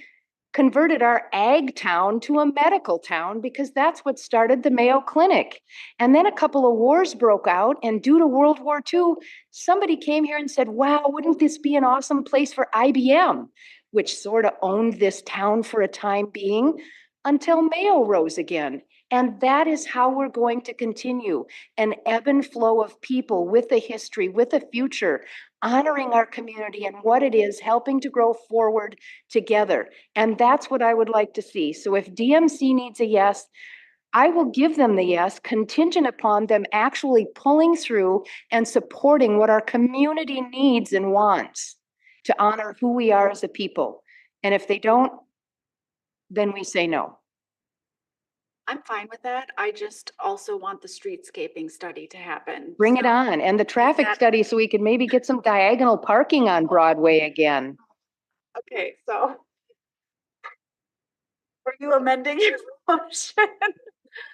converted our ag town to a medical town because that's what started the Mayo Clinic. And then a couple of wars broke out, and due to World War II, somebody came here and said, wow, wouldn't this be an awesome place for IBM, which sort of owned this town for a time being until Mayo rose again. And that is how we're going to continue, an ebb and flow of people with a history, with a future, honoring our community and what it is, helping to grow forward together. And that's what I would like to see. So if DMC needs a yes, I will give them the yes, contingent upon them actually pulling through and supporting what our community needs and wants to honor who we are as a people. And if they don't, then we say no. I'm fine with that. I just also want the streetscaping study to happen. Bring it So, on. And the traffic that- study so we could maybe get some diagonal parking on Broadway again. Okay, so are you amending your motion?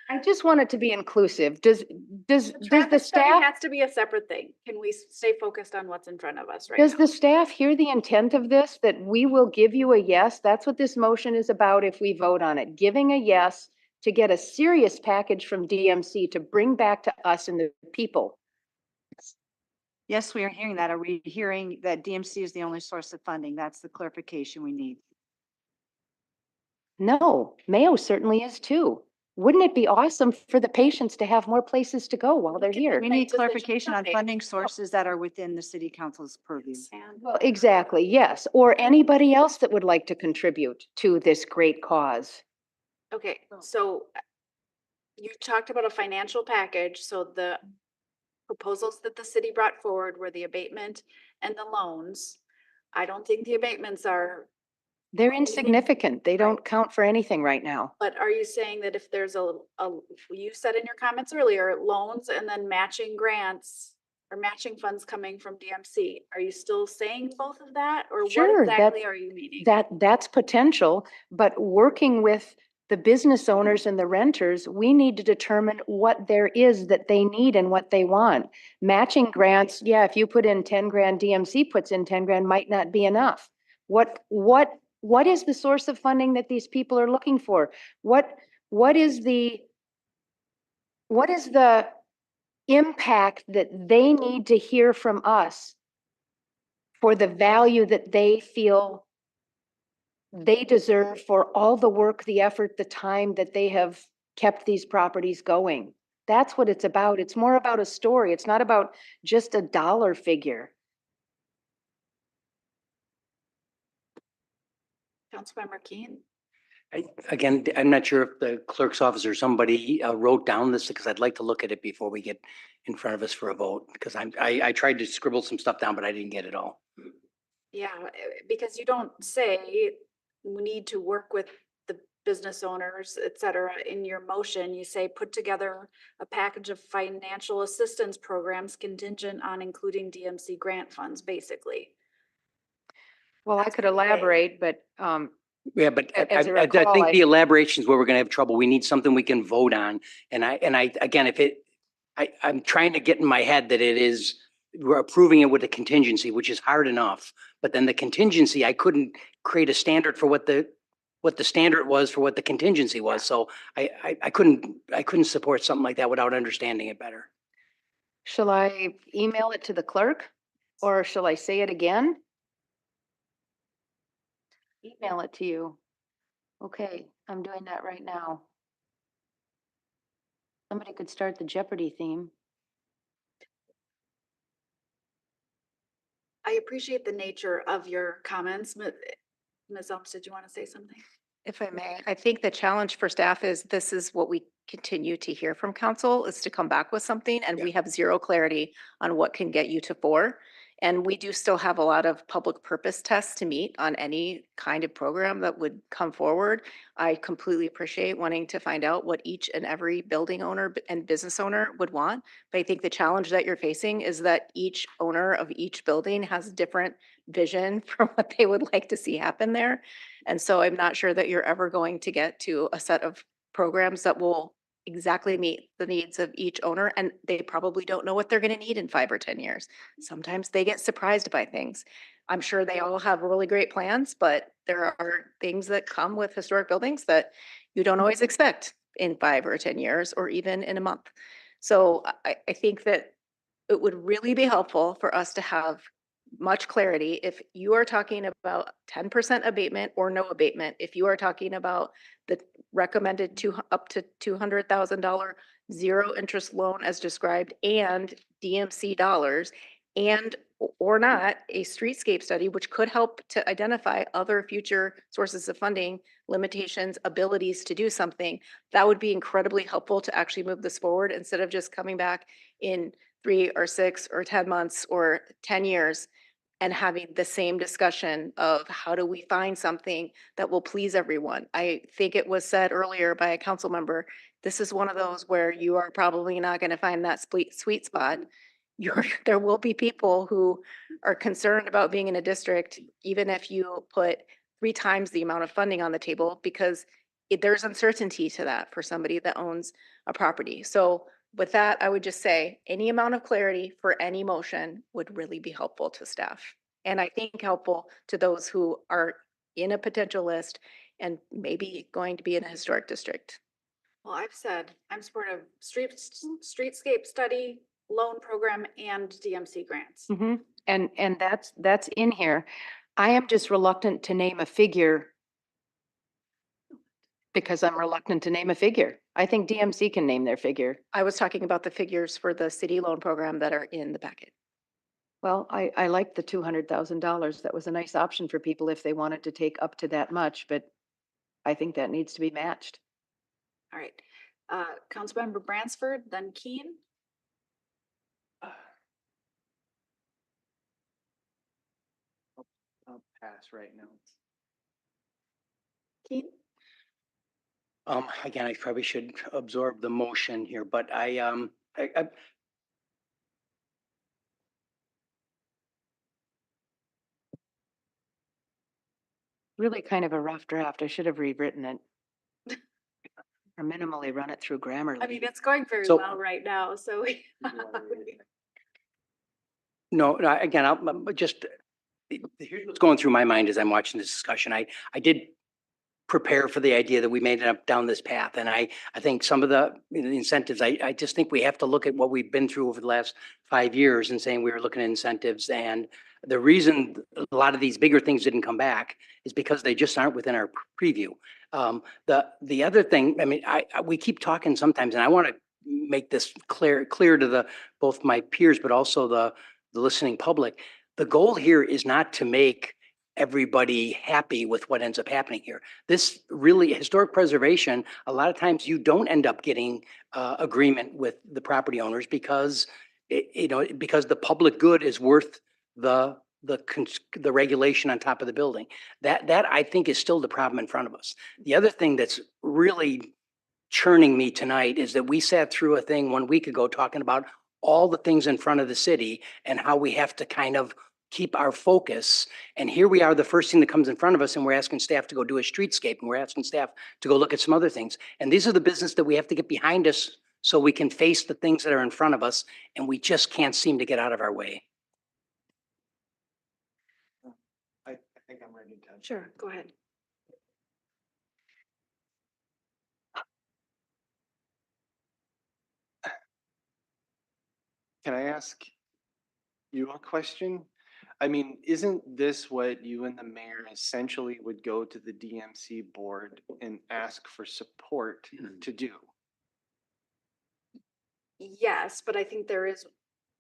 I just want it to be inclusive. Does the Traffic study staff, has to be a separate thing. Can we stay focused on what's in front of us right does now? the staff hear the intent of this, that we will give you a yes? That's what this motion is about if we vote on it, giving a yes to get a serious package from DMC to bring back to us and the people. Yes, we are hearing that. Are we hearing that DMC is the only source of funding? That's the clarification we need. No, Mayo certainly is too. Wouldn't it be awesome for the patients to have more places to go while they're here? We need clarification on funding sources that are within the city council's purview. Well, exactly, yes. Or anybody else that would like to contribute to this great cause. Okay, so you talked about a financial package, so the proposals that the city brought forward were the abatement and the loans. I don't think the abatements are, They're insignificant. They don't count for anything right now. but are you saying that if there's you said in your comments earlier, loans and then matching grants or matching funds coming from DMC, are you still saying both of that? Or Sure, what exactly are you meaning? That's potential, but working with the business owners and the renters, we need to determine what there is that they need and what they want. Matching grants, yeah, if you put in 10 grand, DMC puts in 10 grand, might not be enough. What is the source of funding that these people are looking for? What is the impact that they need to hear from us for the value that they feel they deserve for all the work, the effort, the time that they have kept these properties going? That's what it's about. It's more about a story. It's not about just a dollar figure. Councilmember Keen? Again, I'm not sure if the clerk's office or somebody wrote down this, because I'd like to look at it before we get in front of us for a vote, because I tried to scribble some stuff down, but I didn't get it all. Yeah, because you don't say we need to work with the business owners, et cetera, in your motion. You say put together a package of financial assistance programs contingent on including DMC grant funds, basically. Well, I could elaborate, but Yeah, but as I I recall, think the elaboration is where we're gonna have trouble. We need something we can vote on. And I, again, I'm trying to get in my head that it is, we're approving it with a contingency, which is hard enough. But then the contingency, I couldn't create a standard for what the standard was for what the contingency was. So I couldn't support something like that without understanding it better. shall I email it to the clerk or shall I say it again? Email it to you. Okay, I'm doing that right now. Somebody could start the Jeopardy theme. I appreciate the nature of your comments. Ms. Elms, did you want to say something? If I may, I think the challenge for staff is this is what we continue to hear from council is to come back with something and we have zero clarity on what can get you to 4. And we do still have a lot of public purpose tests to meet on any kind of program that would come forward. I completely appreciate wanting to find out what each and every building owner and business owner would want. But I think the challenge that you're facing is that each owner of each building has a different vision for what they would like to see happen there. And so I'm not sure that you're ever going to get to a set of programs that will exactly meet the needs of each owner. And they probably don't know what they're going to need in 5 or 10 years. Sometimes they get surprised by things. I'm sure they all have really great plans, but there are things that come with historic buildings that you don't always expect in 5 or 10 years, or even in a month. So I think that it would really be helpful for us to have much clarity if you are talking about 10% abatement or no abatement, if you are talking about the recommended up to $200,000 zero interest loan as described and DMC dollars, and or not a streetscape study, which could help to identify other future sources of funding, limitations, abilities to do something, that would be incredibly helpful to actually move this forward instead of just coming back in 3 or 6 or 10 months or 10 years and having the same discussion of how do we find something that will please everyone. I think it was said earlier by a council member, this is one of those where you are probably not going to find that sweet spot. There will be people who are concerned about being in a district, even if you put 3 times the amount of funding on the table, because there's uncertainty to that for somebody that owns a property. So with that, I would just say any amount of clarity for any motion would really be helpful to staff. And I think helpful to those who are in a potential list and maybe going to be in a historic district. Well, I've said I'm supportive of streetscape study, loan program, and DMC grants. And that's in here. I am just reluctant to name a figure because I'm reluctant to name a figure. I think DMC can name their figure. I was talking about the figures for the city loan program that are in the packet. Well, I like the $200,000. That was a nice option for people if they wanted to take up to that much, but I think that needs to be matched. All right. Councilmember Bransford, then Keen. I'll pass right now. Keen. Again, I probably should absorb the motion here, but I Really kind of a rough draft. I should have rewritten it. Or minimally run it through Grammarly. I mean, it's going very So- well right now, so. No, again, here's what's going through my mind as I'm watching this discussion. I did prepare for the idea that we made it up down this path. And I think some of the incentives, I just think we have to look at what we've been through over the last 5 years and saying we were looking at incentives. And the reason a lot of these bigger things didn't come back is because they just aren't within our preview. The other thing, I mean, we keep talking sometimes, and I want to make this clear to both my peers, but also the listening public. The goal here is not to make everybody happy with what ends up happening here. This really, historic preservation, a lot of times you don't end up getting agreement with the property owners because because the public good is worth the regulation on top of the building. That I think is still the problem in front of us. The other thing that's really churning me tonight is that we sat through a thing 1 week ago talking about all the things in front of the city and how we have to kind of keep our focus. And here we are, the first thing that comes in front of us, and we're asking staff to go do a streetscape, and we're asking staff to go look at some other things. And these are the business that we have to get behind us so we can face the things that are in front of us, and we just can't seem to get out of our way. I think I'm ready to. Sure, go ahead. Can I ask you a question? I mean, isn't this what you and the mayor essentially would go to the DMC board and ask for support to do? Yes, but I think there is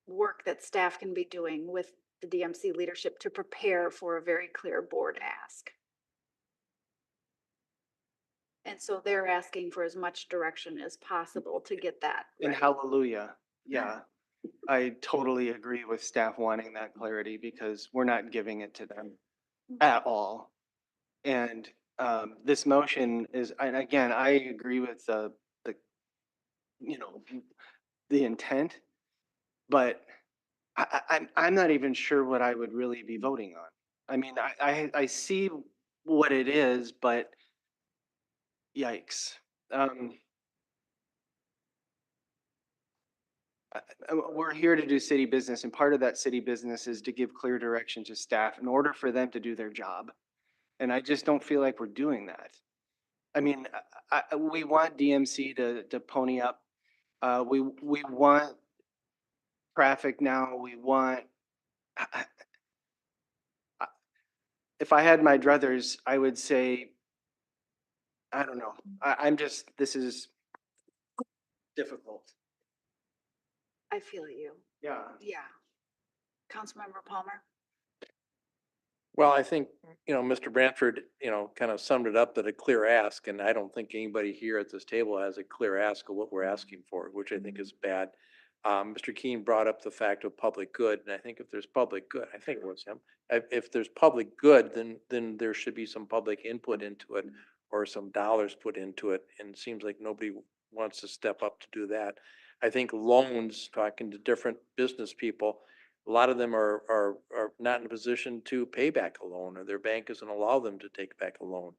work that staff can be doing with the DMC leadership to prepare for a very clear board ask. And so they're asking for as much direction as possible to get that. And right. hallelujah, yeah. I totally agree with staff wanting that clarity because we're not giving it to them at all. And this motion is, and again, I agree with the, you know, the intent, but I'm not even sure what I would really be voting on. I mean, I see what it is, but yikes. We're here to do city business, and part of that city business is to give clear direction to staff in order for them to do their job. And I just don't feel like we're doing that. I mean, we want DMC to pony up. We want traffic now. We want, if I had my druthers, I would say, I don't know. I'm just, this is difficult. I feel you. Yeah. Yeah. Councilmember Palmer? Well, I think, Mr. Branford, kind of summed it up that a clear ask, and I don't think anybody here at this table has a clear ask of what we're asking for, which I think is bad. Mr. Keene brought up the fact of public good, and I think if there's public good, I think it was him. If there's public good, then there should be some public input into it or some dollars put into it, and it seems like nobody wants to step up to do that. I think loans, talking to different business people, a lot of them are not in a position to pay back a loan, or their bank doesn't allow them to take back a loan.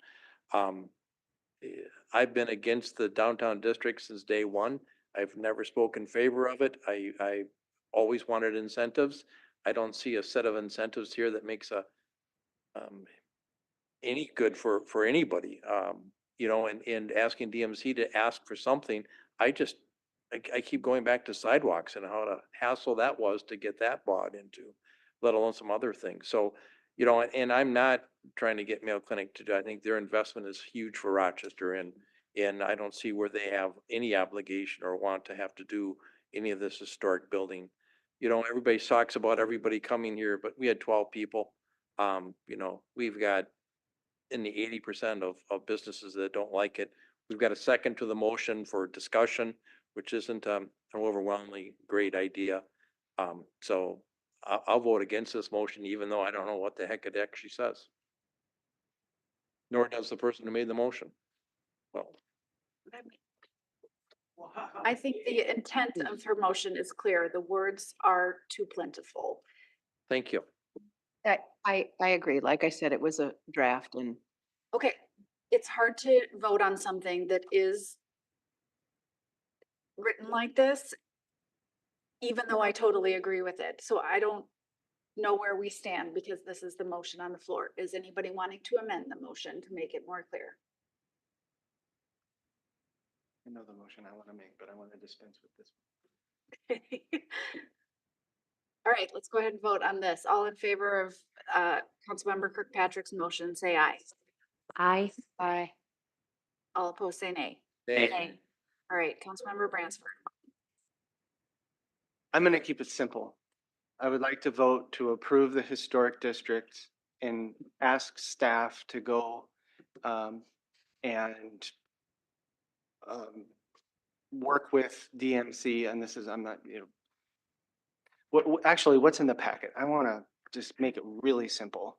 I've been against the downtown district since day one. I've never spoken in favor of it. I always wanted incentives. I don't see a set of incentives here that makes any good for anybody. And asking DMC to ask for something, I keep going back to sidewalks and how to hassle that was to get that bought into, let alone some other things. So, and I'm not trying to get Mayo Clinic to do, I think their investment is huge for Rochester, and I don't see where they have any obligation or want to have to do any of this historic building. Everybody talks about everybody coming here, but we had 12 people. We've got in the 80% of businesses that don't like it. We've got a second to the motion for discussion, which isn't an overwhelmingly great idea. So I'll vote against this motion, even though I don't know what the heck it actually says. Nor does the person who made the motion. Well, I think the intent of her motion is clear. The words are too plentiful. thank you. I agree. Like I said, it was a draft and Okay, it's hard to vote on something that is written like this, even though I totally agree with it. So I don't know where we stand because this is the motion on the floor. Is anybody wanting to amend the motion to make it more clear? I know the motion I want to make, but I want to dispense with this. All right, let's go ahead and vote on this. All in favor of Councilmember Kirkpatrick's motion, say aye. Aye. All opposed, say nay. Nay. All right, Councilmember Bransford. I'm going to keep it simple. I would like to vote to approve the historic district and ask staff to go and work with DMC. And this is, I'm not, actually, what's in the packet? I want to just make it really simple.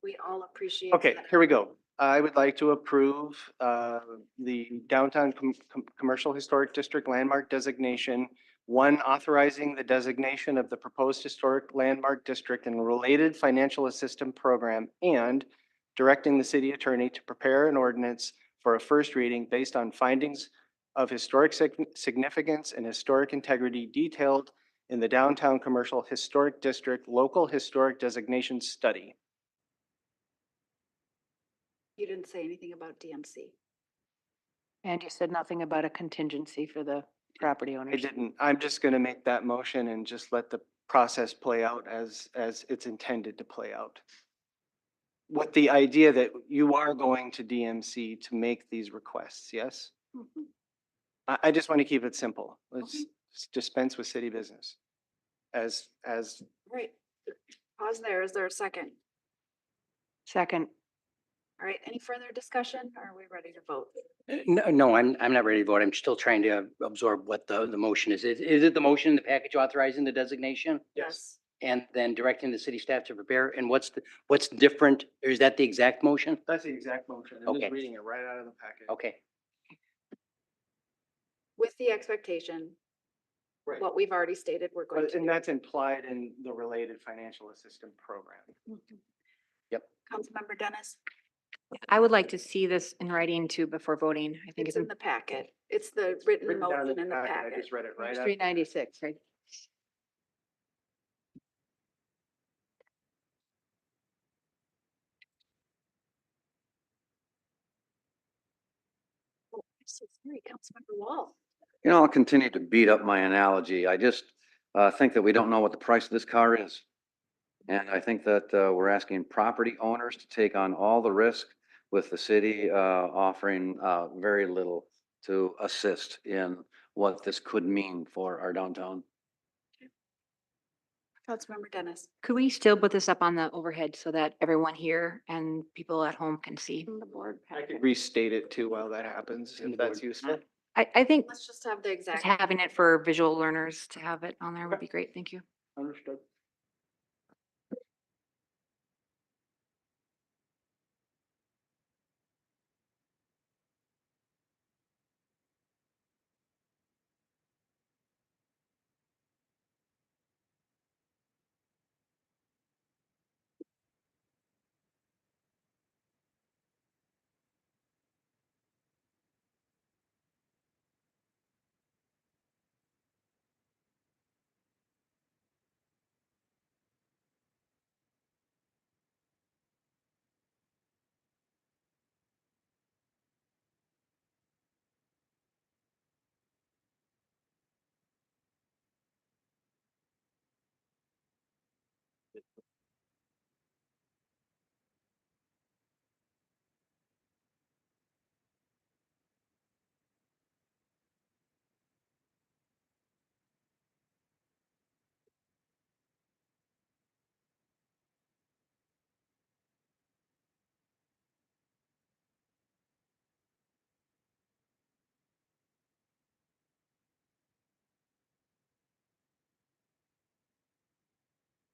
We all appreciate. Okay, that. here we go. I would like to approve the Downtown Commercial Historic District landmark designation. One, authorizing the designation of the proposed historic landmark district and related financial assistance program, and directing the city attorney to prepare an ordinance for a first reading based on findings of historic significance and historic integrity detailed in the Downtown Commercial Historic District Local Historic Designation Study. You didn't say anything about DMC. And you said nothing about a contingency for the property owners. I didn't. I'm just going to make that motion and just let the process play out as it's intended to play out. With the idea that you are going to DMC to make these requests, yes? I just want to keep it simple. Let's dispense with city business. As Right. Pause there. Is there a second? Second. All right, any further discussion? Or are we ready to vote? No, I'm not ready to vote. I'm still trying to absorb what the motion is. Is it the motion in the package authorizing the designation? Yes. And then directing the city staff to prepare? And what's different? Or is that the exact motion? That's the exact motion. I'm Okay. just reading it right out of the packet. Okay. With the expectation, Right. what we've already stated, we're going to And do. that's implied in the related financial assistance program. Yep. Councilmember Dennis, I would like to see this in writing too before voting. I think it's it's in the packet. It's the written Written down motion in the I packet. just read it right out. 396, right? Oh, I'm so sorry, Councilmember Wall. You know, I'll continue to beat up my analogy. I just think that we don't know what the price of this car is. And I think that we're asking property owners to take on all the risk with the city offering very little to assist in what this could mean for our downtown. Councilmember Dennis. Could we still put this up on the overhead so that everyone here and people at home can see? The board I packet. could restate it too while that happens, if that's useful. I think Let's just have the just exact. having it for visual learners to have it on there would be great. Thank you. Understood.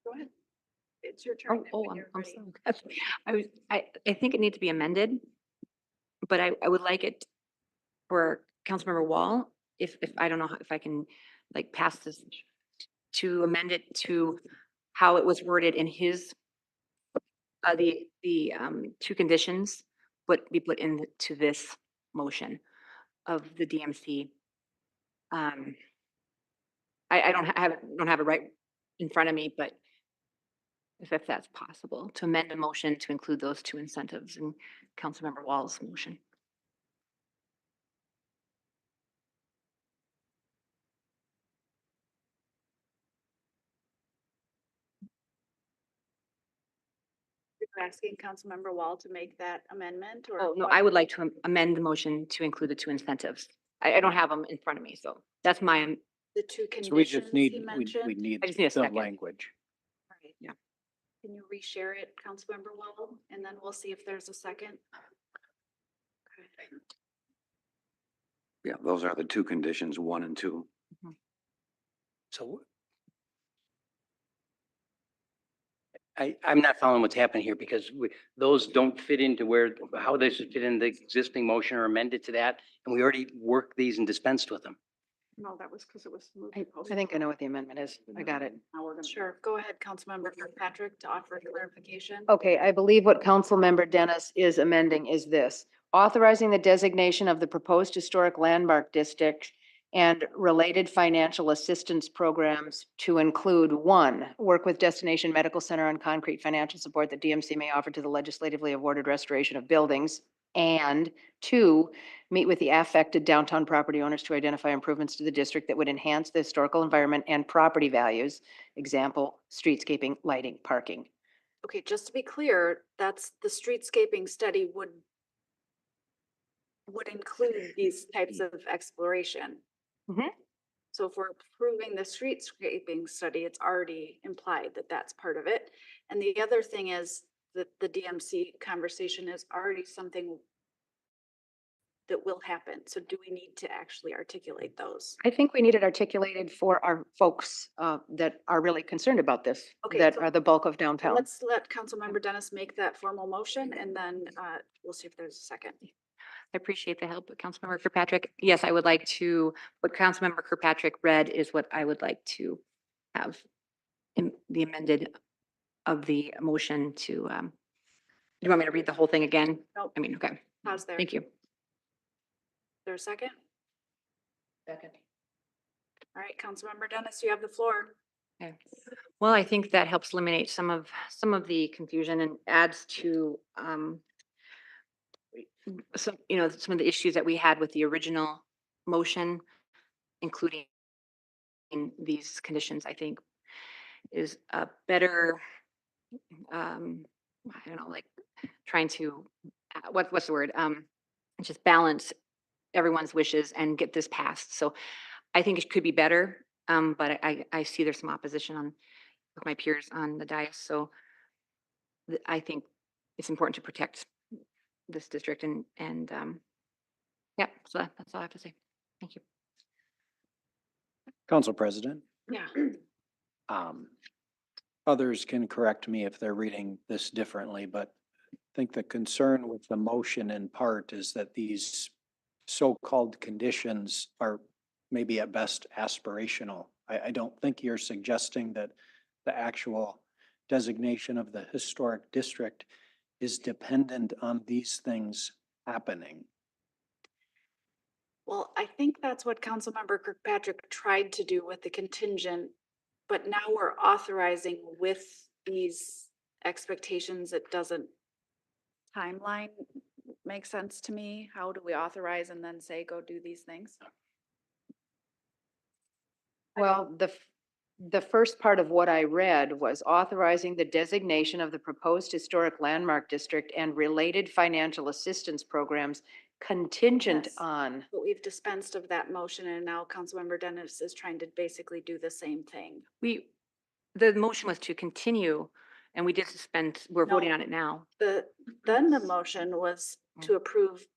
Go ahead. It's your turn. I'm sorry. I think it needs to be amended, but I would like it for Councilmember Wall, if I don't know if I can like pass this, to amend it to how it was worded in his, the two conditions, but be put into this motion of the DMC. I don't have it right in front of me, but if that's possible, to amend a motion to include those two incentives in Councilmember Wall's motion. You're asking Councilmember Wall to make that amendment or? Oh, no, what? I would like to amend the motion to include the two incentives. I don't have them in front of me, so that's my, The two So we conditions just need, he we mentioned. need I just need a the second. language. All right. Yeah. Can you reshare it, Councilmember Wall? And then we'll see if there's a second. Okay. Yeah, those are the two conditions, 1 and 2. So I'm not following what's happening here because those don't fit into how they should fit in the existing motion or amended to that. And we already worked these and dispensed with them. No, that was because it was moved. I think I know what the amendment is. I got it. Now we're gonna. Sure. Go ahead, Councilmember Kirkpatrick, to offer clarification. Okay, I believe what Councilmember Dennis is amending is this. Authorizing the designation of the proposed historic landmark district and related financial assistance programs to include: 1, work with Destination Medical Center on concrete financial support that DMC may offer to the legislatively awarded restoration of buildings. And 2, meet with the affected downtown property owners to identify improvements to the district that would enhance the historical environment and property values. Example, streetscaping, lighting, parking. Okay, just to be clear, that's the streetscaping study would include these types of exploration. Mhm. So if we're approving the streetscaping study, it's already implied that that's part of it. And the other thing is, that the DMC conversation is already something that will happen. So do we need to actually articulate those? I think we need it articulated for our folks that are really concerned about this, Okay, that so- are the bulk of downtown. Let's let Councilmember Dennis make that formal motion and then we'll see if there's a second. I appreciate the help, Councilmember Kirkpatrick. Yes, I would like to, what Councilmember Kirkpatrick read is what I would like to have in the amended of the motion to, do you want me to read the whole thing again? Nope. I mean, okay, Pause there. thank you. Is there a second? Second. All right, Councilmember Dennis, you have the floor. Okay. Well, I think that helps eliminate some of the confusion and adds to, some, some of the issues that we had with the original motion, including these conditions, I think is a better, I don't know, like trying to, what's the word? Just balance everyone's wishes and get this passed. So I think it could be better, but I see there's some opposition with my peers on the dais. So I think it's important to protect this district and yeah, so that's all I have to say. Thank you. Council President, Yeah. others can correct me if they're reading this differently, but I think the concern with the motion in part is that these so-called conditions are maybe at best aspirational. I don't think you're suggesting that the actual designation of the historic district is dependent on these things happening. Well, I think that's what Councilmember Kirkpatrick tried to do with the contingent, but now we're authorizing with these expectations. It doesn't timeline make sense to me. How do we authorize and then say, go do these things? Well, the first part of what I read was authorizing the designation of the proposed historic landmark district and related financial assistance programs contingent Yes. on. But we've dispensed of that motion and now Councilmember Dennis is trying to basically do the same thing. The motion was to continue and we did suspend, we're voting No. on it now. Then the motion was to approve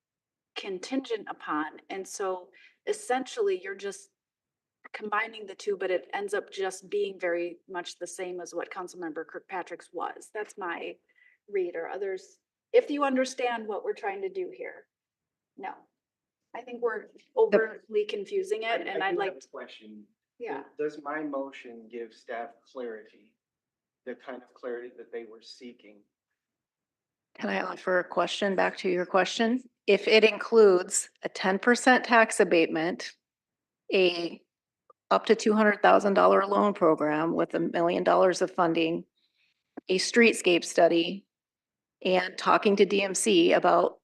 contingent upon, and so essentially you're just combining the two, but it ends up just being very much the same as what Councilmember Kirkpatrick's was. That's my read, or others, if you understand what we're trying to do here. No, I think we're overly confusing it, and I'd like, Question. yeah. Does my motion give staff clarity, the kind of clarity that they were seeking? Can I offer a question back to your question? If it includes a 10% tax abatement, a up to $200,000 loan program with $1 million of funding, a streetscape study, and talking to DMC about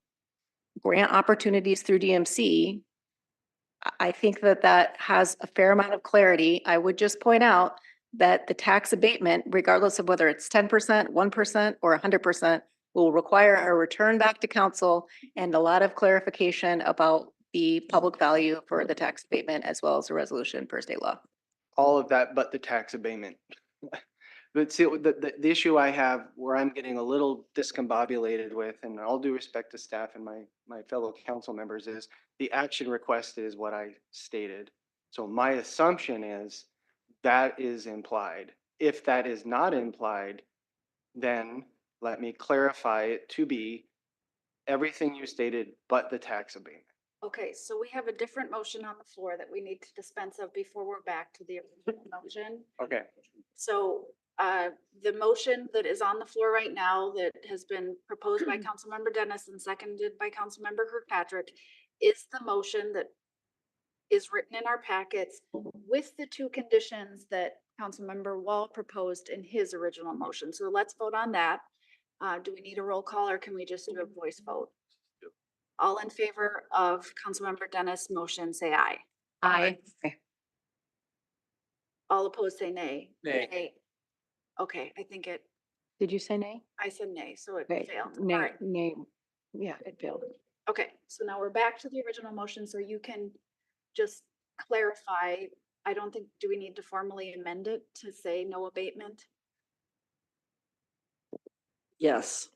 grant opportunities through DMC, I think that has a fair amount of clarity. I would just point out that the tax abatement, regardless of whether it's 10%, 1%, or 100%, will require a return back to council and a lot of clarification about the public value for the tax abatement as well as a resolution per state law. All of that but the tax abatement. But see, the issue I have where I'm getting a little discombobulated with, and all due respect to staff and my fellow council members, is the action requested is what I stated. So my assumption is that is implied. If that is not implied, then let me clarify it to be everything you stated but the tax abatement. Okay, so we have a different motion on the floor that we need to dispense of before we're back to the original motion. Okay. So the motion that is on the floor right now that has been proposed by Councilmember Dennis and seconded by Councilmember Kirkpatrick is the motion that is written in our packets with the two conditions that Councilmember Wall proposed in his original motion. So let's vote on that. Do we need a roll call or can we just do a voice vote? All in favor of Councilmember Dennis' motion, say aye. Aye. All opposed, say nay. Nay. Okay, I think Did you say nay? I said nay, so it Okay, failed. All nay, right. nay. Yeah, it failed. Okay, so now we're back to the original motion, so you can just clarify. I don't think, do we need to formally amend it to say no abatement? Yes.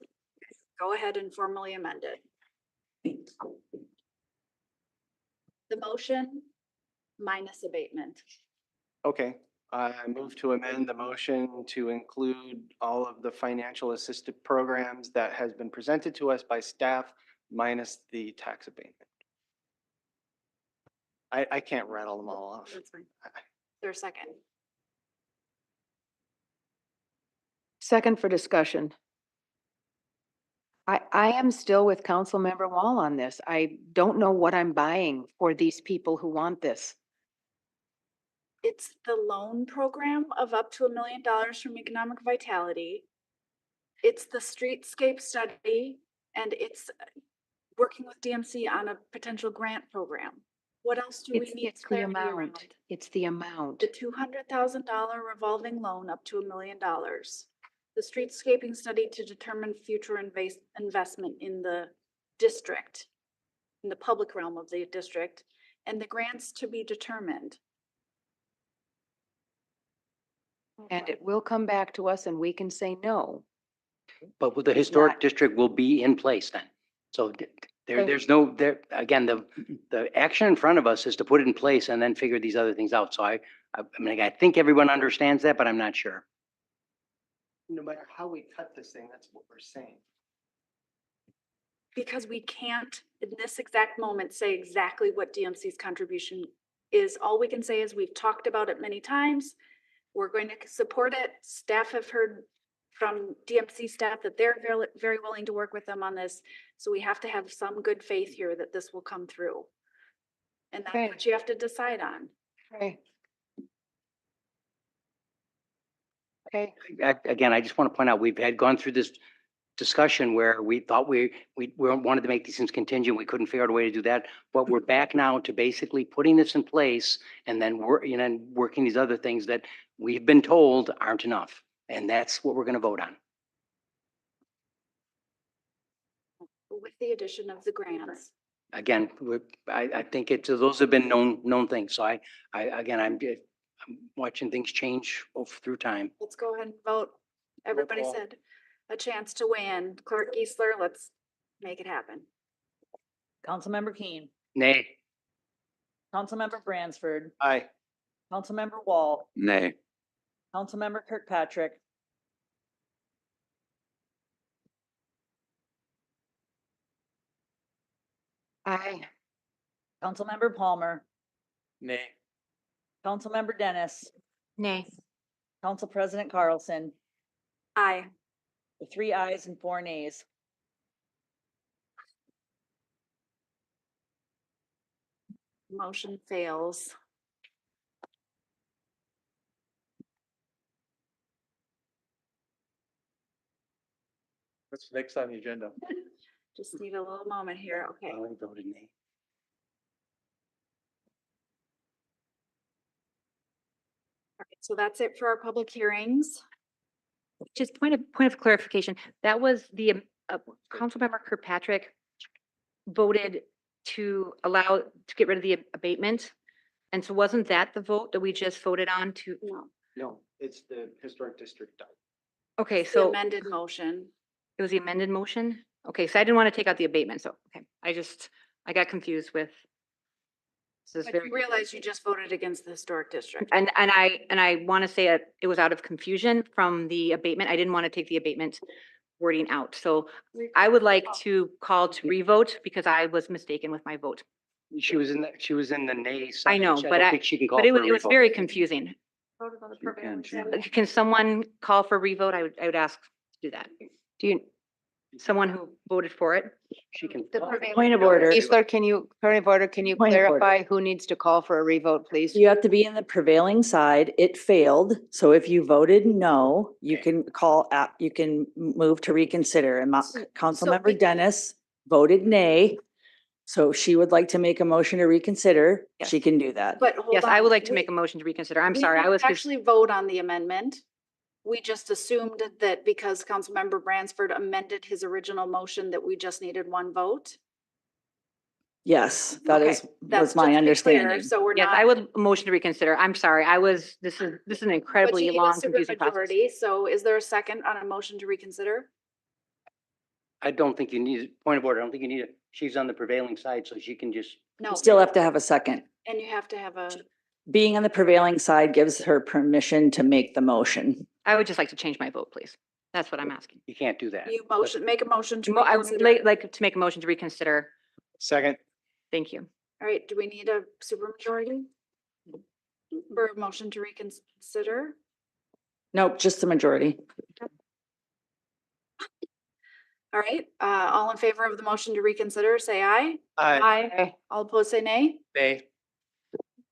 Go ahead and formally amend it. The motion minus abatement. Okay, I move to amend the motion to include all of the financial assistance programs that has been presented to us by staff minus the tax abatement. I can't rattle them all off. That's fine. Is there a second? Second for discussion. I am still with Councilmember Wall on this. I don't know what I'm buying for these people who want this. It's the loan program of up to $1 million from Economic Vitality. It's the streetscape study, and it's working with DMC on a potential grant program. What else do we need It's the clarity around? amount. It's the amount. The $200,000 revolving loan up to $1 million. The streetscaping study to determine future investment in the district, in the public realm of the district, and the grants to be determined. And it will come back to us and we can say no. But with the It's historic not- district will be in place then. So there's no, again, the action in front of us is to put it in place and then figure these other things out. So I mean, I think everyone understands that, but I'm not sure. No matter how we cut this thing, that's what we're saying. Because we can't, in this exact moment, say exactly what DMC's contribution is. All we can say is we've talked about it many times. We're going to support it. Staff have heard from DMC staff that they're very, very willing to work with them on this. So we have to have some good faith here that this will come through. And that's Okay. what you have to decide on. Okay. Okay. Again, I just want to point out, we've gone through this discussion where we thought we wanted to make these things contingent. We couldn't figure out a way to do that. But we're back now to basically putting this in place and then working these other things that we've been told aren't enough. And that's what we're going to vote on. With the addition of the grants. Again, I think those have been known things. So I'm watching things change through time. Let's go ahead and vote. Everybody call. said a chance to weigh in. Clerk Geisler, let's make it happen. Councilmember Keen, Nay. Councilmember Bransford, Aye. Councilmember Wall, Nay. Councilmember Kirkpatrick, Aye. Councilmember Palmer, Nay. Councilmember Dennis, Nay. Council President Carlson, Aye. the 3 ayes and 4 nays. Motion fails. What's next on the agenda? Just need a little moment here. Okay. I voted nay. All right, so that's it for our public hearings. Just point of clarification, that was the Councilmember Kirkpatrick voted to get rid of the abatement. And so wasn't that the vote that we just voted on to? No. No, it's the historic district. Okay, The so amended motion. it was the amended motion? Okay, so I didn't want to take out the abatement, so, okay, I got confused with. This is But very. you realize you just voted against the historic district. And I want to say it was out of confusion from the abatement. I didn't want to take the abatement wording out. So I would like to call to revote because I was mistaken with my vote. She was in the nay side. I know, so but don't think she can call but it for was, a it was revote. very confusing. Voted on the You prevailing can standard. Can someone call for revote? I would ask to do that. Do you, someone who voted for it? She can. Point of order. Geisler, point of order, can you Point of order. clarify who needs to call for a revote, please? You have to be in the prevailing side. It failed. So if you voted no, you Okay. can you can move to reconsider. And we- Councilmember Dennis voted nay. So she would like to make a motion to reconsider. Yes. She can do that. But hold Yes, I on, would like to we- make a motion to reconsider. I'm we sorry, I didn't was. actually vote on the amendment. We just assumed that because Councilmember Bransford amended his original motion that we just needed one vote. Yes, that Okay, was That's my just to be clear, understanding. So we're Yes, not. I would motion to reconsider. I'm sorry, this is an But incredibly you gave long, us a good confusing process. majority. So is there a second on a motion to reconsider? I don't think you need, point of order, I don't think you need it. She's on the prevailing side, so she can just, No. You still have to have a second. And you have to have a, Being on the prevailing side gives her permission to make the motion. I would just like to change my vote, please. That's what I'm asking. you can't do that. you motion, make a motion to I would reconsider. like to make a motion to reconsider. Second. Thank you. All right, do we need a supermajority? For a motion to reconsider? Nope, just the majority. All right, all in favor of the motion to reconsider, say aye. Aye. All opposed, say nay. Nay.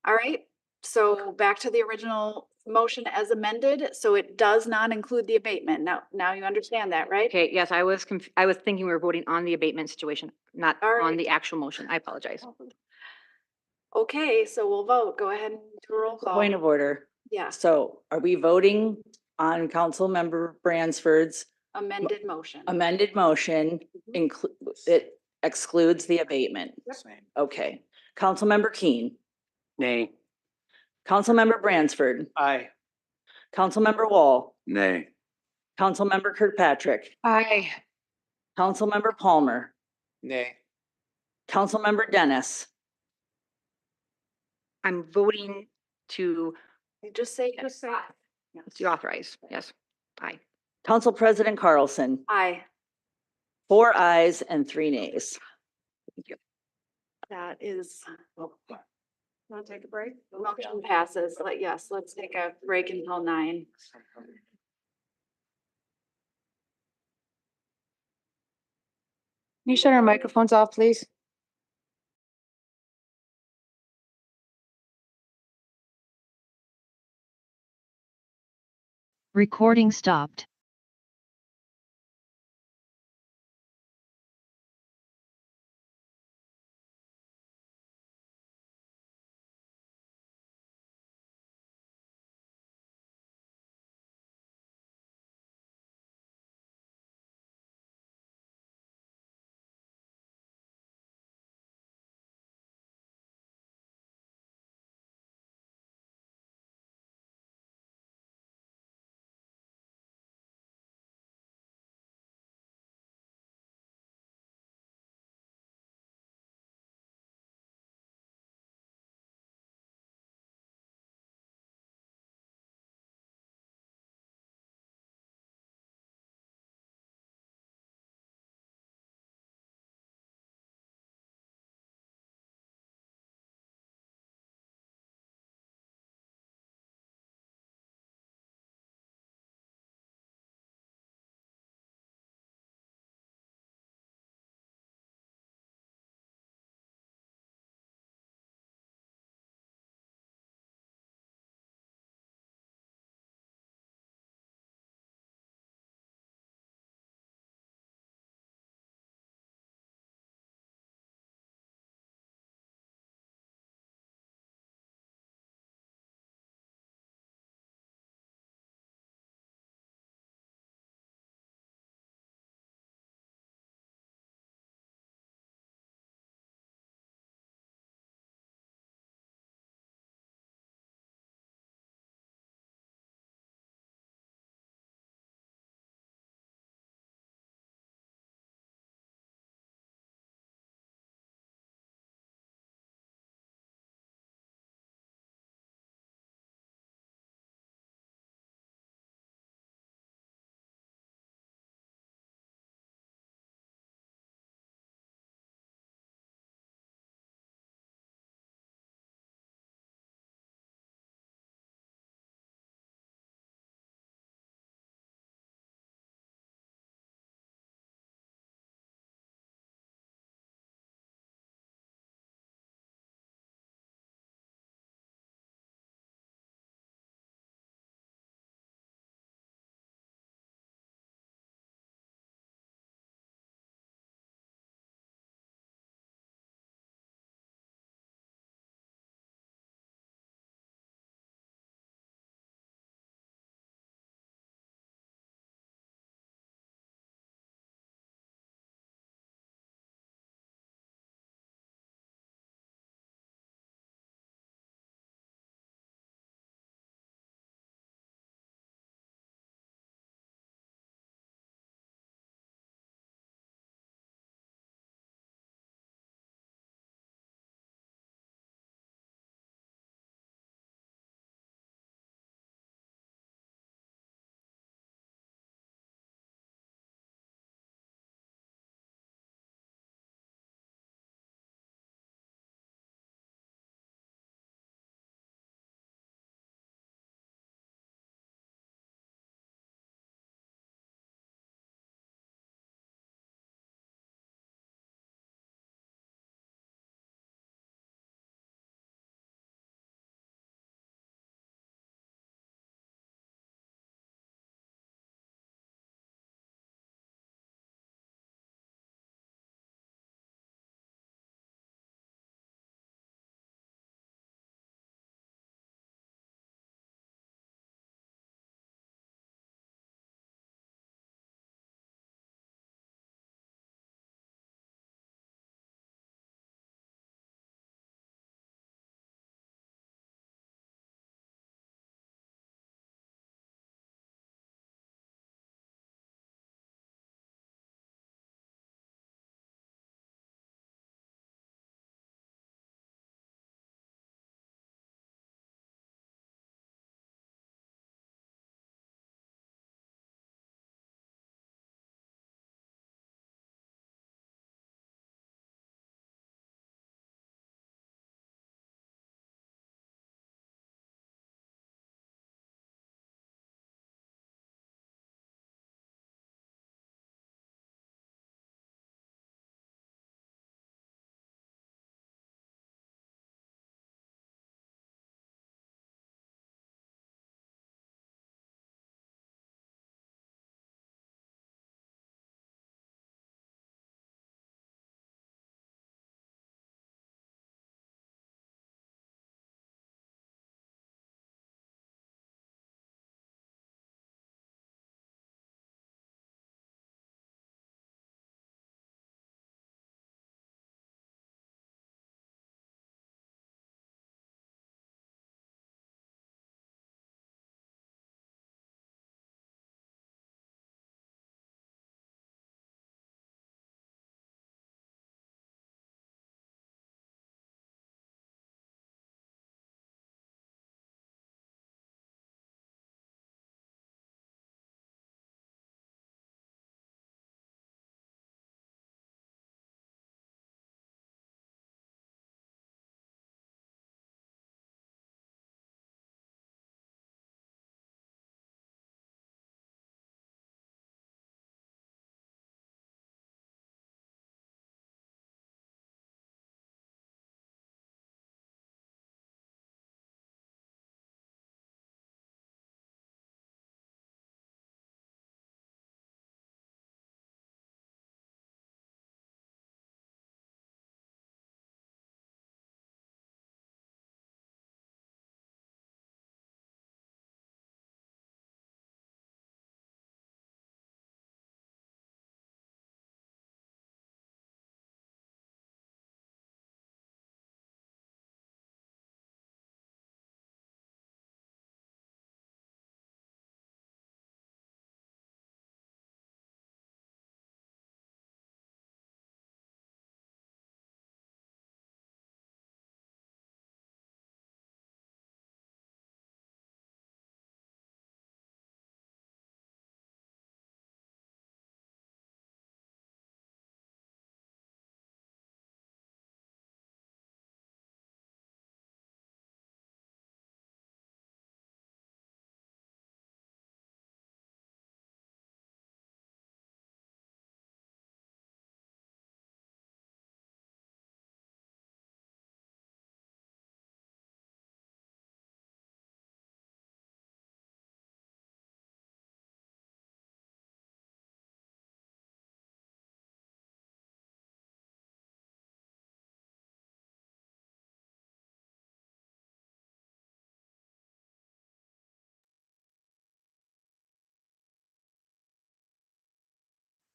All right, so back to the original motion as amended, so it does not include the abatement. Now you understand that, right? Okay, yes, I was thinking we were voting on the abatement situation, not All on right. the actual motion. I apologize. Okay, so we'll vote. Go ahead and do a roll call. Point of order. Yes, So are we voting on Councilmember Bransford's amended motion. amended motion it excludes the abatement? Same. Okay. Councilmember Keen, Nay. Councilmember Bransford, Aye. Councilmember Wall, Nay. Councilmember Kirkpatrick, Aye. Councilmember Palmer, Nay. Councilmember Dennis, I'm voting to You just say, authorize. Yes. Aye. Council President Carlson, aye. 4 ayes and 3 nays. That is. Want to take a break? Motion passes. Yes, let's take a break until 9. Can you shut our microphones off, please? Recording stopped.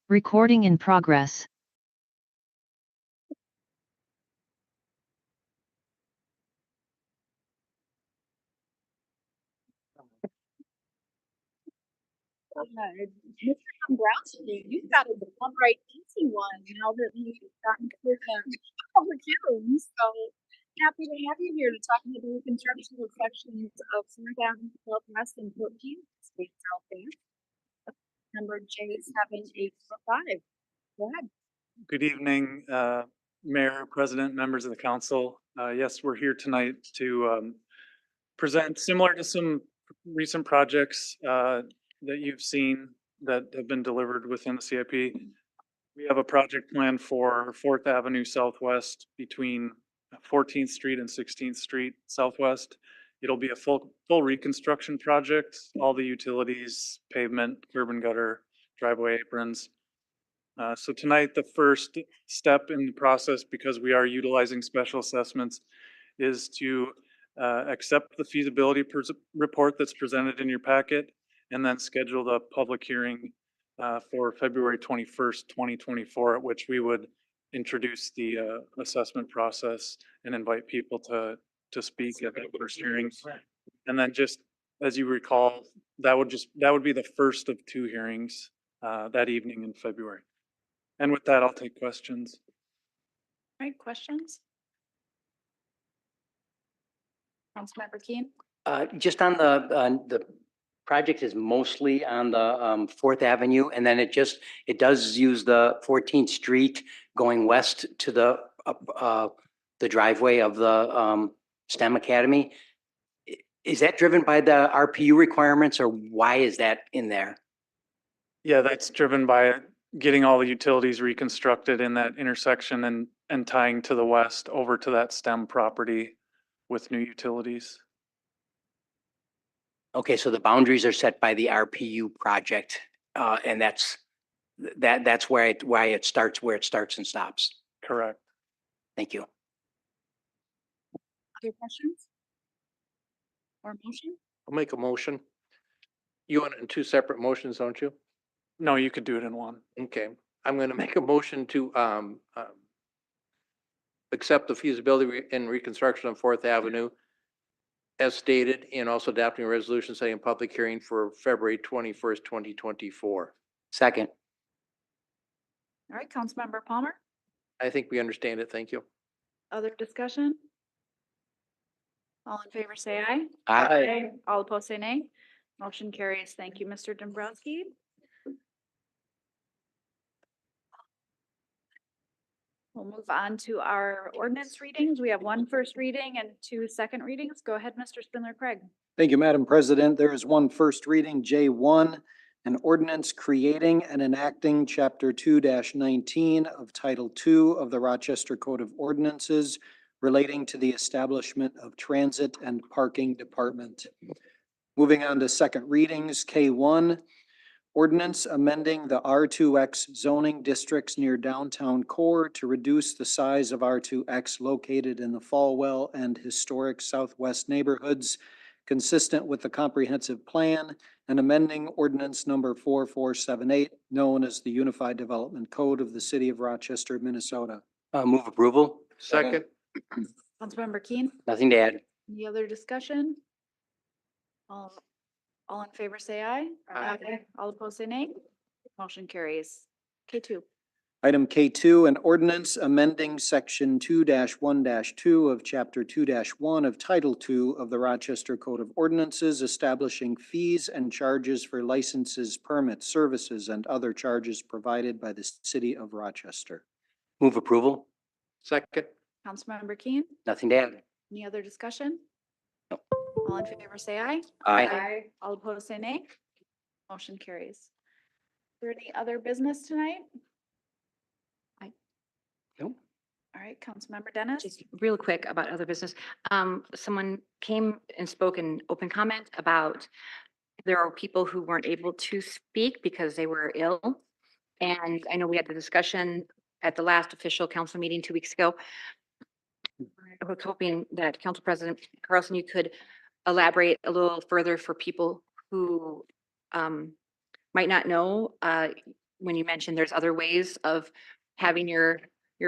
Recording in progress. Mr. Dombrowski, you've got a downright easy one now that we've gotten through the public hearings. So happy to have you here to talk about the reconstruction of sections of 4,000 West and 14th Street South End. Number J7845. Go ahead. Good evening, Mayor, President, members of the council. Yes, we're here tonight to present similar to some recent projects that you've seen that have been delivered within the CIP. We have a project plan for 4th Avenue Southwest between 14th Street and 16th Street Southwest. It'll be a full reconstruction project, all the utilities, pavement, curb and gutter, driveway aprons. So tonight, the first step in the process, because we are utilizing special assessments, is to accept the feasibility report that's presented in your packet, and then schedule the public hearing for February 21st, 2024, at which we would introduce the assessment process and invite people to speak at that first hearing. And then, just as you recall, that would be the first of 2 hearings that evening in February. And with that, I'll take questions. All right, questions? Councilmember Keen? Just on the project is mostly on the 4th Avenue, and then it does use the 14th Street going west to the driveway of the STEM Academy. Is that driven by the RPU requirements, or why is that in there? Yeah, that's driven by getting all the utilities reconstructed in that intersection and tying to the west over to that STEM property with new utilities. Okay, so the boundaries are set by the RPU project, and that's why it starts where it starts and stops. Correct. Thank you. Other questions? Or motion? I'll make a motion. You want it in 2 separate motions, don't you? No, you could do it in one. Okay, I'm going to make a motion to accept the feasibility and reconstruction of 4th Avenue as stated, and also adopting a resolution setting a public hearing for February 21st, 2024. Second. All right, Councilmember Palmer? I think we understand it. Thank you. Other discussion? All in favor, say aye. Aye. All opposed, say nay. Motion carries. Thank you, Mr. Dombrowski. We'll move on to our ordinance readings. We have 1 first reading and 2 second readings. Go ahead, Mr. Spindler Craig. Thank you, Madam President. There is 1 first reading, J1, an ordinance creating and enacting Chapter 2-19 of Title II of the Rochester Code of Ordinances relating to the establishment of Transit and Parking Department. Moving on to second readings, K1, ordinance amending the R2X zoning districts near downtown core to reduce the size of R2X located in the Falwell and historic southwest neighborhoods consistent with the comprehensive plan, and amending ordinance number 4478, known as the Unified Development Code of the City of Rochester, Minnesota. Move approval. Second. Councilmember Keen? Nothing to add. Any other discussion? All in favor, say aye. Aye. All opposed, say nay. Motion carries. K2. Item K2, an ordinance amending section 2-1-2 of chapter 2-1 of title 2 of the Rochester Code of Ordinances, establishing fees and charges for licenses, permits, services, and other charges provided by the city of Rochester. Move approval. Second. Councilmember Keen? Nothing to add. Any other discussion? All in favor, say aye. Aye. All opposed, say nay. Motion carries. Is there any other business tonight? Nope. All right, Councilmember Dennis? Just real quick about other business. Someone came and spoke in open comment about there are people who weren't able to speak because they were ill. And I know we had the discussion at the last official council meeting 2 weeks ago. I was hoping that Council President Carlson, you could elaborate a little further for people who might not know. when you mentioned there's other ways of having your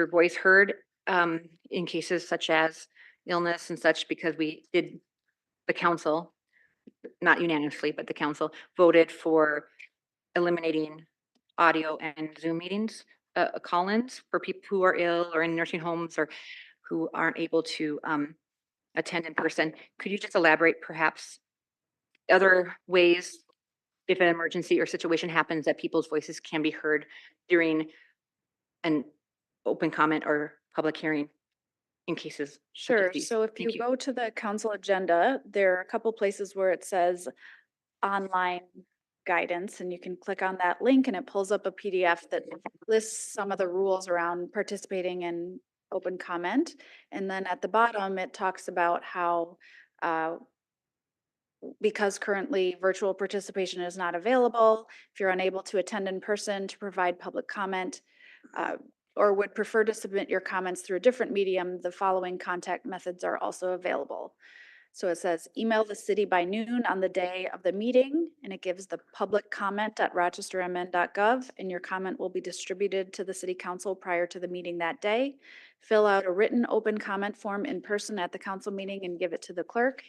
voice heard, in cases such as illness and such, because the council, not unanimously, but the council voted for eliminating audio and Zoom meetings, call-ins for people who are ill or in nursing homes or who aren't able to attend in person. Could you just elaborate perhaps other ways, if an emergency or situation happens, that people's voices can be heard during an open comment or public hearing in cases such as Sure. these? So if Thank you go to the council agenda, there are a couple places where it says online guidance, and you can click on that link and it pulls up a PDF that lists some of the rules around participating in open comment. And then at the bottom, it talks about how because currently virtual participation is not available, if you're unable to attend in person to provide public comment, or would prefer to submit your comments through a different medium, the following contact methods are also available. So it says email the city by noon on the day of the meeting, and it gives the public comment at rochestermn.gov, and your comment will be distributed to the city council prior to the meeting that day. Fill out a written open comment form in person at the council meeting and give it to the clerk.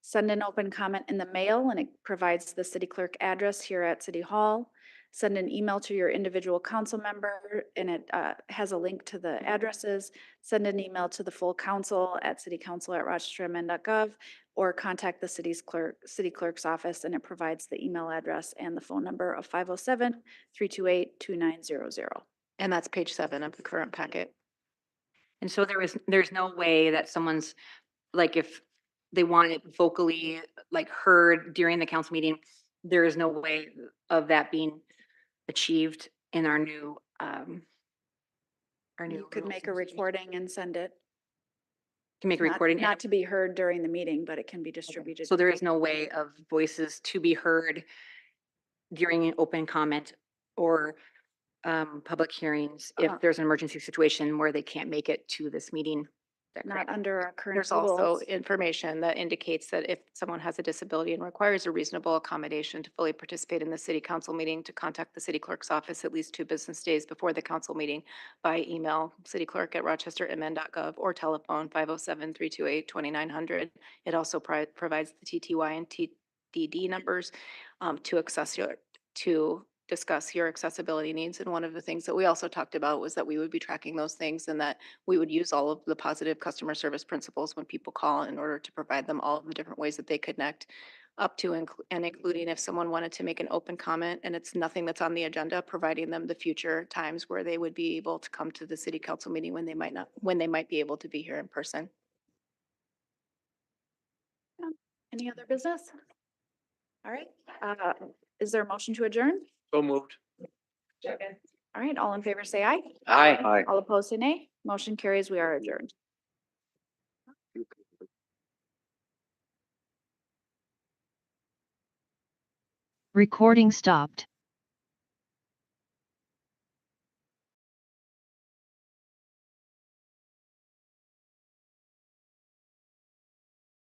Send an open comment in the mail, and it provides the city clerk address here at City Hall. Send an email to your individual council member, and it has a link to the addresses. Send an email to the full council at citycouncil@rochestermn.gov, or contact the city clerk's office, and it provides the email address and the phone number of 507-328-2900. And that's page 7 of the current packet. And so there's no way that someone's, like, if they want it vocally, like, heard during the council meeting, there is no way of that being achieved in our new, You could rules make and a recording and send it. Can make a Not- recording. Not to be heard during the meeting, but it can be distributed. So there is no way of voices to be heard during an open comment or public hearings if there's an emergency situation where they can't make it to this meeting. Is that Not correct? under our current There's also rules. information that indicates that if someone has a disability and requires a reasonable accommodation to fully participate in the city council meeting, to contact the city clerk's office at least 2 business days before the council meeting by email, cityclerk@rochestermn.gov, or telephone 507-328-2900. It also provides the TTY and TDD numbers to discuss your accessibility needs. And one of the things that we also talked about was that we would be tracking those things, and that we would use all of the positive customer service principles when people call in order to provide them all of the different ways that they connect up to and including if someone wanted to make an open comment and it's nothing that's on the agenda, providing them the future times where they would be able to come to the city council meeting when they might be able to be here in person. Any other business? All right. Is there a motion to adjourn? So moved. All right, all in favor, say aye. Aye. Aye. All opposed, say nay. Motion carries. We are adjourned. Recording stopped.